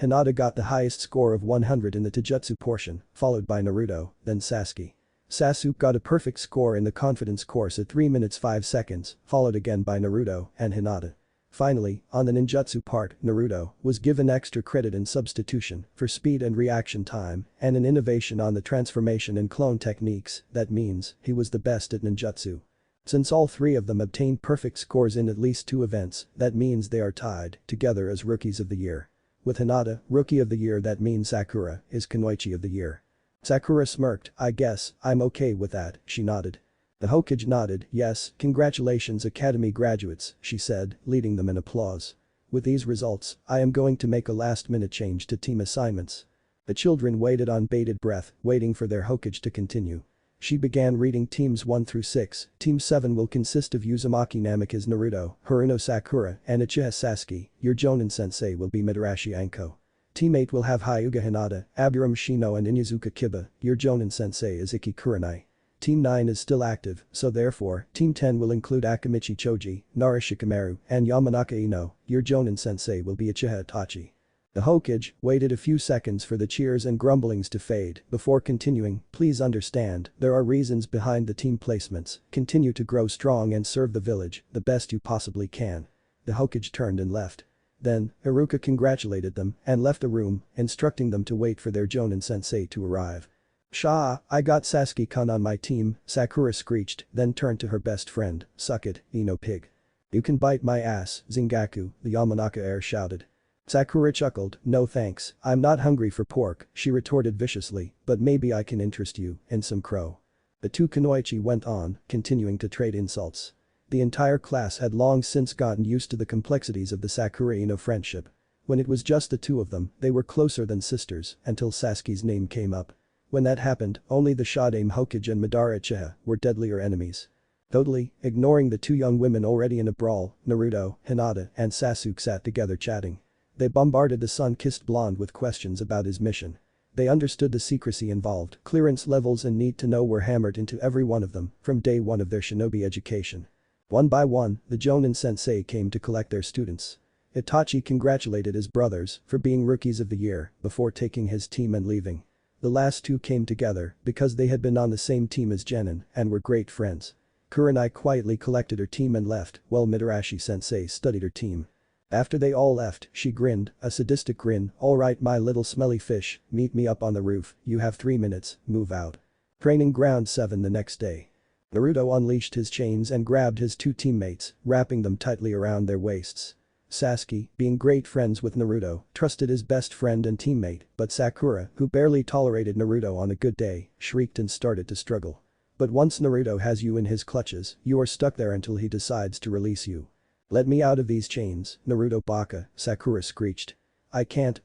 Hinata got the highest score of 100 in the taijutsu portion, followed by Naruto, then Sasuke. Sasuke got a perfect score in the confidence course at 3 minutes 5 seconds, followed again by Naruto and Hinata. Finally, on the ninjutsu part, Naruto was given extra credit in substitution for speed and reaction time and an innovation on the transformation and clone techniques, that means he was the best at ninjutsu. Since all three of them obtained perfect scores in at least 2 events, that means they are tied together as Rookies of the Year. With Hinata, Rookie of the Year that means Sakura is Kunoichi of the Year. Sakura smirked, I guess, I'm okay with that, she nodded. The Hokage nodded, yes, congratulations Academy graduates, she said, leading them in applause. With these results, I am going to make a last-minute change to team assignments. The children waited on bated breath, waiting for their Hokage to continue. She began reading teams 1 through 6, team 7 will consist of Uzumaki Namikaze Naruto, Haruno Sakura, and Uchiha Sasuke, your Jonin sensei will be Midarashi Anko. Team 8 will have Hyuga Hinata, Aburame Shino and Inyazuka Kiba, your Jonin sensei is Ikki Kurenai. Team 9 is still active, so therefore, Team 10 will include Akamichi Choji, Nara Shikamaru, and Yamanaka Ino, your Jonin sensei will be Uchiha Itachi. The Hokage waited a few seconds for the cheers and grumblings to fade before continuing, please understand, there are reasons behind the team placements, continue to grow strong and serve the village the best you possibly can. The Hokage turned and left. Then, Iruka congratulated them and left the room, instructing them to wait for their Jonin sensei to arrive. Sha, I got Sasuke-kun on my team, Sakura screeched, then turned to her best friend, suck it, Ino pig. You can bite my ass, Zengaku, the Yamanaka heir shouted. Sakura chuckled, "No thanks, I'm not hungry for pork," she retorted viciously, "but maybe I can interest you in some crow." The two kunoichi went on, continuing to trade insults. The entire class had long since gotten used to the complexities of the Sakura-Ino friendship. When it was just the two of them, they were closer than sisters until Sasuke's name came up. When that happened, only the Shadame Hokage and Madara Uchiha were deadlier enemies. Totally ignoring the two young women already in a brawl, Naruto, Hinata, and Sasuke sat together chatting. They bombarded the sun-kissed blonde with questions about his mission. They understood the secrecy involved, clearance levels and need to know were hammered into every one of them from day one of their shinobi education. One by one, the Jonin sensei came to collect their students. Itachi congratulated his brothers for being rookies of the year before taking his team and leaving. The last two came together because they had been on the same team as Genin and were great friends. Kurenai quietly collected her team and left while Mitarashi sensei studied her team. After they all left, she grinned, a sadistic grin, "Alright my little smelly fish, meet me up on the roof, you have 3 minutes, move out." Training ground 7 the next day. Naruto unleashed his chains and grabbed his two teammates, wrapping them tightly around their waists. Sasuke, being great friends with Naruto, trusted his best friend and teammate, but Sakura, who barely tolerated Naruto on a good day, shrieked and started to struggle. But once Naruto has you in his clutches, you are stuck there until he decides to release you. "Let me out of these chains, Naruto Baka," Sakura screeched. I can't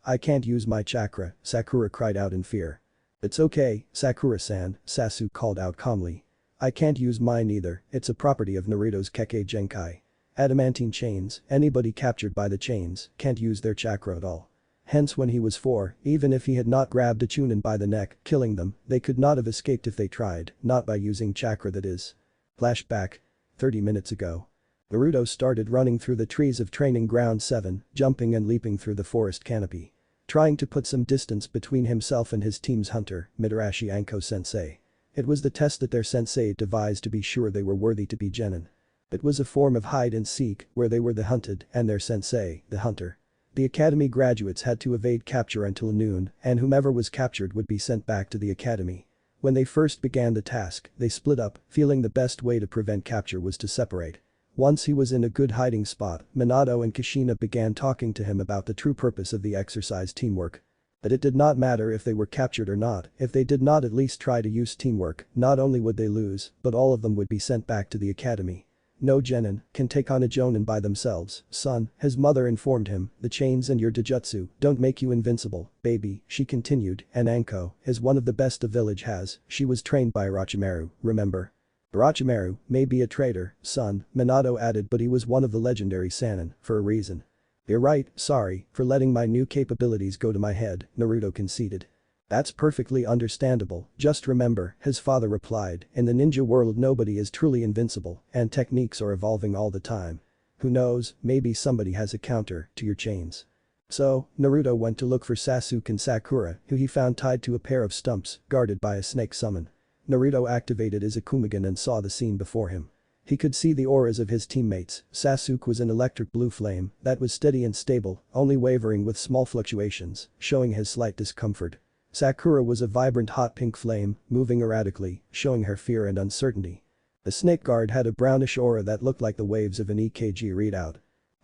use my chakra," Sakura cried out in fear. "It's okay, Sakura-san," Sasuke called out calmly. "I can't use mine either, it's a property of Naruto's Kekkei Genkai. Adamantine chains, anybody captured by the chains can't use their chakra at all. Hence when he was 4, even if he had not grabbed a Chunin by the neck, killing them, they could not have escaped if they tried, not by using chakra that is." Flashback. 30 minutes ago. Naruto started running through the trees of training ground 7, jumping and leaping through the forest canopy. Trying to put some distance between himself and his team's hunter, Mitarashi Anko-sensei. It was the test that their sensei devised to be sure they were worthy to be genin. It was a form of hide and seek where they were the hunted and their sensei, the hunter. The academy graduates had to evade capture until noon, and whomever was captured would be sent back to the academy. When they first began the task, they split up, feeling the best way to prevent capture was to separate. Once he was in a good hiding spot, Minato and Kushina began talking to him about the true purpose of the exercise teamwork. That it did not matter if they were captured or not, if they did not at least try to use teamwork, not only would they lose, but all of them would be sent back to the academy. "No genin can take on a jonin by themselves, son," his mother informed him, "the chains and your dojutsu don't make you invincible, baby," she continued, "and Anko is one of the best the village has, she was trained by Orochimaru, remember?" "Orochimaru may be a traitor, son," Minato added, "but he was one of the legendary Sannin, for a reason." "You're right, sorry for letting my new capabilities go to my head," Naruto conceded. "That's perfectly understandable, just remember," his father replied, "in the ninja world nobody is truly invincible and techniques are evolving all the time. Who knows, maybe somebody has a counter to your chains." So, Naruto went to look for Sasuke and Sakura, who he found tied to a pair of stumps, guarded by a snake summon. Naruto activated his Akumagen and saw the scene before him. He could see the auras of his teammates. Sasuke was an electric blue flame that was steady and stable, only wavering with small fluctuations, showing his slight discomfort. Sakura was a vibrant hot pink flame, moving erratically, showing her fear and uncertainty. The snake guard had a brownish aura that looked like the waves of an EKG readout.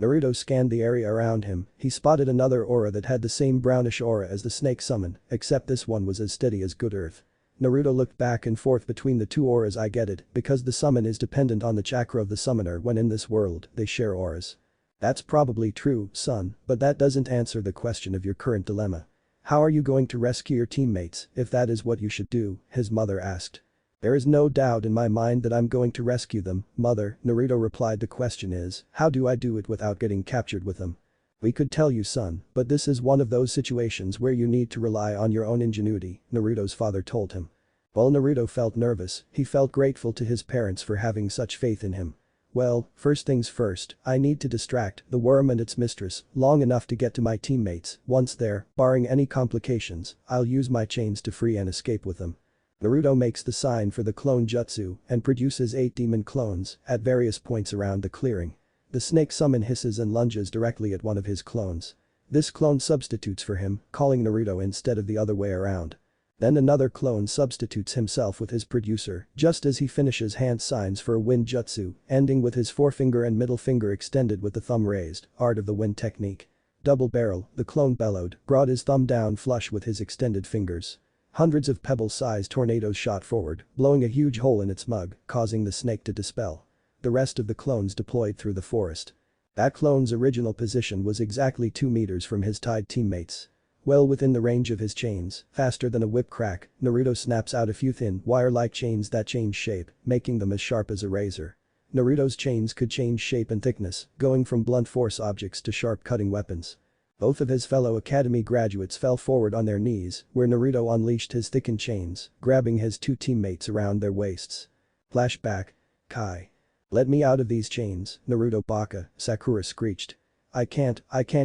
Naruto scanned the area around him, he spotted another aura that had the same brownish aura as the snake summon, except this one was as steady as good earth. Naruto looked back and forth between the two auras. "I get it, because the summon is dependent on the chakra of the summoner when in this world, they share auras." "That's probably true, son, but that doesn't answer the question of your current dilemma. How are you going to rescue your teammates if that is what you should do?" his mother asked. "There is no doubt in my mind that I'm going to rescue them, mother," Naruto replied. "The question is, how do I do it without getting captured with them?" "We could tell you, son, but this is one of those situations where you need to rely on your own ingenuity," Naruto's father told him. While Naruto felt nervous, he felt grateful to his parents for having such faith in him. "Well, first things first, I need to distract the worm and its mistress long enough to get to my teammates. Once there, barring any complications, I'll use my chains to free and escape with them." Naruto makes the sign for the clone jutsu and produces 8 demon clones at various points around the clearing. The snake summon hisses and lunges directly at one of his clones. This clone substitutes for him, calling Naruto instead of the other way around. Then another clone substitutes himself with his producer just as he finishes hand signs for a wind jutsu, ending with his forefinger and middle finger extended with the thumb raised, art of the wind technique. Double barrel, the clone bellowed, brought his thumb down flush with his extended fingers. Hundreds of pebble-sized tornadoes shot forward, blowing a huge hole in its mug, causing the snake to dispel. The rest of the clones deployed through the forest. That clone's original position was exactly 2 meters from his tied teammates. Well within the range of his chains, faster than a whip crack, Naruto snaps out a few thin, wire-like chains that change shape, making them as sharp as a razor. Naruto's chains could change shape and thickness, going from blunt force objects to sharp cutting weapons. Both of his fellow academy graduates fell forward on their knees, where Naruto unleashed his thickened chains, grabbing his 2 teammates around their waists. Flashback. Kai. Let me out of these chains, Naruto Baka, Sakura screeched. I can't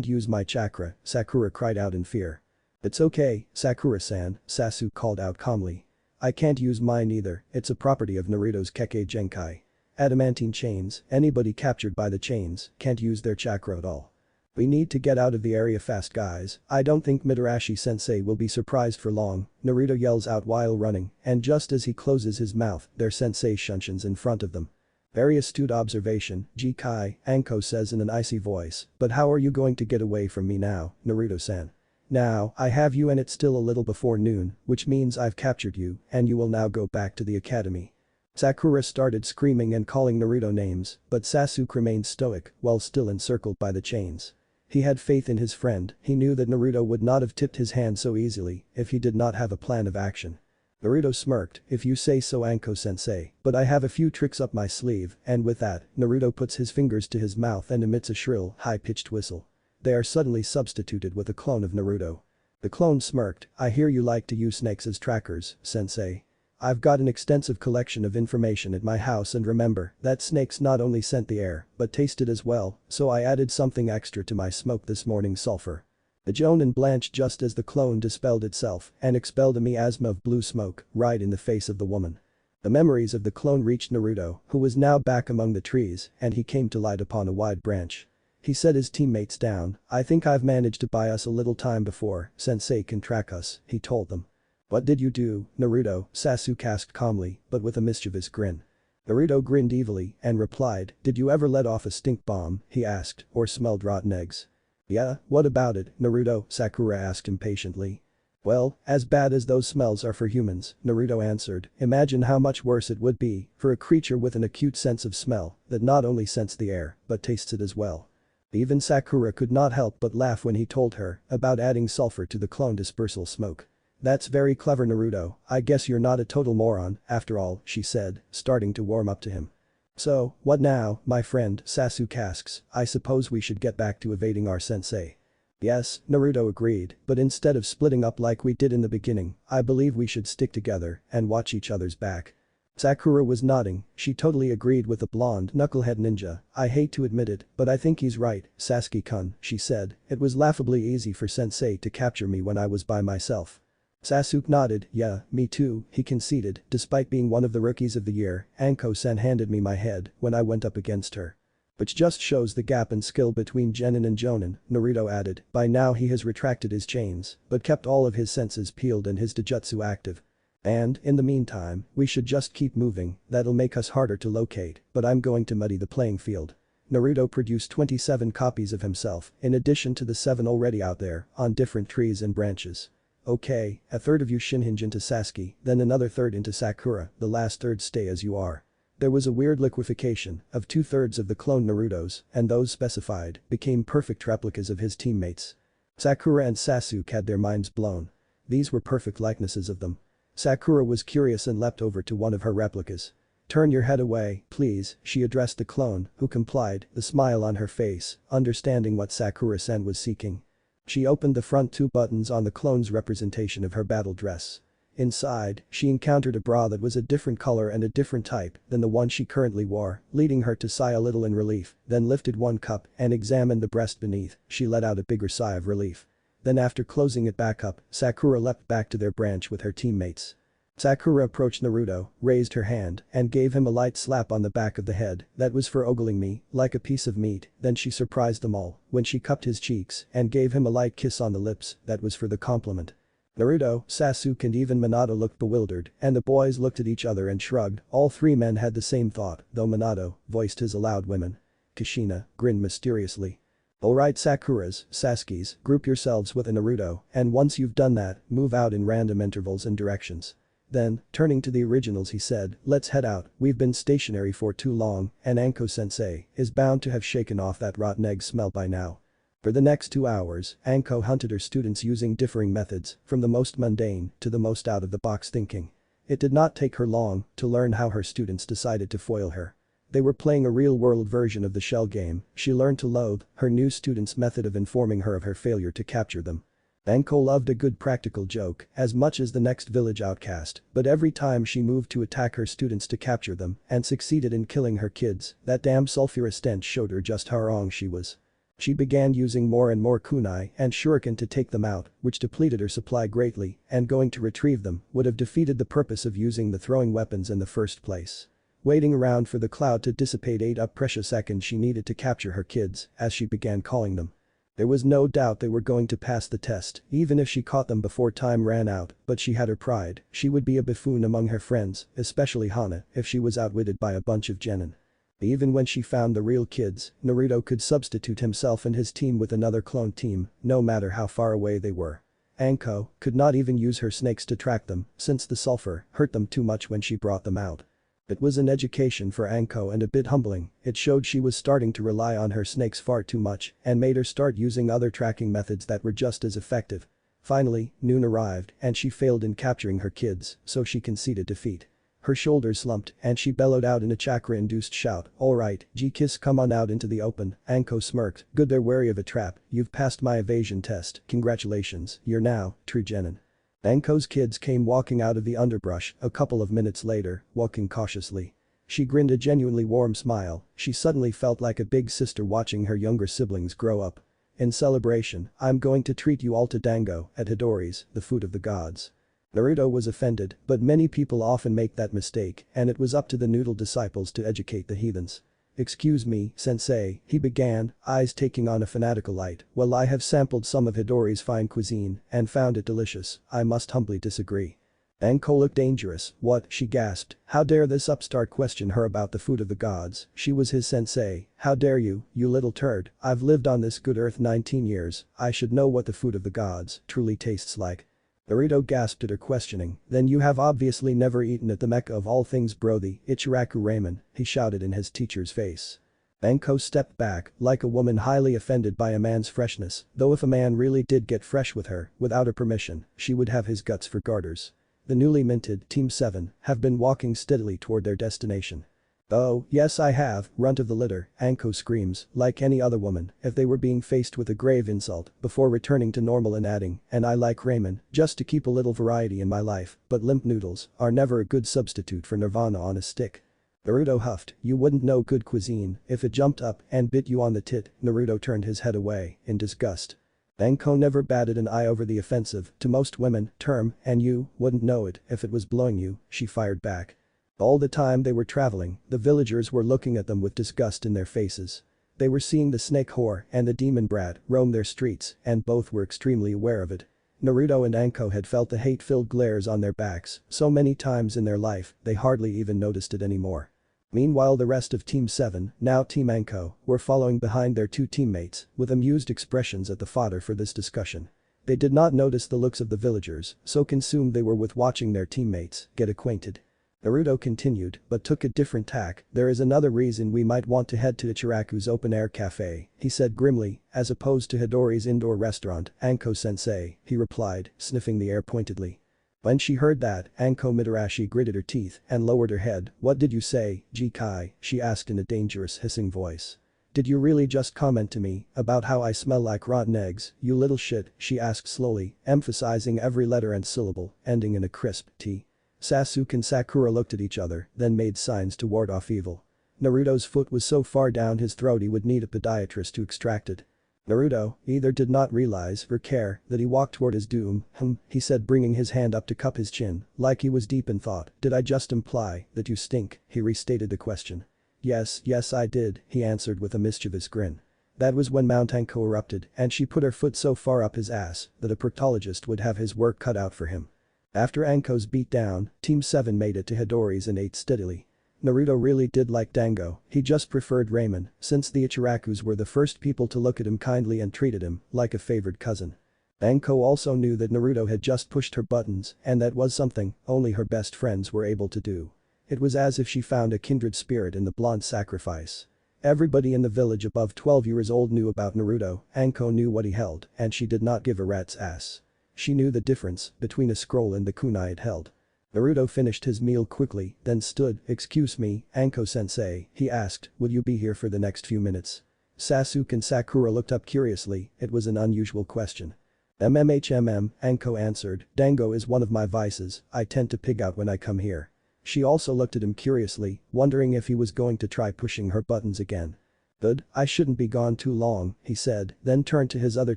use my chakra, Sakura cried out in fear. It's okay, Sakura-san, Sasuke called out calmly. I can't use mine either, it's a property of Naruto's Kekkei Genkai. Adamantine chains, anybody captured by the chains, can't use their chakra at all. We need to get out of the area fast guys, I don't think Mitarashi-sensei will be surprised for long, Naruto yells out while running, and just as he closes his mouth, their sensei shunshin in front of them. Very astute observation, G-Kai, Anko says in an icy voice, but how are you going to get away from me now, Naruto-san? Now, I have you and it's still a little before noon, which means I've captured you, and you will now go back to the academy. Sakura started screaming and calling Naruto names, but Sasuke remained stoic while still encircled by the chains. He had faith in his friend, he knew that Naruto would not have tipped his hand so easily if he did not have a plan of action. Naruto smirked, if you say so Anko-sensei, but I have a few tricks up my sleeve, and with that, Naruto puts his fingers to his mouth and emits a shrill, high-pitched whistle. They are suddenly substituted with a clone of Naruto. The clone smirked, I hear you like to use snakes as trackers, sensei. I've got an extensive collection of information at my house and remember that snakes not only scent the air, but taste it as well, so I added something extra to my smoke this morning, sulfur. The Jonin blanched just as the clone dispelled itself and expelled a miasma of blue smoke right in the face of the woman. The memories of the clone reached Naruto, who was now back among the trees, and he came to light upon a wide branch. He set his teammates down, I think I've managed to buy us a little time before sensei can track us, he told them. What did you do, Naruto? Sasuke asked calmly, but with a mischievous grin. Naruto grinned evilly and replied, did you ever let off a stink bomb, he asked, or smelled rotten eggs? Yeah, what about it, Naruto? Sakura asked impatiently. Well, as bad as those smells are for humans, Naruto answered, imagine how much worse it would be for a creature with an acute sense of smell that not only scents the air, but tastes it as well. Even Sakura could not help but laugh when he told her about adding sulfur to the clone dispersal smoke. That's very clever, Naruto, I guess you're not a total moron, after all, she said, starting to warm up to him. So, what now, my friend, Sasuke asks, I suppose we should get back to evading our sensei. Yes, Naruto agreed, but instead of splitting up like we did in the beginning, I believe we should stick together and watch each other's back. Sakura was nodding, she totally agreed with the blonde knucklehead ninja, I hate to admit it, but I think he's right, Sasuke-kun, she said, it was laughably easy for sensei to capture me when I was by myself. Sasuke nodded, yeah, me too, he conceded, despite being one of the rookies of the year, Anko-san handed me my head when I went up against her. Which just shows the gap in skill between Genin and Jonin, Naruto added, by now he has retracted his chains, but kept all of his senses peeled and his Dojutsu active. And, in the meantime, we should just keep moving, that'll make us harder to locate, but I'm going to muddy the playing field. Naruto produced 27 copies of himself, in addition to the 7 already out there, on different trees and branches. Okay, a third of you shinhinge into Sasuke, then another third into Sakura, the last third stay as you are. There was a weird liquefaction of 2/3 of the clone Narutos, and those specified became perfect replicas of his teammates. Sakura and Sasuke had their minds blown. These were perfect likenesses of them. Sakura was curious and leapt over to one of her replicas. Turn your head away, please, she addressed the clone, who complied, the smile on her face, understanding what Sakura-san was seeking. She opened the front 2 buttons on the clone's representation of her battle dress. Inside, she encountered a bra that was a different color and a different type than the one she currently wore, leading her to sigh a little in relief, then lifted one cup and examined the breast beneath, she let out a bigger sigh of relief. Then after closing it back up, Sakura leapt back to their branch with her teammates. Sakura approached Naruto, raised her hand, and gave him a light slap on the back of the head, that was for ogling me, like a piece of meat, then she surprised them all, when she cupped his cheeks and gave him a light kiss on the lips, that was for the compliment. Naruto, Sasuke and even Minato looked bewildered, and the boys looked at each other and shrugged, all 3 men had the same thought, though Minato voiced his aloud women. Kushina grinned mysteriously. Alright Sakuras, Sasuke's, group yourselves with a Naruto, and once you've done that, move out in random intervals and directions. Then, turning to the originals he said, let's head out, we've been stationary for too long, and Anko-sensei is bound to have shaken off that rotten egg smell by now. For the next 2 hours, Anko hunted her students using differing methods, from the most mundane to the most out-of-the-box thinking. It did not take her long to learn how her students decided to foil her. They were playing a real-world version of the shell game. She learned to loathe her new students' method of informing her of her failure to capture them. Anko loved a good practical joke as much as the next village outcast, but every time she moved to attack her students to capture them and succeeded in killing her kids, that damn sulfurous stench showed her just how wrong she was. She began using more and more kunai and shuriken to take them out, which depleted her supply greatly, and going to retrieve them would have defeated the purpose of using the throwing weapons in the first place. Waiting around for the cloud to dissipate ate up precious seconds she needed to capture her kids, as she began calling them. There was no doubt they were going to pass the test, even if she caught them before time ran out, but she had her pride, she would be a buffoon among her friends, especially Hana, if she was outwitted by a bunch of genin. Even when she found the real kids, Naruto could substitute himself and his team with another clone team, no matter how far away they were. Anko could not even use her snakes to track them, since the sulfur hurt them too much when she brought them out. It was an education for Anko and a bit humbling, it showed she was starting to rely on her snakes far too much and made her start using other tracking methods that were just as effective. Finally, noon arrived and she failed in capturing her kids, so she conceded defeat. Her shoulders slumped and she bellowed out in a chakra-induced shout, alright, G-Kiss come on out into the open. Anko smirked, good they're wary of a trap, you've passed my evasion test, congratulations, you're now, true genin. Anko's kids came walking out of the underbrush a couple of minutes later, walking cautiously. She grinned a genuinely warm smile, she suddenly felt like a big sister watching her younger siblings grow up. In celebration, I'm going to treat you all to dango at Hidori's, the food of the gods. Naruto was offended, but many people often make that mistake and it was up to the noodle disciples to educate the heathens. Excuse me, sensei, he began, eyes taking on a fanatical light, well I have sampled some of Hidori's fine cuisine and found it delicious, I must humbly disagree. Anko looked dangerous, what, she gasped, how dare this upstart question her about the food of the gods, she was his sensei, how dare you little turd, I've lived on this good earth 19 years, I should know what the food of the gods truly tastes like. Naruto gasped at her questioning, then you have obviously never eaten at the mecca of all things bro the Ichiraku ramen, he shouted in his teacher's face. Anko stepped back, like a woman highly offended by a man's freshness, though if a man really did get fresh with her, without her permission, she would have his guts for garters. The newly minted Team 7 have been walking steadily toward their destination. Oh, yes I have, runt of the litter, Anko screams, like any other woman, if they were being faced with a grave insult, before returning to normal and adding, and I like ramen, just to keep a little variety in my life, but limp noodles are never a good substitute for nirvana on a stick. Naruto huffed, you wouldn't know good cuisine if it jumped up and bit you on the tit, Naruto turned his head away, in disgust. Anko never batted an eye over the offensive, to most women, term, and you wouldn't know it if it was blowing you, she fired back. All the time they were traveling, the villagers were looking at them with disgust in their faces. They were seeing the snake whore and the demon brat roam their streets and both were extremely aware of it. Naruto and Anko had felt the hate-filled glares on their backs so many times in their life they hardly even noticed it anymore. Meanwhile the rest of Team 7, now Team Anko, were following behind their two teammates with amused expressions at the fodder for this discussion. They did not notice the looks of the villagers, so consumed they were with watching their teammates get acquainted. Naruto continued, but took a different tack, there is another reason we might want to head to Ichiraku's open-air cafe, he said grimly, as opposed to Hidori's indoor restaurant, Anko-sensei, he replied, sniffing the air pointedly. When she heard that, Anko Mitarashi gritted her teeth and lowered her head, what did you say, G-Kai, she asked in a dangerous hissing voice. Did you really just comment to me about how I smell like rotten eggs, you little shit, she asked slowly, emphasizing every letter and syllable, ending in a crisp T. Sasuke and Sakura looked at each other, then made signs to ward off evil. Naruto's foot was so far down his throat he would need a podiatrist to extract it. Naruto either did not realize or care that he walked toward his doom, he said bringing his hand up to cup his chin, like he was deep in thought, did I just imply that you stink, he restated the question. Yes I did, he answered with a mischievous grin. That was when Mount Anko erupted and she put her foot so far up his ass that a proctologist would have his work cut out for him. After Anko's beatdown, Team 7 made it to Hidori's and ate steadily. Naruto really did like Dango, he just preferred ramen, since the Ichirakus were the first people to look at him kindly and treated him like a favored cousin. Anko also knew that Naruto had just pushed her buttons and that was something only her best friends were able to do. It was as if she found a kindred spirit in the blonde sacrifice. Everybody in the village above 12 years old knew about Naruto, Anko knew what he held, and she did not give a rat's ass. She knew the difference between a scroll and the kunai it held. Naruto finished his meal quickly, then stood. "Excuse me, Anko-sensei," he asked, "will you be here for the next few minutes?" Sasuke and Sakura looked up curiously, it was an unusual question. Anko answered, "Dango is one of my vices, I tend to pig out when I come here." She also looked at him curiously, wondering if he was going to try pushing her buttons again. "Good, I shouldn't be gone too long," he said, then turned to his other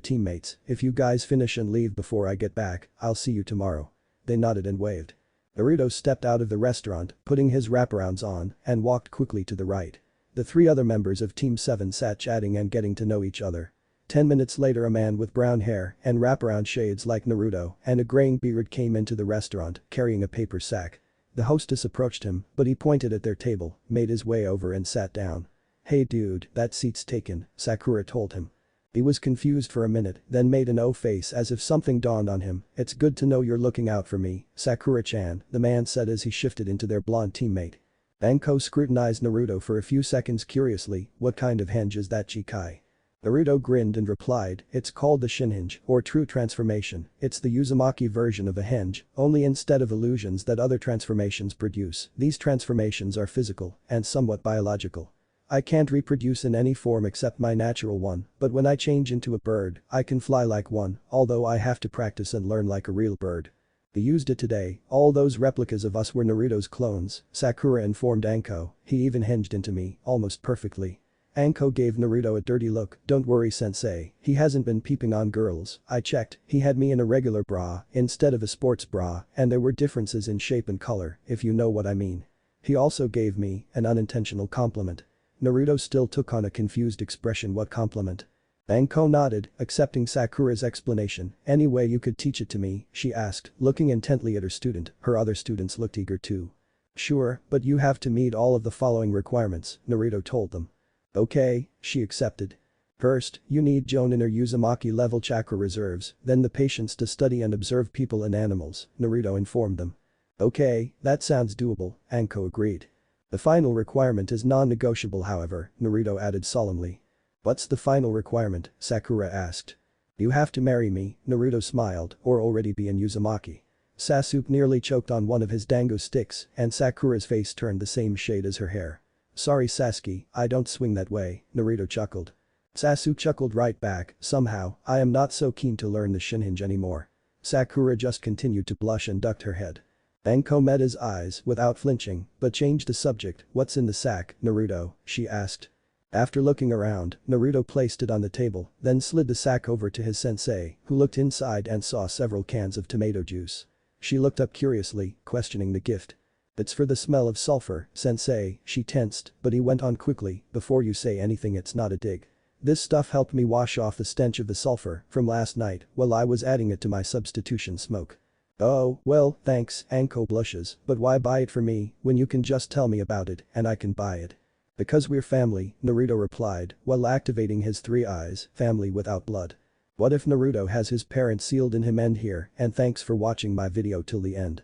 teammates, "If you guys finish and leave before I get back, I'll see you tomorrow." They nodded and waved. Naruto stepped out of the restaurant, putting his wraparounds on, and walked quickly to the right. The 3 other members of Team 7 sat chatting and getting to know each other. 10 minutes later a man with brown hair and wraparound shades like Naruto and a graying beard came into the restaurant, carrying a paper sack. The hostess approached him, but he pointed at their table, made his way over and sat down. "Hey dude, that seat's taken," Sakura told him. He was confused for a minute, then made an O face as if something dawned on him. "It's good to know you're looking out for me, Sakura-chan," the man said as he shifted into their blonde teammate. Anko scrutinized Naruto for a few seconds curiously, "What kind of henge is that Chikai?" Naruto grinned and replied, "It's called the Shinhenge, or True Transformation, it's the Uzumaki version of a henge, only instead of illusions that other transformations produce, these transformations are physical and somewhat biological. I can't reproduce in any form except my natural one, but when I change into a bird, I can fly like one, although I have to practice and learn like a real bird. We used it today, all those replicas of us were Naruto's clones," Sakura informed Anko, "he even hinged into me, almost perfectly." Anko gave Naruto a dirty look, "Don't worry sensei, he hasn't been peeping on girls, I checked, he had me in a regular bra instead of a sports bra and there were differences in shape and color, if you know what I mean. He also gave me an unintentional compliment." Naruto still took on a confused expression. "What compliment?" Anko nodded, accepting Sakura's explanation. "Any way you could teach it to me?" she asked, looking intently at her student, her other students looked eager too. "Sure, but you have to meet all of the following requirements," Naruto told them. "Okay," she accepted. "First, you need Jonin or Uzumaki level chakra reserves, then the patience to study and observe people and animals," Naruto informed them. "Okay, that sounds doable," Anko agreed. "The final requirement is non-negotiable however," Naruto added solemnly. "What's the final requirement?" Sakura asked. "You have to marry me," Naruto smiled, "or already be in Uzumaki." Sasuke nearly choked on one of his dango sticks and Sakura's face turned the same shade as her hair. "Sorry Sasuke, I don't swing that way," Naruto chuckled. Sasuke chuckled right back, "Somehow, I am not so keen to learn the Shinhenge anymore." Sakura just continued to blush and ducked her head. Anko met his eyes without flinching, but changed the subject. "What's in the sack, Naruto?" she asked. After looking around, Naruto placed it on the table, then slid the sack over to his sensei, who looked inside and saw several cans of tomato juice. She looked up curiously, questioning the gift. "It's for the smell of sulfur, sensei," she tensed, but he went on quickly, "Before you say anything it's not a dig. This stuff helped me wash off the stench of the sulfur from last night while I was adding it to my substitution smoke." "Oh, well, thanks," Anko blushes, "but why buy it for me when you can just tell me about it and I can buy it?" "Because we're family," Naruto replied while activating his 3 eyes, family without blood. What if Naruto has his parents sealed in him? End here and thanks for watching my video till the end.